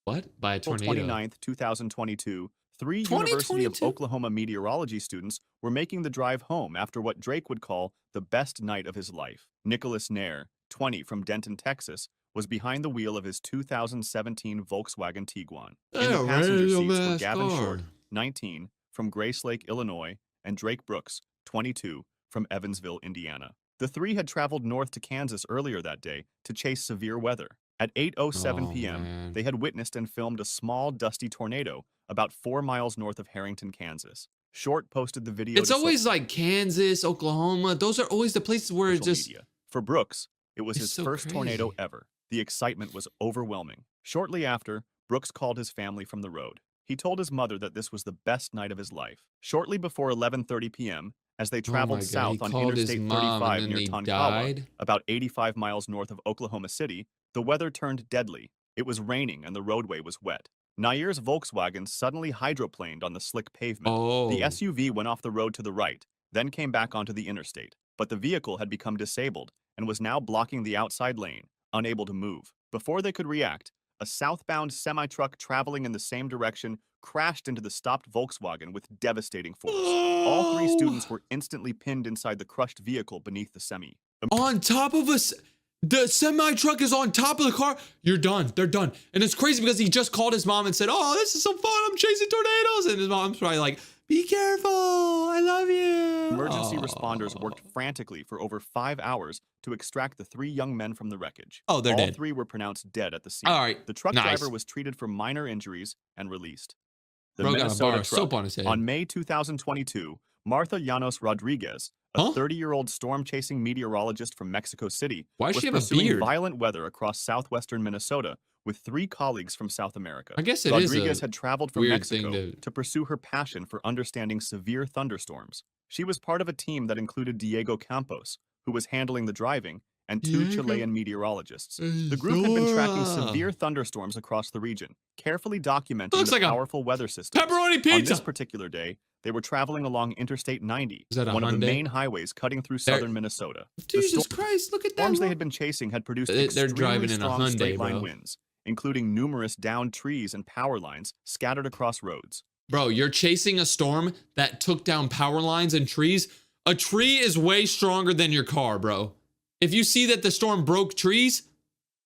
what? By a tornado. 29th, 2022, three University of 2022? Oklahoma meteorology students were making the drive home after what Drake would call the best night of his life. Nicholas Nair, 20, from Denton, Texas, was behind the wheel of his 2017 Volkswagen Tiguan. In the Yeah, passenger radio seats were Gavin NASCAR. Short, 19, from Grace Lake, Illinois, and Drake Brooks, 22, from Evansville, Indiana. The three had traveled north to Kansas earlier that day to chase severe weather. At 8:07 Oh, p.m., man. they had witnessed and filmed a small, dusty tornado about 4 miles north of Harrington, Kansas. Short posted the video It's to always like Kansas, Oklahoma. Those are always the places where it social just. media. For Brooks, it was It's his so first tornado crazy. ever. The excitement was overwhelming. Shortly after, Brooks called his family from the road. He told his mother that this was the best night of his life. Shortly before 11:30 p.m., as they Oh traveled my God, south he on called his Interstate mom 35 and then near he Tonkawa, died? about 85 miles north of Oklahoma City, the weather turned deadly. It was raining and the roadway was wet. Nair's Volkswagen suddenly hydroplaned on the slick pavement. Oh. The SUV went off the road to the right, then came back onto the interstate. But the vehicle had become disabled and was now blocking the outside lane, unable to move. Before they could react, a southbound semi-truck traveling in the same direction crashed into the stopped Volkswagen with devastating force. All 3 students were instantly pinned inside the crushed vehicle beneath the semi. On top of us. The semi-truck is on top of the car. You're done. They're done. And it's crazy because he just called his mom and said, oh, this is so fun. I'm chasing tornadoes. And his mom's probably like, be careful. I love you. Emergency responders worked frantically for over 5 hours to extract the 3 young men from the wreckage. Oh, they're dead. All 3 were pronounced dead at the scene. All right. The truck Nice. driver was treated for minor injuries and released. The Bro got a bar Minnesota of soap truck. on his head. On May 2022, Martha Llanos Rodriguez, a Huh? 30-year-old storm-chasing meteorologist from Mexico City, Why does was she have a pursuing beard? violent weather across southwestern Minnesota with 3 colleagues from South America. I guess it is Rodriguez a had traveled from weird Mexico thing to- to pursue her passion for understanding severe thunderstorms. She was part of a team that included Diego Campos, who was handling the driving, and 2 Diego? Chilean meteorologists. The group had been tracking Zora. severe thunderstorms across the region, carefully documenting Looks the like a powerful weather systems. Pepperoni On pizza. this particular day, they were traveling along Interstate 90, Is that a one of the Hyundai? main highways cutting through There- southern Minnesota. Jesus Christ, look at that. Storms they bro. had been chasing had produced They're extremely driving in a strong Hyundai, straight-line bro. winds, including numerous downed trees and power lines scattered across roads. Bro, you're chasing a storm that took down power lines and trees. A tree is way stronger than your car, bro. If you see that the storm broke trees,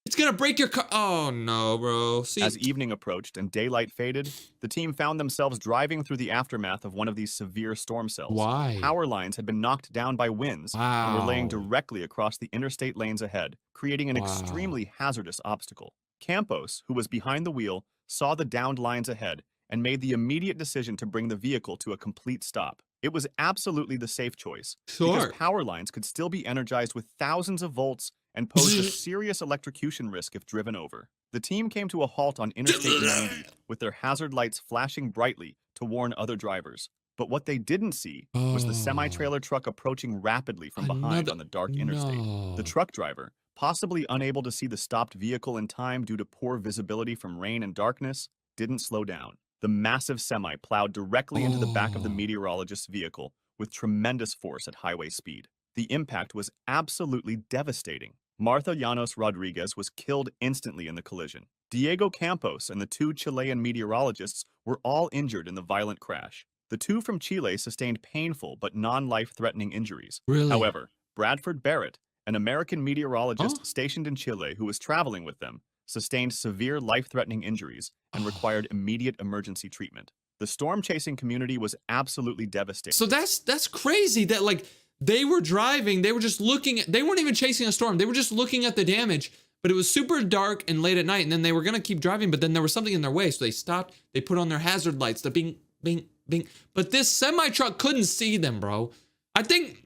it's gonna break your car. Oh no, bro. See, As evening approached and daylight faded, the team found themselves driving through the aftermath of one of these severe storm cells. Why? Power lines had been knocked down by winds and were laying Wow. directly across the interstate lanes ahead, creating an Wow. extremely hazardous obstacle. Campos, who was behind the wheel, saw the downed lines ahead and made the immediate decision to bring the vehicle to a complete stop. It was absolutely the safe choice, because Sure. power lines could still be energized with thousands of volts and posed a serious electrocution risk if driven over. The team came to a halt on Interstate 90 with their hazard lights flashing brightly to warn other drivers. But what they didn't see was the semi-trailer truck approaching rapidly from behind Another- on the dark interstate. No. The truck driver, possibly unable to see the stopped vehicle in time due to poor visibility from rain and darkness, didn't slow down. The massive semi plowed directly into the back of the Oh. meteorologist's vehicle with tremendous force at highway speed. The impact was absolutely devastating. Martha Llanos Rodriguez was killed instantly in the collision. Diego Campos and the 2 Chilean meteorologists were all injured in the violent crash. The 2 from Chile sustained painful but non-life-threatening injuries. Really? However, Bradford Barrett, an American meteorologist Huh? stationed in Chile who was traveling with them, sustained severe life-threatening injuries and required immediate emergency treatment. The storm-chasing community was absolutely devastated. So that's crazy that like they were driving, they were just looking at, they weren't even chasing a storm. They were just looking at the damage, but it was super dark and late at night, and then they were gonna keep driving, but then there was something in their way. So they stopped, they put on their hazard lights, the bing, bing, bing. But this semi-truck couldn't see them, bro. I think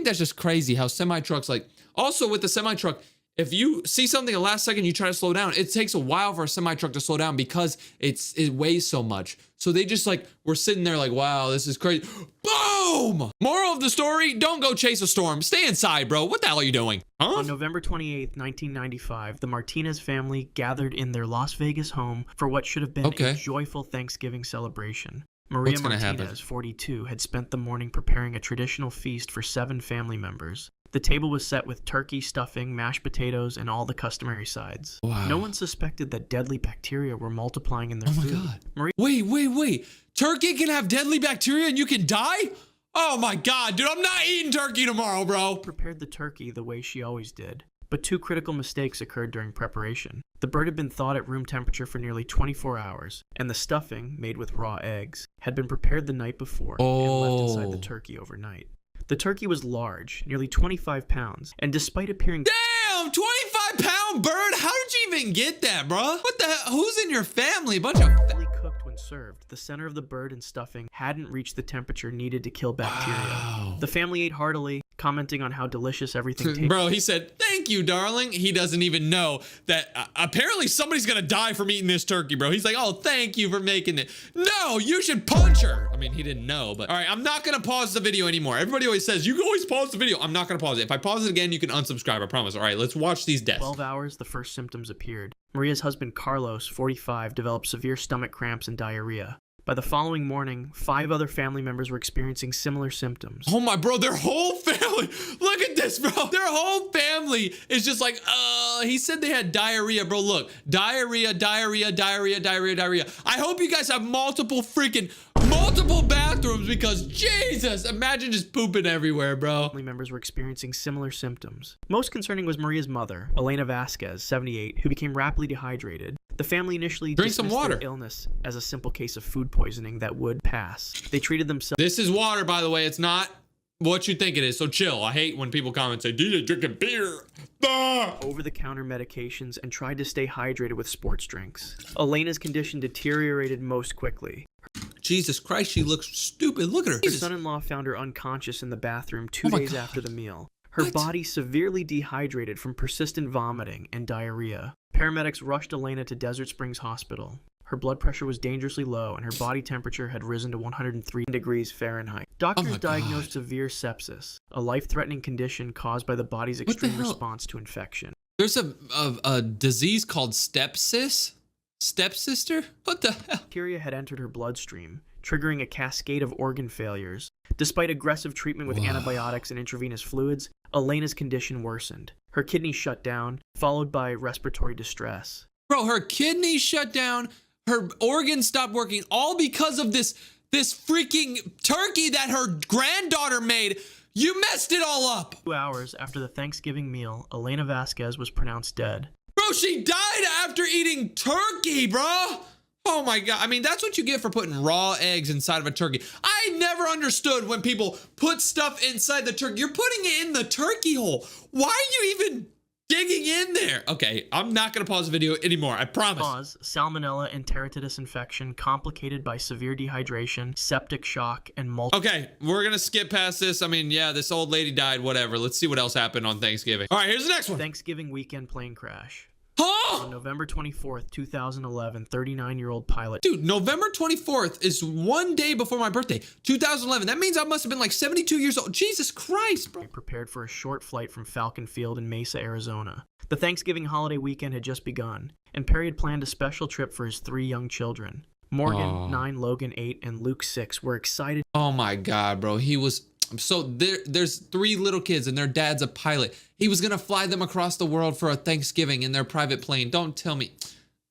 that's just crazy how semi-trucks like, also with the semi-truck, if you see something at the last second, you try to slow down, it takes a while for a semi-truck to slow down because it weighs so much. So they just like, were sitting there like, wow, this is crazy. Boom! Moral of the story, don't go chase a storm. Stay inside, bro. What the hell are you doing? Huh? On November 28, 1995, the Martinez family gathered in their Las Vegas home for what should have been Okay. a joyful Thanksgiving celebration. Maria What's gonna happen? Martinez, 42, had spent the morning preparing a traditional feast for 7 family members. The table was set with turkey, stuffing, mashed potatoes, and all the customary sides. Wow. No one suspected that deadly bacteria were multiplying in their Oh my food. God. Maria Wait. Turkey can have deadly bacteria and you can die? Oh my God, dude, I'm not eating turkey tomorrow, bro. prepared the turkey the way she always did. But 2 critical mistakes occurred during preparation. The bird had been thawed at room temperature for nearly 24 hours, and the stuffing, made with raw eggs, had been prepared the night before and left inside the Oh. turkey overnight. The turkey was large, nearly 25 pounds, and despite appearing Damn, 25-pound bird? How did you even get that, bro? What the hell? Who's in your family? Bunch of... fully cooked when served, the center of the bird and stuffing hadn't reached the temperature needed to kill bacteria. Wow. The family ate heartily, commenting on how delicious everything tasted. Bro, he said, thank thank you, darling. He doesn't even know that apparently somebody's gonna die from eating this turkey, bro. He's like, oh, thank you for making it. No, you should punch her. I mean, he didn't know, but all right, I'm not gonna pause the video anymore. Everybody always says, you can always pause the video. I'm not gonna pause it. If I pause it again, you can unsubscribe, I promise. All right, let's watch these deaths. 12 hours, the first symptoms appeared. Maria's husband, Carlos, 45, developed severe stomach cramps and diarrhea. By the following morning, 5 other family members were experiencing similar symptoms. Oh my, bro, their whole family. Look at this, bro. Their whole family is just like, he said they had diarrhea, bro. Look, diarrhea, diarrhea, diarrhea, diarrhea, diarrhea. I hope you guys have multiple bathrooms because Jesus, imagine just pooping everywhere, bro. Family members were experiencing similar symptoms. Most concerning was Maria's mother, Elena Vasquez, 78, who became rapidly dehydrated. The family initially Drink some dismissed water. their illness as a simple case of food poisoning that would pass. They treated themselves. This is water, by the way. It's not what you think it is, so chill. I hate when people comment and say, DJ drinking beer. Over-the-counter medications and tried to stay hydrated with sports drinks. Elena's condition deteriorated most quickly. Jesus Christ, she looks stupid. Look at her. Her son-in-law found her unconscious in the bathroom 2 days after the meal. Her What? body severely dehydrated from persistent vomiting and diarrhea. Paramedics rushed Elena to Desert Springs Hospital. Her blood pressure was dangerously low and her body temperature had risen to 103 degrees Fahrenheit. Doctors diagnosed severe sepsis, a life-threatening condition caused by the body's extreme response to infection. There's a disease called stepsister? What the hell? Bacteria had entered her bloodstream, triggering a cascade of organ failures. Despite aggressive treatment with antibiotics and intravenous fluids, Elena's condition worsened. Her kidneys shut down, followed by respiratory distress. Bro, her kidneys shut down, her organs stopped working, all because of this freaking turkey that her granddaughter made. You messed it all up. 2 hours after the Thanksgiving meal, Elena Vasquez was pronounced dead. Bro, she died after eating turkey, bro. Oh my God. I mean, that's what you get for putting raw eggs inside of a turkey. I never understood when people put stuff inside the turkey. You're putting it in the turkey hole. Why are you even digging in there? Okay, I'm not going to pause the video anymore. I promise. Cause: salmonella and enteritidis infection complicated by severe dehydration, septic shock, and multiple... Okay, we're going to skip past this. I mean, yeah, this old lady died, whatever. Let's see what else happened on Thanksgiving. All right, here's the next one. Thanksgiving weekend plane crash. Huh? On November 24th, 2011, 39-year-old pilot... Dude, November 24th is one day before my birthday, 2011. That means I must have been like 72 years old. Jesus Christ, bro. Prepared for a short flight from Falcon Field in Mesa, Arizona. The Thanksgiving holiday weekend had just begun, and Perry had planned a special trip for his 3 young children. Morgan, 9, Logan, 8, and Luke, 6, were excited. Oh my God, bro. He was... So there's 3 little kids and their dad's a pilot. He was going to fly them across the world for a Thanksgiving in their private plane. Don't tell me.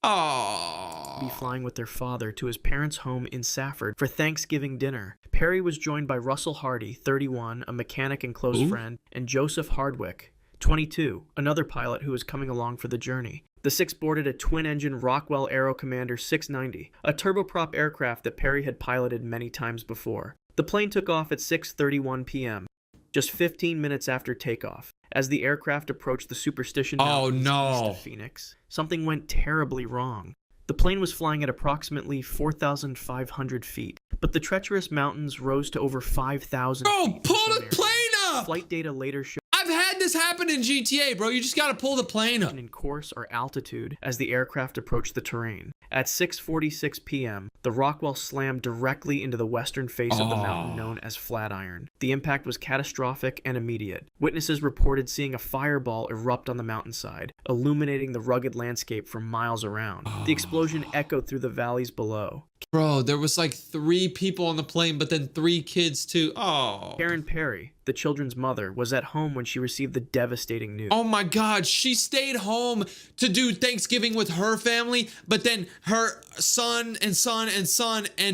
Oh. Be flying with their father to his parents' home in Safford for Thanksgiving dinner. Perry was joined by Russell Hardy, 31, a mechanic and close friend, and Joseph Hardwick, 22, another pilot who was coming along for the journey. The 6 boarded a twin-engine Rockwell Aero Commander 690, a turboprop aircraft that Perry had piloted many times before. The plane took off at 6:31 p.m., just 15 minutes after takeoff. As the aircraft approached the Superstition Mountains east of Phoenix, something went terribly wrong. The plane was flying at approximately 4,500 feet, but the treacherous mountains rose to over 5,000 feet. Bro, pull the plane up! Flight data later showed I've had this happen in GTA, bro. You just got to pull the plane up. in course or altitude as the aircraft approached the terrain. At 6:46 p.m., the Rockwell slammed directly into the western face of the mountain known as Flatiron. The impact was catastrophic and immediate. Witnesses reported seeing a fireball erupt on the mountainside, illuminating the rugged landscape for miles around. The explosion echoed through the valleys below. Bro, there was like 3 people on the plane, but then 3 kids too. Oh. Karen Perry, the children's mother, was at home when she received the devastating news. Oh my God, she stayed home to do Thanksgiving with her family, but then her son and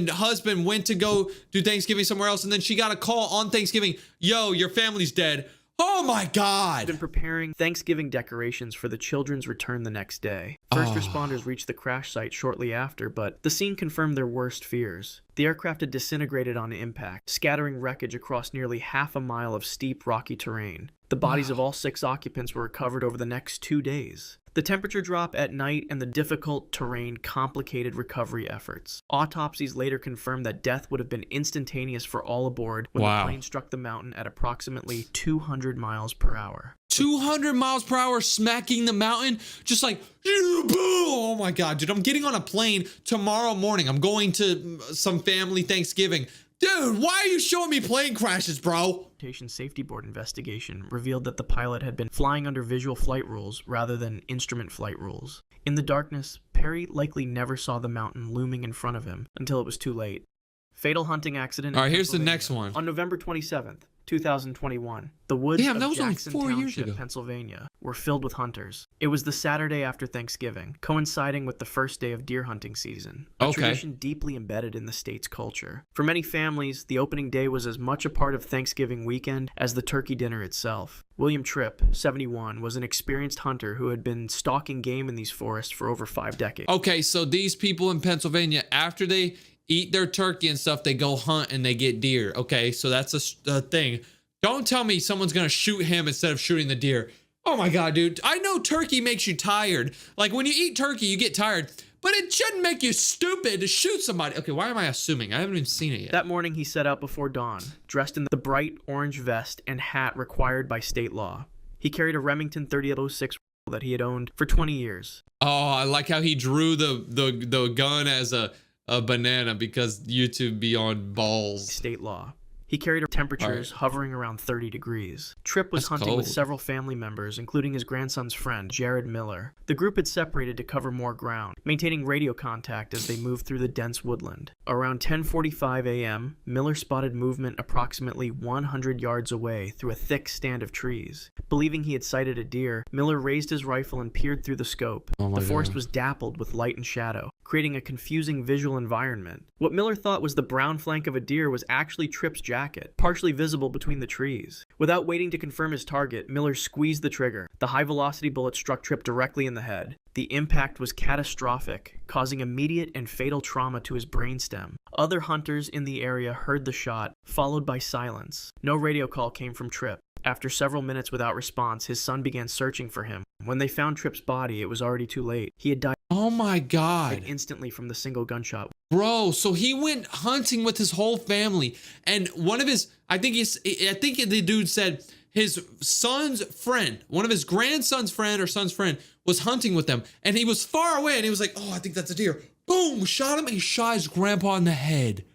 husband went to go do Thanksgiving somewhere else, and then she got a call on Thanksgiving, yo, your family's dead. Oh my God. Been preparing Thanksgiving decorations for the children's return the next day. First responders reached the crash site shortly after, but the scene confirmed their worst fears. The aircraft had disintegrated on impact, scattering wreckage across nearly half a mile of steep, rocky terrain. The bodies of all 6 occupants were recovered over the next 2 days. The temperature drop at night and the difficult terrain complicated recovery efforts. Autopsies later confirmed that death would have been instantaneous for all aboard when the plane struck the mountain at approximately 200 miles per hour. 200 miles per hour smacking the mountain, just like, oh my God, dude, I'm getting on a plane tomorrow morning. I'm going to some family Thanksgiving. Dude, why are you showing me plane crashes, bro? Safety Board investigation revealed that the pilot had been flying under visual flight rules rather than instrument flight rules. In the darkness, Perry likely never saw the mountain looming in front of him until it was too late. Fatal hunting accident. All right, here's the next one. On November 27th, 2021, the woods Damn, that of was only Jackson 4 years Township, ago. Pennsylvania, were filled with hunters. It was the Saturday after Thanksgiving, coinciding with the first day of deer hunting season, a tradition deeply embedded in the state's culture. For many families, the opening day was as much a part of Thanksgiving weekend as the turkey dinner itself. William Tripp, 71, was an experienced hunter who had been stalking game in these forests for over 5 decades. Okay, so these people in Pennsylvania, after they eat their turkey and stuff, they go hunt and they get deer. Okay, so that's a thing. Don't tell me someone's gonna shoot him instead of shooting the deer. Oh my God, dude. I know turkey makes you tired. Like when you eat turkey, you get tired, but it shouldn't make you stupid to shoot somebody. Okay, why am I assuming? I haven't even seen it yet. That morning, he set out before dawn, dressed in the bright orange vest and hat required by state law. He carried a Remington 3806 that he had owned for 20 years. Oh, I like how he drew the gun as a banana because YouTube be on balls. State law. He carried temperatures hovering around 30 degrees. Tripp was hunting with several family members, including his grandson's friend, Jared Miller. The group had separated to cover more ground, maintaining radio contact as they moved through the dense woodland. Around 10:45 a.m., Miller spotted movement approximately 100 yards away through a thick stand of trees. Believing he had sighted a deer, Miller raised his rifle and peered through the scope. The forest was dappled with light and shadow, creating a confusing visual environment. What Miller thought was the brown flank of a deer was actually Tripp's jacket, partially visible between the trees. Without waiting to confirm his target, Miller squeezed the trigger. The high-velocity bullet struck Tripp directly in the head. The impact was catastrophic, causing immediate and fatal trauma to his brainstem. Other hunters in the area heard the shot, followed by silence. No radio call came from Tripp. After several minutes without response, his son began searching for him. When they found Tripp's body, it was already too late. He had died. Oh my God. Instantly from the single gunshot. Bro, so he went hunting with his whole family, and one of his, I think the dude said his son's friend, one of his grandson's friend or son's friend was hunting with them, and he was far away, and he was like, oh, I think that's a deer. Boom, shot him, and he shot his grandpa in the head.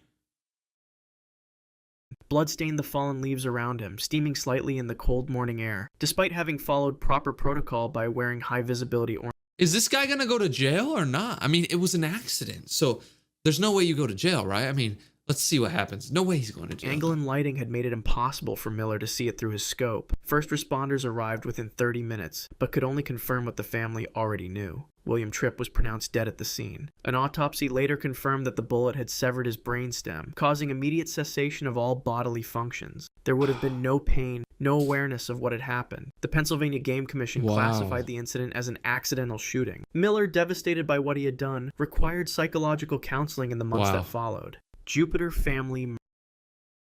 Blood stained the fallen leaves around him, steaming slightly in the cold morning air, despite having followed proper protocol by wearing high-visibility orange. Is this guy gonna go to jail or not? I mean, it was an accident, so there's no way you go to jail, right? I mean, let's see what happens. No way he's going to jail. Angle and lighting had made it impossible for Miller to see it through his scope. First responders arrived within 30 minutes, but could only confirm what the family already knew. William Tripp was pronounced dead at the scene. An autopsy later confirmed that the bullet had severed his brainstem, causing immediate cessation of all bodily functions. There would have been no pain, no awareness of what had happened. The Pennsylvania Game Commission classified the incident as an accidental shooting. Miller, devastated by what he had done, required psychological counseling in the months that followed. Jupiter family.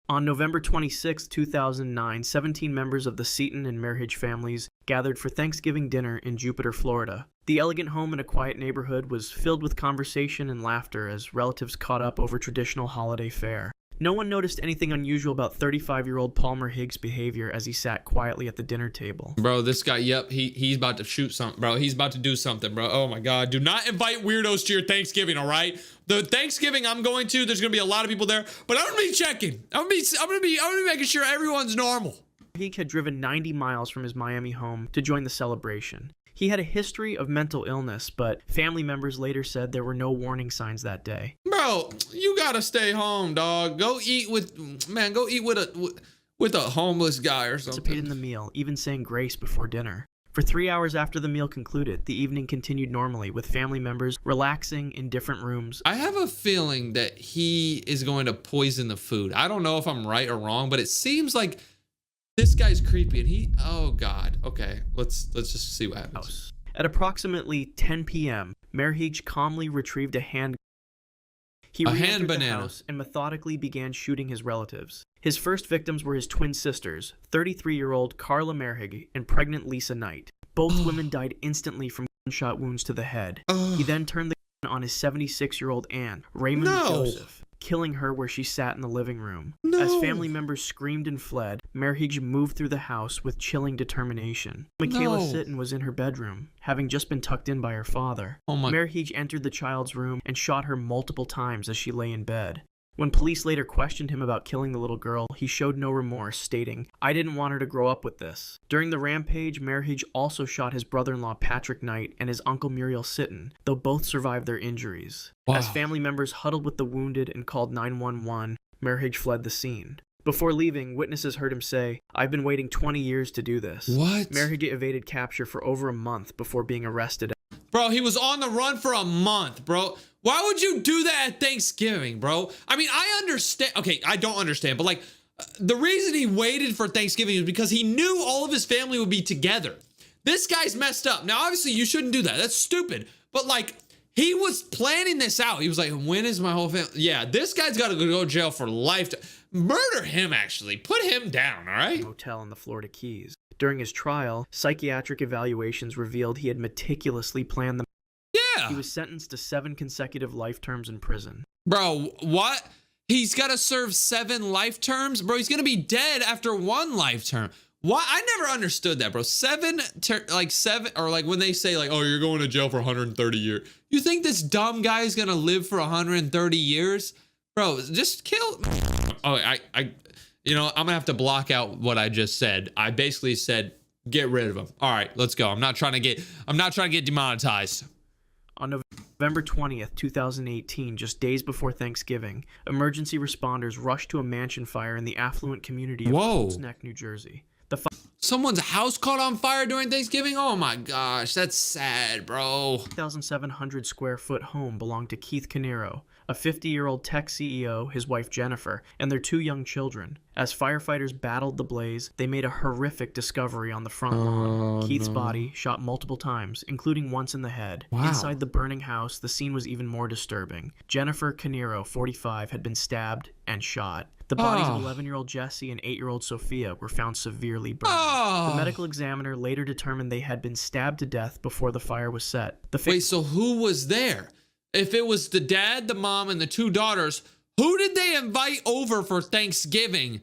On November 26, 2009, 17 members of the Seton and Merhige families gathered for Thanksgiving dinner in Jupiter, Florida. The elegant home in a quiet neighborhood was filled with conversation and laughter as relatives caught up over traditional holiday fare. No one noticed anything unusual about 35-year-old Palmer Higgs' behavior as he sat quietly at the dinner table. Bro, this guy, yep, he's about to shoot something, bro. He's about to do something, bro. Oh my God. Do not invite weirdos to your Thanksgiving, all right? The Thanksgiving I'm going to, there's gonna be a lot of people there, but I'm gonna be checking. I'm gonna be making sure everyone's normal. Higgs had driven 90 miles from his Miami home to join the celebration. He had a history of mental illness, but family members later said there were no warning signs that day. Bro, you gotta stay home, dog. Go eat with a homeless guy or something. Participated in the meal, even saying grace before dinner. For 3 hours after the meal concluded, the evening continued normally, with family members relaxing in different rooms. I have a feeling that he is going to poison the food. I don't know if I'm right or wrong, but it seems like this guy's creepy, and oh God. Okay, let's just see what happens. At approximately 10 p.m., Merhige calmly retrieved a hand. He re-entered the house and methodically began shooting his relatives. His first victims were his twin sisters, 33-year-old Carla Merhige and pregnant Lisa Knight. Both women died instantly from gunshot wounds to the head. He then turned the gun on his 76-year-old aunt, Raymond Joseph. killing her where she sat in the living room. No. As family members screamed and fled, Merheej moved through the house with chilling determination. Michaela No. Sitton was in her bedroom, having just been tucked in by her father. Oh my. Merheej entered the child's room and shot her multiple times as she lay in bed. When police later questioned him about killing the little girl, he showed no remorse, stating, "I didn't want her to grow up with this." During the rampage, Merheej also shot his brother-in-law Patrick Knight and his uncle Muriel Sitton, though both survived their injuries. Wow. As family members huddled with the wounded and called 911, Merheej fled the scene. Before leaving, witnesses heard him say, "I've been waiting 20 years to do this." What? Merheej evaded capture for over a month before being arrested. Bro, he was on the run for a month, bro. Why would you do that at Thanksgiving, bro? I mean, I understand. Okay, I don't understand, but like, the reason he waited for Thanksgiving is because he knew all of his family would be together. This guy's messed up. Now, obviously, you shouldn't do that. That's stupid. But like, he was planning this out. He was like, when is my whole family? Yeah, this guy's got to go to jail for life. Murder him, actually. Put him down, all right? Hotel in the Florida Keys. During his trial, psychiatric evaluations revealed he had meticulously planned the. Yeah. He was sentenced to 7 consecutive life terms in prison. Bro, what? He's got to serve 7 life terms? Bro, he's going to be dead after 1 life term. Why? I never understood that, bro. 7, or like when they say like, oh, you're going to jail for 130 years. You think this dumb guy is going to live for 130 years? Bro, just kill. Oh, you know, I'm going to have to block out what I just said. I basically said, get rid of him. All right, let's go. I'm not trying to get demonetized. On November 20th, 2018, just days before Thanksgiving, emergency responders rushed to a mansion fire in the affluent community of Colts Neck, New Jersey. Someone's house caught on fire during Thanksgiving? Oh my gosh, that's sad, bro. 2,700 square foot home belonged to Keith Canero, a 50-year-old tech CEO, his wife Jennifer, and their 2 young children. As firefighters battled the blaze, they made a horrific discovery on the front lawn. Keith's body, shot multiple times, including once in the head. Wow. Inside the burning house, the scene was even more disturbing. Jennifer Canero, 45, had been stabbed and shot. The bodies of 11-year-old Jesse and 8-year-old Sophia were found severely burned. The medical examiner later determined they had been stabbed to death before the fire was set. Wait, so who was there? If it was the dad, the mom, and the 2 daughters, who did they invite over for Thanksgiving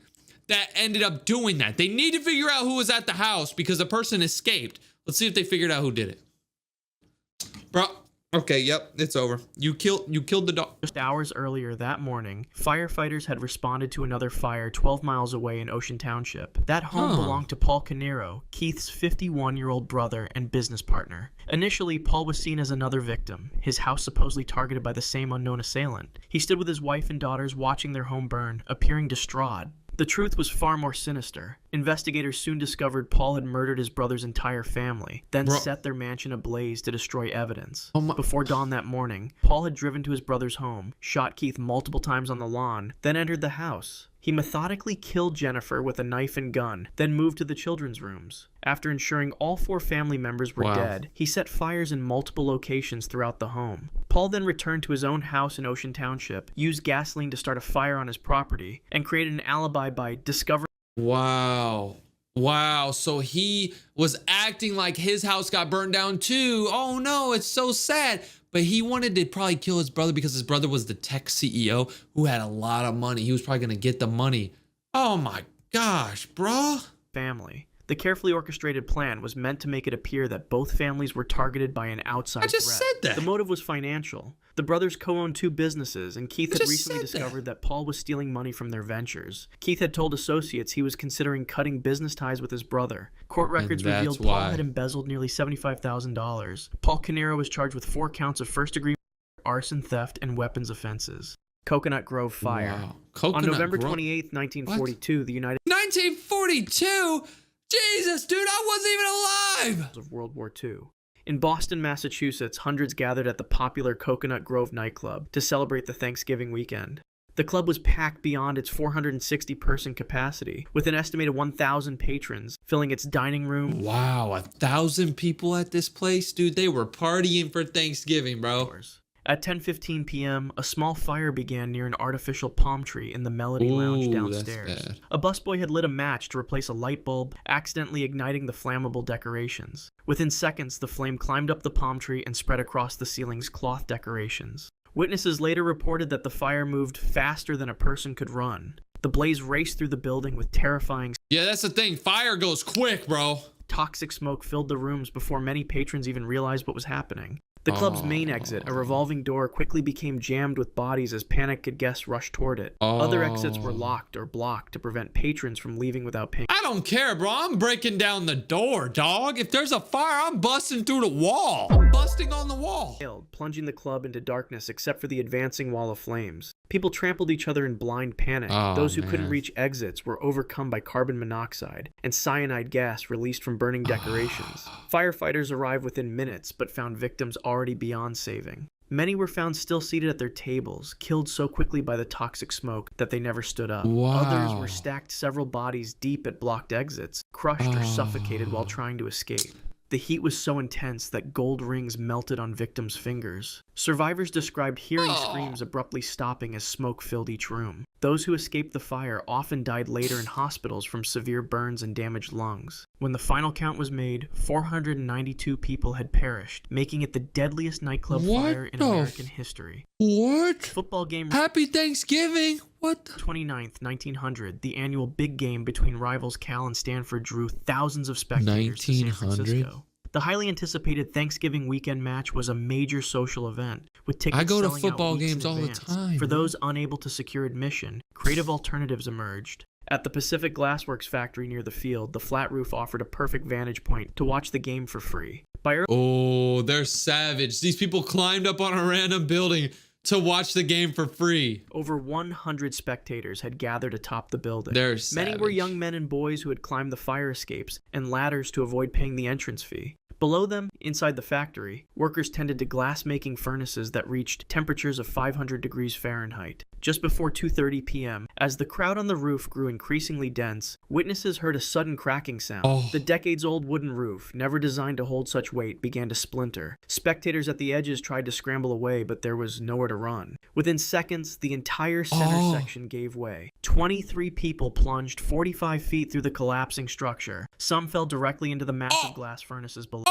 that ended up doing that? They need to figure out who was at the house because the person escaped. Let's see if they figured out who did it. Bro. Okay, yep, it's over. You killed the dog. Just hours earlier that morning, firefighters had responded to another fire 12 miles away in Ocean Township. That home belonged to Paul Canero, Keith's 51-year-old brother and business partner. Initially, Paul was seen as another victim, his house supposedly targeted by the same unknown assailant. He stood with his wife and daughters watching their home burn, appearing distraught. The truth was far more sinister. Investigators soon discovered Paul had murdered his brother's entire family, then set their mansion ablaze to destroy evidence. Before dawn that morning, Paul had driven to his brother's home, shot Keith multiple times on the lawn, then entered the house. He methodically killed Jennifer with a knife and gun, then moved to the children's rooms. After ensuring all 4 family members were dead, he set fires in multiple locations throughout the home. Paul then returned to his own house in Ocean Township, used gasoline to start a fire on his property, and created an alibi by discovering. Wow, so he was acting like his house got burned down too. Oh no, it's so sad. But he wanted to probably kill his brother because his brother was the tech CEO who had a lot of money. He was probably going to get the money. Oh my gosh, bro. Family. The carefully orchestrated plan was meant to make it appear that both families were targeted by an outside threat. I just said that. The motive was financial. The brothers co-owned 2 businesses, and Keith had recently discovered that Paul was stealing money from their ventures. Keith had told associates he was considering cutting business ties with his brother. Court records revealed Paul had embezzled nearly $75,000. Paul Canero was charged with 4 counts of first-degree arson, theft, and weapons offenses. Coconut Grove Fire. Wow. On November 28th, 1942, the United... 1942? Jesus, dude, I wasn't even alive! ...of World War II. In Boston, Massachusetts, hundreds gathered at the popular Coconut Grove nightclub to celebrate the Thanksgiving weekend. The club was packed beyond its 460-person capacity, with an estimated 1,000 patrons filling its dining room. Wow, 1,000 people at this place? Dude, they were partying for Thanksgiving, bro. At 10:15 p.m., a small fire began near an artificial palm tree in the Melody Lounge downstairs. A busboy had lit a match to replace a light bulb, accidentally igniting the flammable decorations. Within seconds, the flame climbed up the palm tree and spread across the ceiling's cloth decorations. Witnesses later reported that the fire moved faster than a person could run. The blaze raced through the building with terrifying. Yeah, that's the thing. Fire goes quick, bro. Toxic smoke filled the rooms before many patrons even realized what was happening. The club's main exit, a revolving door, quickly became jammed with bodies as panicked guests rushed toward it. Other exits were locked or blocked to prevent patrons from leaving without paying. I don't care, bro. I'm breaking down the door, dog. If there's a fire, I'm busting through the wall. I'm busting on the wall. Plunging the club into darkness except for the advancing wall of flames. People trampled each other in blind panic. Those who couldn't reach exits were overcome by carbon monoxide and cyanide gas released from burning decorations. Firefighters arrived within minutes, but found victims already beyond saving. Many were found still seated at their tables, killed so quickly by the toxic smoke that they never stood up. Others were stacked several bodies deep at blocked exits, crushed or suffocated while trying to escape. The heat was so intense that gold rings melted on victims' fingers. Survivors described hearing screams abruptly stopping as smoke filled each room. Those who escaped the fire often died later in hospitals from severe burns and damaged lungs. When the final count was made, 492 people had perished, making it the deadliest nightclub fire in American history. What? Football game. Happy Thanksgiving. What? 29th, 1900, the annual big game between rivals Cal and Stanford drew thousands of spectators to San Francisco. The highly anticipated Thanksgiving weekend match was a major social event, with tickets I go to selling football out weeks games in all the advance. time. For those unable to secure admission, creative alternatives emerged. At the Pacific Glassworks factory near the field, the flat roof offered a perfect vantage point to watch the game for free. Oh, they're savage. These people climbed up on a random building to watch the game for free. Over 100 spectators had gathered atop the building. They're savage. Many were young men and boys who had climbed the fire escapes and ladders to avoid paying the entrance fee. Below them, inside the factory, workers tended to glass-making furnaces that reached temperatures of 500 degrees Fahrenheit. Just before 2:30 p.m., as the crowd on the roof grew increasingly dense, witnesses heard a sudden cracking sound. The decades-old wooden roof, never designed to hold such weight, began to splinter. Spectators at the edges tried to scramble away, but there was nowhere to run. Within seconds, the entire center section gave way. 23 people plunged 45 feet through the collapsing structure. Some fell directly into the massive glass furnaces below.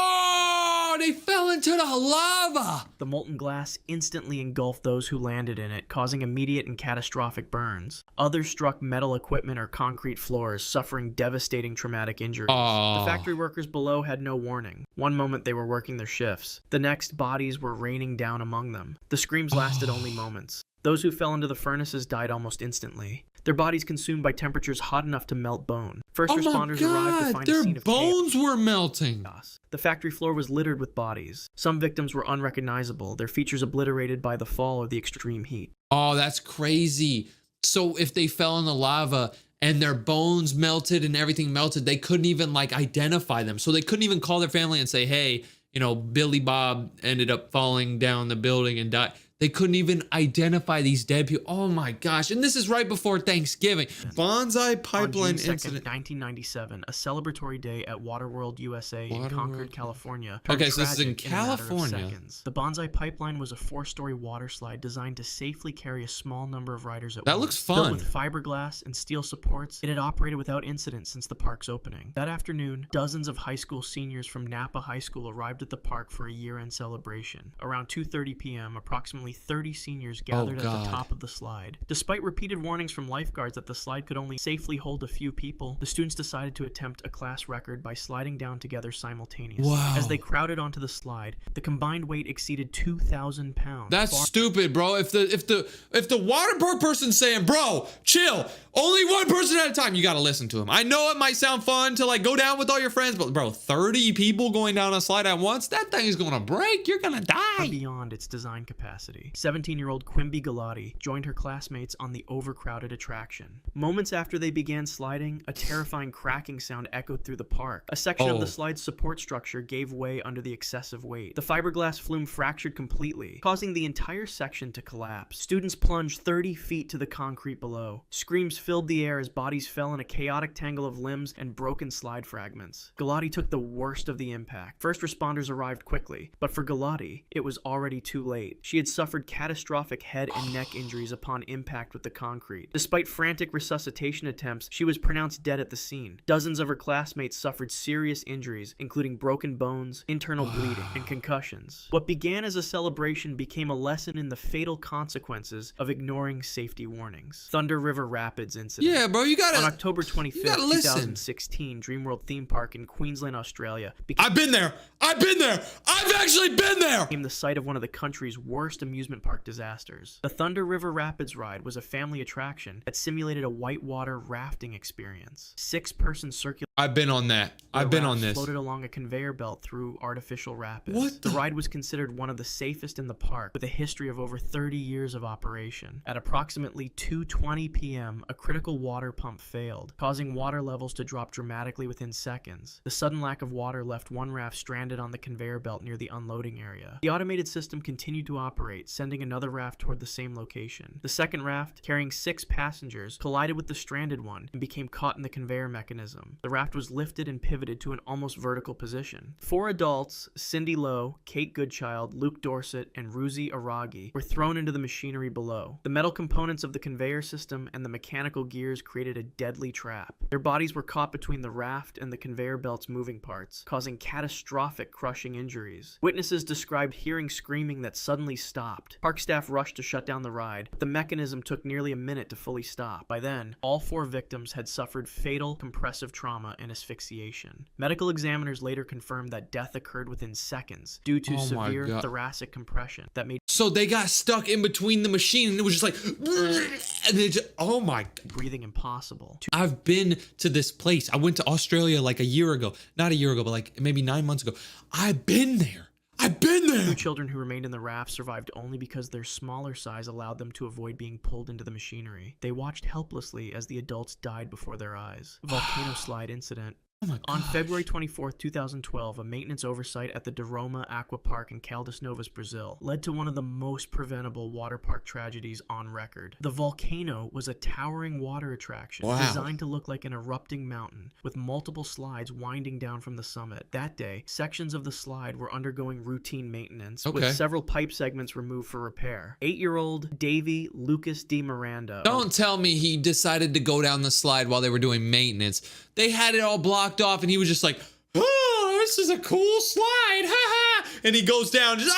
They fell into the lava! The molten glass instantly engulfed those who landed in it, causing immediate and catastrophic burns. Others struck metal equipment or concrete floors, suffering devastating traumatic injuries. The factory workers below had no warning. One moment they were working their shifts. The next, bodies were raining down among them. The screams lasted only moments. Those who fell into the furnaces died almost instantly. Their bodies consumed by temperatures hot enough to melt bone. First responders arrived to find a scene of bones were melting. chaos. The factory floor was littered with bodies. Some victims were unrecognizable, their features obliterated by the fall or the extreme heat. Oh, that's crazy. So if they fell in the lava and their bones melted and everything melted, they couldn't even like identify them. So they couldn't even call their family and say, hey, you know, Billy Bob ended up falling down the building and died. They couldn't even identify these dead people. Oh my gosh. And this is right before Thanksgiving. Bonsai pipeline On June 2nd, incident. 1997, a celebratory day at Waterworld USA in Concord, California. Okay, so this is in tragic a matter of California. seconds. The Bonsai pipeline was a 4-story water slide designed to safely carry a small number of riders at once. That looks Built fun. with fiberglass and steel supports, it had operated without incident since the park's opening. That afternoon, dozens of high school seniors from Napa High School arrived at the park for a year-end celebration. Around 2:30 p.m., approximately 30 seniors gathered at the top of the slide. Despite repeated warnings from lifeguards that the slide could only safely hold a few people, the students decided to attempt a class record by sliding down together simultaneously. Wow. As they crowded onto the slide, the combined weight exceeded 2,000 pounds. That's stupid, bro. If the water park person's saying, bro, chill, only one person at a time, you gotta listen to him. I know it might sound fun to like go down with all your friends, but bro, 30 people going down a slide at once, that thing's gonna break. You're gonna die. Beyond its design capacity. 17-year-old Quimby Galati joined her classmates on the overcrowded attraction. Moments after they began sliding, a terrifying cracking sound echoed through the park. A section of the slide's support structure gave way under the excessive weight. The fiberglass flume fractured completely, causing the entire section to collapse. Students plunged 30 feet to the concrete below. Screams filled the air as bodies fell in a chaotic tangle of limbs and broken slide fragments. Galati took the worst of the impact. First responders arrived quickly, but for Galati, it was already too late. She had suffered catastrophic head and neck injuries upon impact with the concrete. Despite frantic resuscitation attempts, she was pronounced dead at the scene. Dozens of her classmates suffered serious injuries, including broken bones, internal bleeding, and concussions. What began as a celebration became a lesson in the fatal consequences of ignoring safety warnings. Thunder River Rapids incident. Yeah, bro, you gotta. On October 25th, gotta listen. 2016, Dreamworld Theme Park in Queensland, Australia, I've been there. I've been there. I've actually been there. became the site of one of the country's worst amusement park disasters. The Thunder River Rapids ride was a family attraction that simulated a whitewater rafting experience. Six-person circular I've been on that. I've been on this. floated along a conveyor belt through artificial rapids. What The ride was considered one of the safest in the park, with a history of over 30 years of operation. At approximately 2:20 p.m., a critical water pump failed, causing water levels to drop dramatically within seconds. The sudden lack of water left one raft stranded on the conveyor belt near the unloading area. The automated system continued to operate, sending another raft toward the same location. The second raft, carrying 6 passengers, collided with the stranded one and became caught in the conveyor mechanism. The raft was lifted and pivoted to an almost vertical position. 4 adults, Cindy Lowe, Kate Goodchild, Luke Dorset, and Ruzi Aragi, were thrown into the machinery below. The metal components of the conveyor system and the mechanical gears created a deadly trap. Their bodies were caught between the raft and the conveyor belt's moving parts, causing catastrophic crushing injuries. Witnesses described hearing screaming that suddenly stopped. Park staff rushed to shut down the ride, but the mechanism took nearly a minute to fully stop. By then, all 4 victims had suffered fatal compressive trauma and asphyxiation. Medical examiners later confirmed that death occurred within seconds due to severe thoracic compression that made So they got stuck in between the machine and it was just like, and they just, oh my. breathing impossible. I've been to this place. I went to Australia like a year ago. Not a year ago, but like maybe 9 months ago. I've been there. I've been there. 2 children who remained in the raft survived only because their smaller size allowed them to avoid being pulled into the machinery. They watched helplessly as the adults died before their eyes. Volcano slide incident. Oh my On gosh. February 24th, 2012, a maintenance oversight at the Deroma Aqua Park in Caldas Novas, Brazil, led to one of the most preventable water park tragedies on record. The volcano was a towering water attraction designed to look like an erupting mountain, with multiple slides winding down from the summit. That day, sections of the slide were undergoing routine maintenance, with several pipe segments removed for repair. 8-year-old Davy Lucas D. Miranda. Don't tell me he decided to go down the slide while they were doing maintenance. They had it all blocked off and he was just like, oh, this is a cool slide, ha ha. And he goes down, just,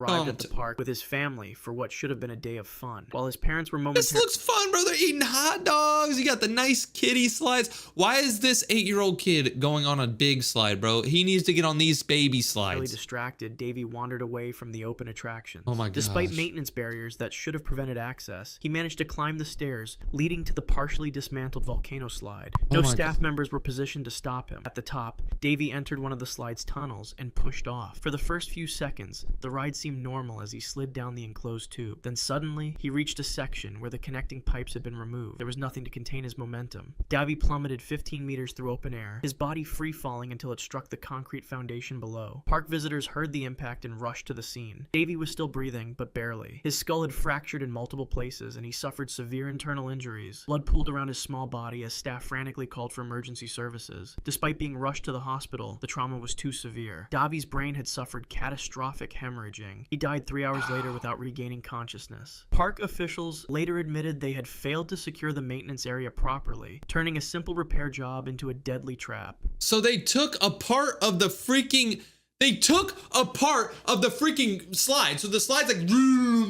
arrived at the park with his family for what should have been a day of fun. While his parents were momentarily... This looks fun, bro. They're eating hot dogs. You got the nice kiddie slides. Why is this 8-year-old kid going on a big slide, bro? He needs to get on these baby slides. distracted, Davey wandered away from the open attractions. Oh my gosh. Despite maintenance barriers that should have prevented access, he managed to climb the stairs leading to the partially dismantled volcano slide. No staff members were positioned to stop him. At the top, Davey entered one of the slide's tunnels and pushed off. For the first few seconds, the ride seemed normal as he slid down the enclosed tube. Then suddenly, he reached a section where the connecting pipes had been removed. There was nothing to contain his momentum. Davey plummeted 15 meters through open air, his body free-falling until it struck the concrete foundation below. Park visitors heard the impact and rushed to the scene. Davey was still breathing, but barely. His skull had fractured in multiple places, and he suffered severe internal injuries. Blood pooled around his small body as staff frantically called for emergency services. Despite being rushed to the hospital, the trauma was too severe. Davey's brain had suffered catastrophic hemorrhaging. He died 3 hours later without regaining consciousness. Park officials later admitted they had failed to secure the maintenance area properly, turning a simple repair job into a deadly trap. So they took a part of the freaking slide. So the slide's like,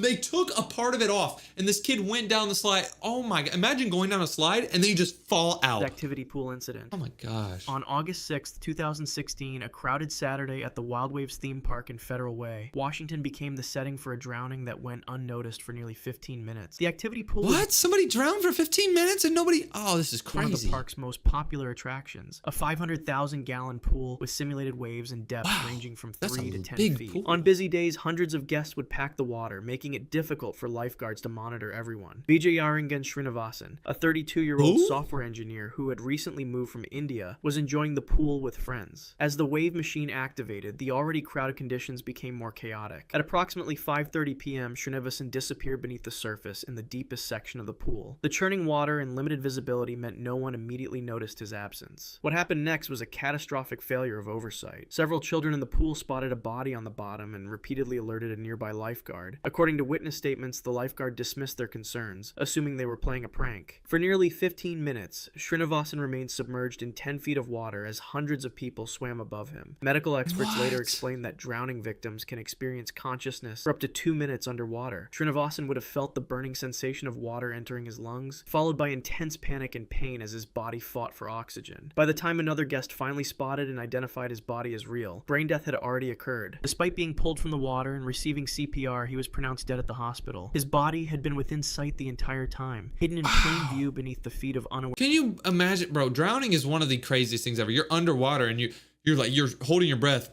they took a part of it off. And this kid went down the slide. Oh my God. Imagine going down a slide and then you just fall out. Activity pool incident. Oh my gosh. On August 6th, 2016, a crowded Saturday at the Wild Waves theme park in Federal Way, Washington became the setting for a drowning that went unnoticed for nearly 15 minutes. The activity pool What? Somebody drowned for 15 minutes and nobody... Oh, this is crazy. One of the park's most popular attractions. A 500,000-gallon pool with simulated waves and depths ranging ranging from That's 3 a to 10 big feet. pool. On busy days, hundreds of guests would pack the water, making it difficult for lifeguards to monitor everyone. Vijay Srinivasan, a 32-year-old Who? software engineer who had recently moved from India, was enjoying the pool with friends. As the wave machine activated, the already crowded conditions became more chaotic. At approximately 5:30 p.m., Srinivasan disappeared beneath the surface in the deepest section of the pool. The churning water and limited visibility meant no one immediately noticed his absence. What happened next was a catastrophic failure of oversight. Several children in the pool spotted a body on the bottom and repeatedly alerted a nearby lifeguard. According to witness statements, the lifeguard dismissed their concerns, assuming they were playing a prank. For nearly 15 minutes, Srinivasan remained submerged in 10 feet of water as hundreds of people swam above him. Medical experts later explained that drowning victims can experience consciousness for up to 2 minutes underwater. Srinivasan would have felt the burning sensation of water entering his lungs, followed by intense panic and pain as his body fought for oxygen. By the time another guest finally spotted and identified his body as real, brain death had already occurred. Despite being pulled from the water and receiving CPR, he was pronounced dead at the hospital. His body had been within sight the entire time, hidden in plain view beneath the feet of unaware. Can you imagine, bro? Drowning is one of the craziest things ever. You're underwater and you're holding your breath,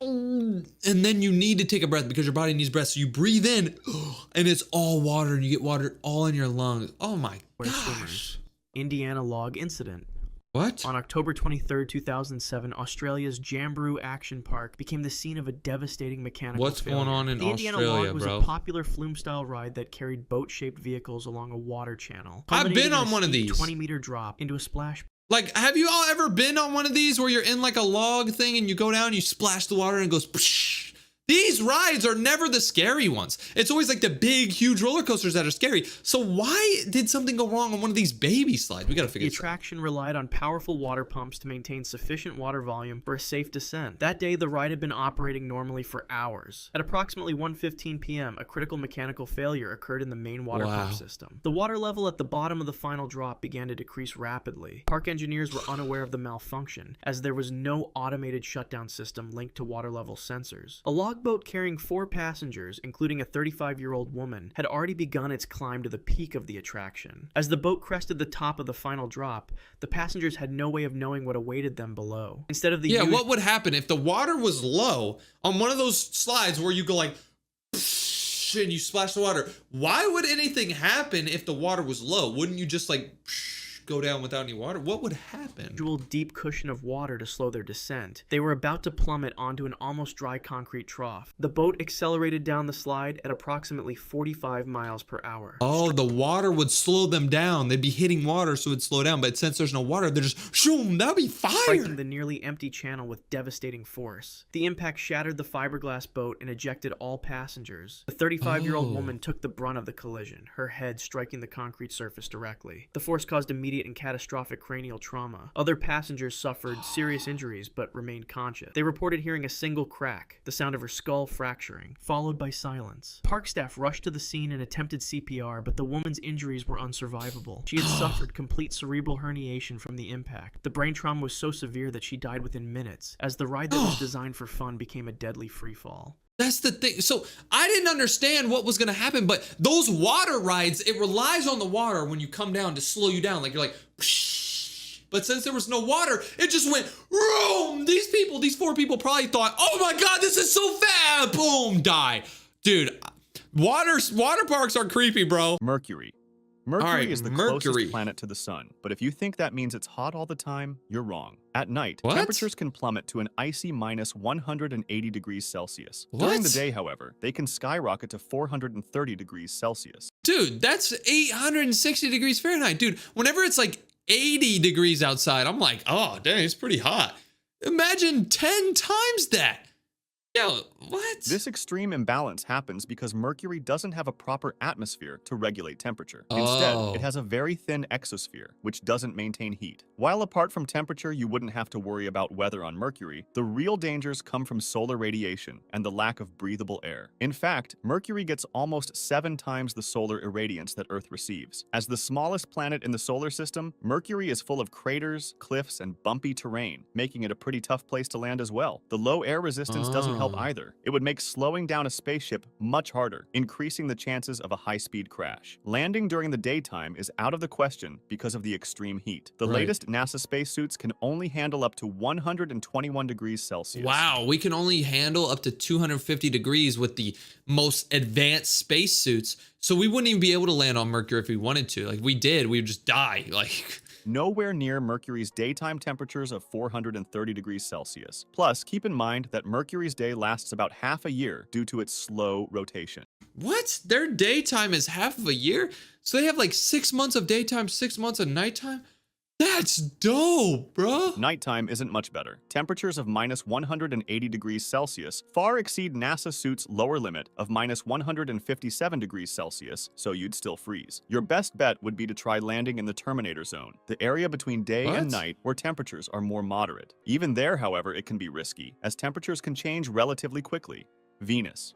and then you need to take a breath because your body needs breath. So you breathe in, and it's all water, and you get water all in your lungs. Oh my gosh! Indiana log incident. What? On October 23, 2007, Australia's Jamberoo Action Park became the scene of a devastating mechanical What's failure. going on in the Indiana Australia, log was bro? a popular flume-style ride that carried boat-shaped vehicles along a water channel. I've been culminating in on a one of steep these. 20-meter drop into a splash. Like, have you all ever been on one of these where you're in like a log thing and you go down, you splash the water and it goes psh? These rides are never the scary ones. It's always like the big, huge roller coasters that are scary. So why did something go wrong on one of these baby slides? We gotta figure The this out. attraction relied on powerful water pumps to maintain sufficient water volume for a safe descent. That day, the ride had been operating normally for hours. At approximately 1:15 p.m., a critical mechanical failure occurred in the main water pump system. The water level at the bottom of the final drop began to decrease rapidly. Park engineers were unaware of the malfunction, as there was no automated shutdown system linked to water level sensors. A logboat carrying 4 passengers, including a 35-year-old woman, had already begun its climb to the peak of the attraction. As the boat crested the top of the final drop, the passengers had no way of knowing what awaited them below. Instead of the What would happen if the water was low on one of those slides where you go like psh, and you splash the water? Why would anything happen if the water was low? Wouldn't you just like psh, go down without any water? What would happen? Usual deep cushion of water to slow their descent. They were about to plummet onto an almost dry concrete trough. The boat accelerated down the slide at approximately 45 miles per hour. Oh, the water would slow them down. They'd be hitting water, so it'd slow down. But since there's no water, they're just shoom. That'd be Striking fire. the nearly empty channel with devastating force. The impact shattered the fiberglass boat and ejected all passengers. The 35-year-old woman took the brunt of the collision, her head striking the concrete surface directly. The force caused immediate and catastrophic cranial trauma. Other passengers suffered serious injuries but remained conscious. They reported hearing a single crack, the sound of her skull fracturing, followed by silence. Park staff rushed to the scene and attempted CPR, but the woman's injuries were unsurvivable. She had suffered complete cerebral herniation from the impact. The brain trauma was so severe that she died within minutes, as the ride that was designed for fun became a deadly freefall. That's the thing. So I didn't understand what was going to happen, but those water rides, it relies on the water when you come down to slow you down. Like you're like, psh. But since there was no water, it just went, boom. These 4 people probably thought, oh my God, this is so fast. Boom, die. Dude, water parks are creepy, bro. Mercury. Mercury is the closest planet to the sun, but if you think that means it's hot all the time, you're wrong. At night, temperatures can plummet to an icy minus 180 degrees Celsius. During the day, however, they can skyrocket to 430 degrees Celsius. Dude, that's 860 degrees Fahrenheit. Dude, whenever it's like 80 degrees outside, I'm like, oh, dang, it's pretty hot. Imagine 10 times that. Yo, what? This extreme imbalance happens because Mercury doesn't have a proper atmosphere to regulate temperature. Instead, it has a very thin exosphere, which doesn't maintain heat. While apart from temperature, you wouldn't have to worry about weather on Mercury, the real dangers come from solar radiation and the lack of breathable air. In fact, Mercury gets almost 7 times the solar irradiance that Earth receives. As the smallest planet in the solar system, Mercury is full of craters, cliffs, and bumpy terrain, making it a pretty tough place to land as well. The low air resistance doesn't help help either. It would make slowing down a spaceship much harder, increasing the chances of a high-speed crash. Landing during the daytime is out of the question because of the extreme heat. The latest NASA spacesuits can only handle up to 121 degrees Celsius. Wow, we can only handle up to 250 degrees with the most advanced spacesuits. So we wouldn't even be able to land on Mercury if we wanted to. Like, if we did, we would just die. Like, nowhere near Mercury's daytime temperatures of 430 degrees Celsius. Plus, keep in mind that Mercury's day lasts about half a year due to its slow rotation. what? Their daytime is half of a year? So they have like 6 months of daytime, 6 months of nighttime? That's dope, bro. Nighttime isn't much better. Temperatures of minus 180 degrees Celsius far exceed NASA suit's lower limit of minus 157 degrees Celsius, so you'd still freeze. Your best bet would be to try landing in the Terminator zone, the area between day and night where temperatures are more moderate. Even there, however, it can be risky, as temperatures can change relatively quickly. Venus.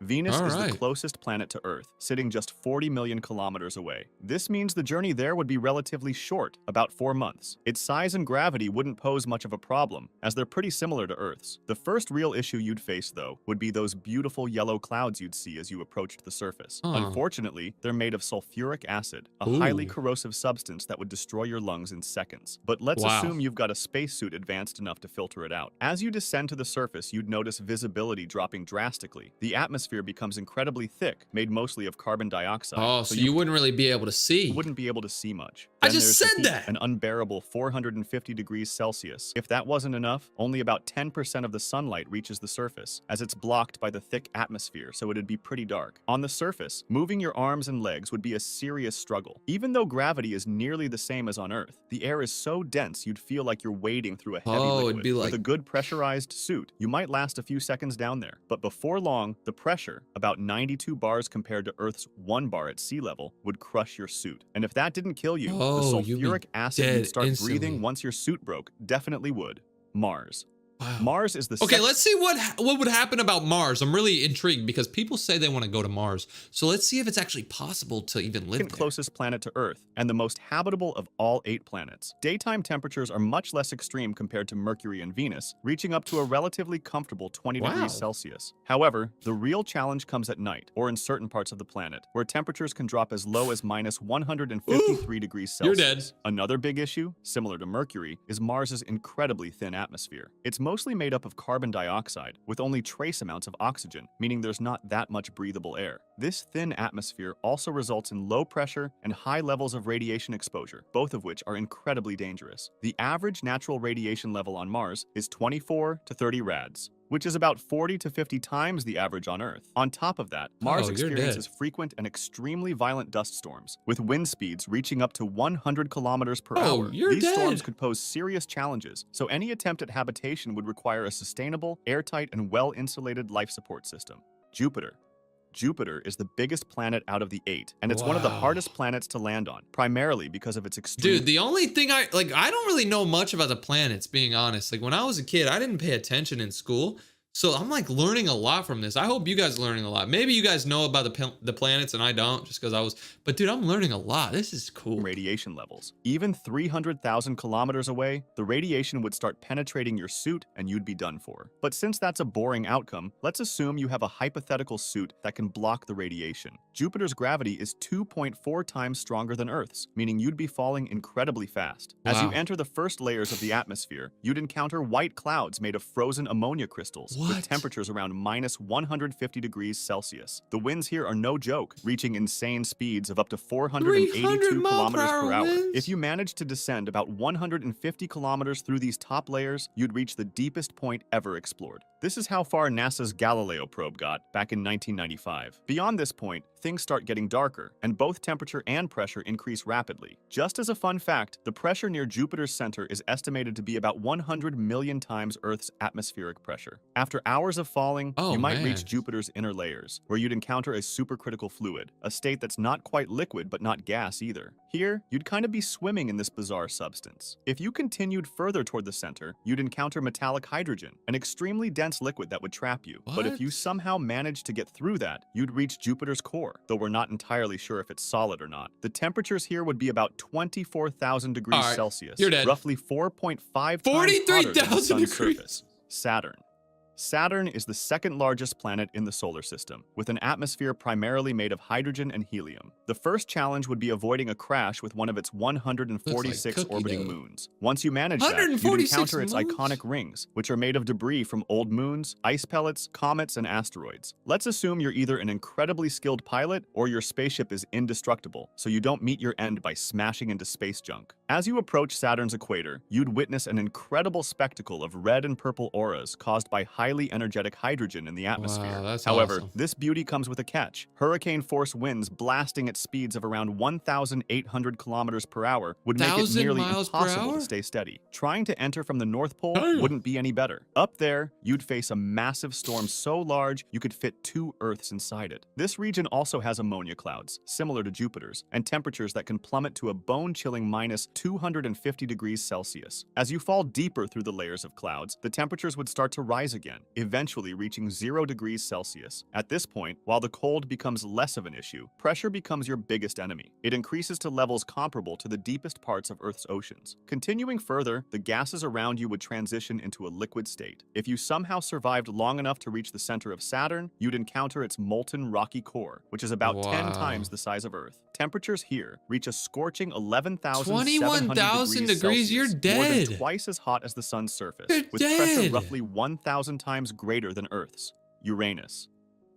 Venus is the closest planet to Earth, sitting just 40 million kilometers away. This means the journey there would be relatively short, about 4 months. Its size and gravity wouldn't pose much of a problem, as they're pretty similar to Earth's. The first real issue you'd face, though, would be those beautiful yellow clouds you'd see as you approached the surface. Unfortunately, they're made of sulfuric acid, a highly corrosive substance that would destroy your lungs in seconds. But let's assume you've got a spacesuit advanced enough to filter it out. As you descend to the surface, you'd notice visibility dropping drastically. The atmosphere becomes incredibly thick, made mostly of carbon dioxide. Oh, so you wouldn't really be able to see. You wouldn't be able to see much. I just said that! An unbearable 450 degrees Celsius. If that wasn't enough, only about 10% of the sunlight reaches the surface, as it's blocked by the thick atmosphere, so it'd be pretty dark. On the surface, moving your arms and legs would be a serious struggle. Even though gravity is nearly the same as on Earth, the air is so dense you'd feel like you're wading through a heavy liquid. It'd be like... With a good pressurized suit, you might last a few seconds down there. But before long, the pressure, about 92 bars compared to Earth's 1 bar at sea level, would crush your suit. And if that didn't kill you, the sulfuric acid you'd start breathing once your suit broke definitely would. Mars. Wow. Mars is the let's see what would happen about Mars. I'm really intrigued because people say they want to go to Mars. So let's see if it's actually possible to even live there. Closest planet to Earth and the most habitable of all 8 planets. Daytime temperatures are much less extreme compared to Mercury and Venus, reaching up to a relatively comfortable 20 degrees Celsius. However, the real challenge comes at night, or in certain parts of the planet, where temperatures can drop as low as minus 153 degrees Celsius. You're dead. Another big issue, similar to Mercury, is Mars's incredibly thin atmosphere. It's mostly made up of carbon dioxide, with only trace amounts of oxygen, meaning there's not that much breathable air. This thin atmosphere also results in low pressure and high levels of radiation exposure, both of which are incredibly dangerous. The average natural radiation level on Mars is 24 to 30 rads, which is about 40 to 50 times the average on Earth. On top of that, Mars experiences frequent and extremely violent dust storms, with wind speeds reaching up to 100 kilometers per hour. These storms could pose serious challenges, so any attempt at habitation would require a sustainable, airtight, and well-insulated life support system. Jupiter. Jupiter is the biggest planet out of the 8, and it's one of the hardest planets to land on, primarily because of its extreme... Dude, the only thing I don't really know much about the planets, being honest. Like, when I was a kid, I didn't pay attention in school. So I'm like learning a lot from this. I hope you guys are learning a lot. Maybe you guys know about the planets and I don't, just because I was, but dude, I'm learning a lot. This is cool. Radiation levels. Even 300,000 kilometers away, the radiation would start penetrating your suit and you'd be done for. But since that's a boring outcome, let's assume you have a hypothetical suit that can block the radiation. Jupiter's gravity is 2.4 times stronger than Earth's, meaning you'd be falling incredibly fast. As you enter the first layers of the atmosphere, you'd encounter white clouds made of frozen ammonia crystals. With temperatures around minus 150 degrees Celsius. The winds here are no joke, reaching insane speeds of up to 482 kilometers per hour. If you manage to descend about 150 kilometers through these top layers, you'd reach the deepest point ever explored. This is how far NASA's Galileo probe got back in 1995. Beyond this point, things start getting darker, and both temperature and pressure increase rapidly. Just as a fun fact, the pressure near Jupiter's center is estimated to be about 100 million times Earth's atmospheric pressure. After hours of falling, you might reach Jupiter's inner layers, where you'd encounter a supercritical fluid, a state that's not quite liquid but not gas either. Here, you'd kind of be swimming in this bizarre substance. If you continued further toward the center, you'd encounter metallic hydrogen, an extremely dense liquid that would trap you. But if you somehow managed to get through that, you'd reach Jupiter's core, though we're not entirely sure if it's solid or not. The temperatures here would be about 24,000 degrees Celsius, you're dead. roughly 4.5 times hotter than the sun's surface. Saturn. Saturn is the second largest planet in the solar system, with an atmosphere primarily made of hydrogen and helium. The first challenge would be avoiding a crash with one of its 146 cookie orbiting dough. moons. Once you manage that, you'd 146 encounter its moons? iconic rings, which are made of debris from old moons, ice pellets, comets, and asteroids. Let's assume you're either an incredibly skilled pilot or your spaceship is indestructible, so you don't meet your end by smashing into space junk. As you approach Saturn's equator, you'd witness an incredible spectacle of red and purple auras caused by highly energetic hydrogen in the atmosphere. Wow, that's However, awesome. this beauty comes with a catch. Hurricane-force winds blasting at speeds of around 1,800 kilometers per hour would make it 1,000 nearly miles per impossible hour? to stay steady. Trying to enter from the North Pole Damn. wouldn't be any better. Up there, you'd face a massive storm so large you could fit 2 Earths inside it. This region also has ammonia clouds, similar to Jupiter's, and temperatures that can plummet to a bone-chilling minus 250 degrees Celsius. As you fall deeper through the layers of clouds, the temperatures would start to rise again, eventually reaching 0 degrees Celsius. At this point, while the cold becomes less of an issue, pressure becomes your biggest enemy. It increases to levels comparable to the deepest parts of Earth's oceans. Continuing further, the gases around you would transition into a liquid state. If you somehow survived long enough to reach the center of Saturn, you'd encounter its molten rocky core, which is about 10 Wow. times the size of Earth. Temperatures here reach a scorching 11,700 21,000 degrees, you're Celsius, more dead. than twice as hot as the sun's surface, You're with pressure dead. roughly 1,000 times greater than Earth's. Uranus.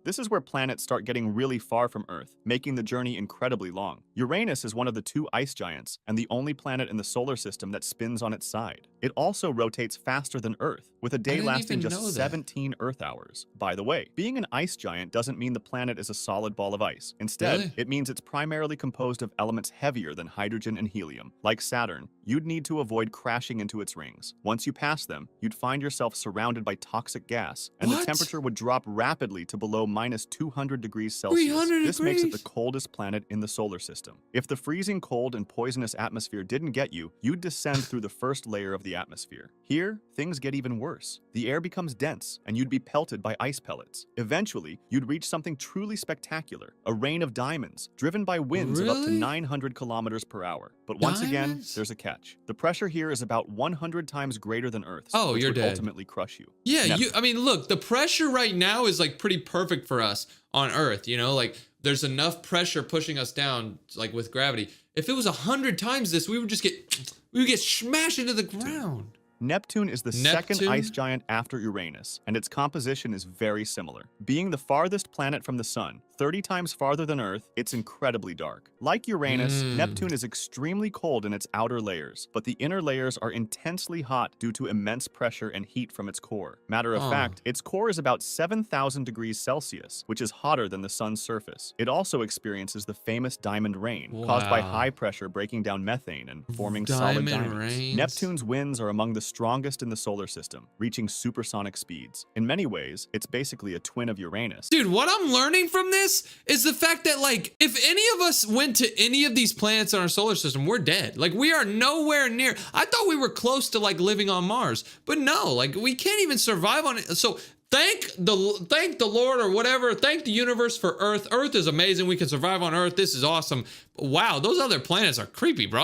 This is where planets start getting really far from Earth, making the journey incredibly long. Uranus is one of the 2 ice giants and the only planet in the solar system that spins on its side. It also rotates faster than Earth, with a day didn't lasting even just know that. 17 Earth hours. By the way, being an ice giant doesn't mean the planet is a solid ball of ice. Instead, Really? it means it's primarily composed of elements heavier than hydrogen and helium. Like Saturn, you'd need to avoid crashing into its rings. Once you pass them, you'd find yourself surrounded by toxic gas, and the What? temperature would drop rapidly to below minus 200 degrees Celsius. 300 This makes it the degrees? coldest planet in the solar system. If the freezing cold and poisonous atmosphere didn't get you, you'd descend through the first layer of the atmosphere. Here, things get even worse. The air becomes dense, and you'd be pelted by ice pellets. Eventually, you'd reach something truly spectacular, a rain of diamonds, driven by winds of up to Really? 900 kilometers per hour. But once again, Diamonds? there's a catch. The pressure here is about 100 times greater than Earth's, Oh, which you're would dead. ultimately crush you. Yeah, Neptune. I mean, look, the pressure right now is like pretty perfect for us on Earth, you know, like there's enough pressure pushing us down, like with gravity. If it was 100 times this, we would get smashed into the ground. Neptune is the second Neptune? ice giant after Uranus, and its composition is very similar. Being the farthest planet from the sun, 30 times farther than Earth, it's incredibly dark. Like Uranus, Neptune is extremely cold in its outer layers, but the inner layers are intensely hot due to immense pressure and heat from its core. Matter of fact, its core is about 7,000 degrees Celsius, which is hotter than the sun's surface. It also experiences the famous diamond rain, caused by Wow. high pressure breaking down methane and forming solid Diamond diamonds. rains. Neptune's winds are among the strongest in the solar system, reaching supersonic speeds. In many ways, it's basically a twin of Uranus. Dude, what I'm learning from this is the fact that, like, if any of us went to any of these planets in our solar system, we're dead. Like, we are nowhere near. I thought we were close to, like, living on Mars, but no, like, we can't even survive on it. So thank the Lord or whatever. Thank the universe for Earth. Earth is amazing. We can survive on Earth. This is awesome. Wow, those other planets are creepy, bro.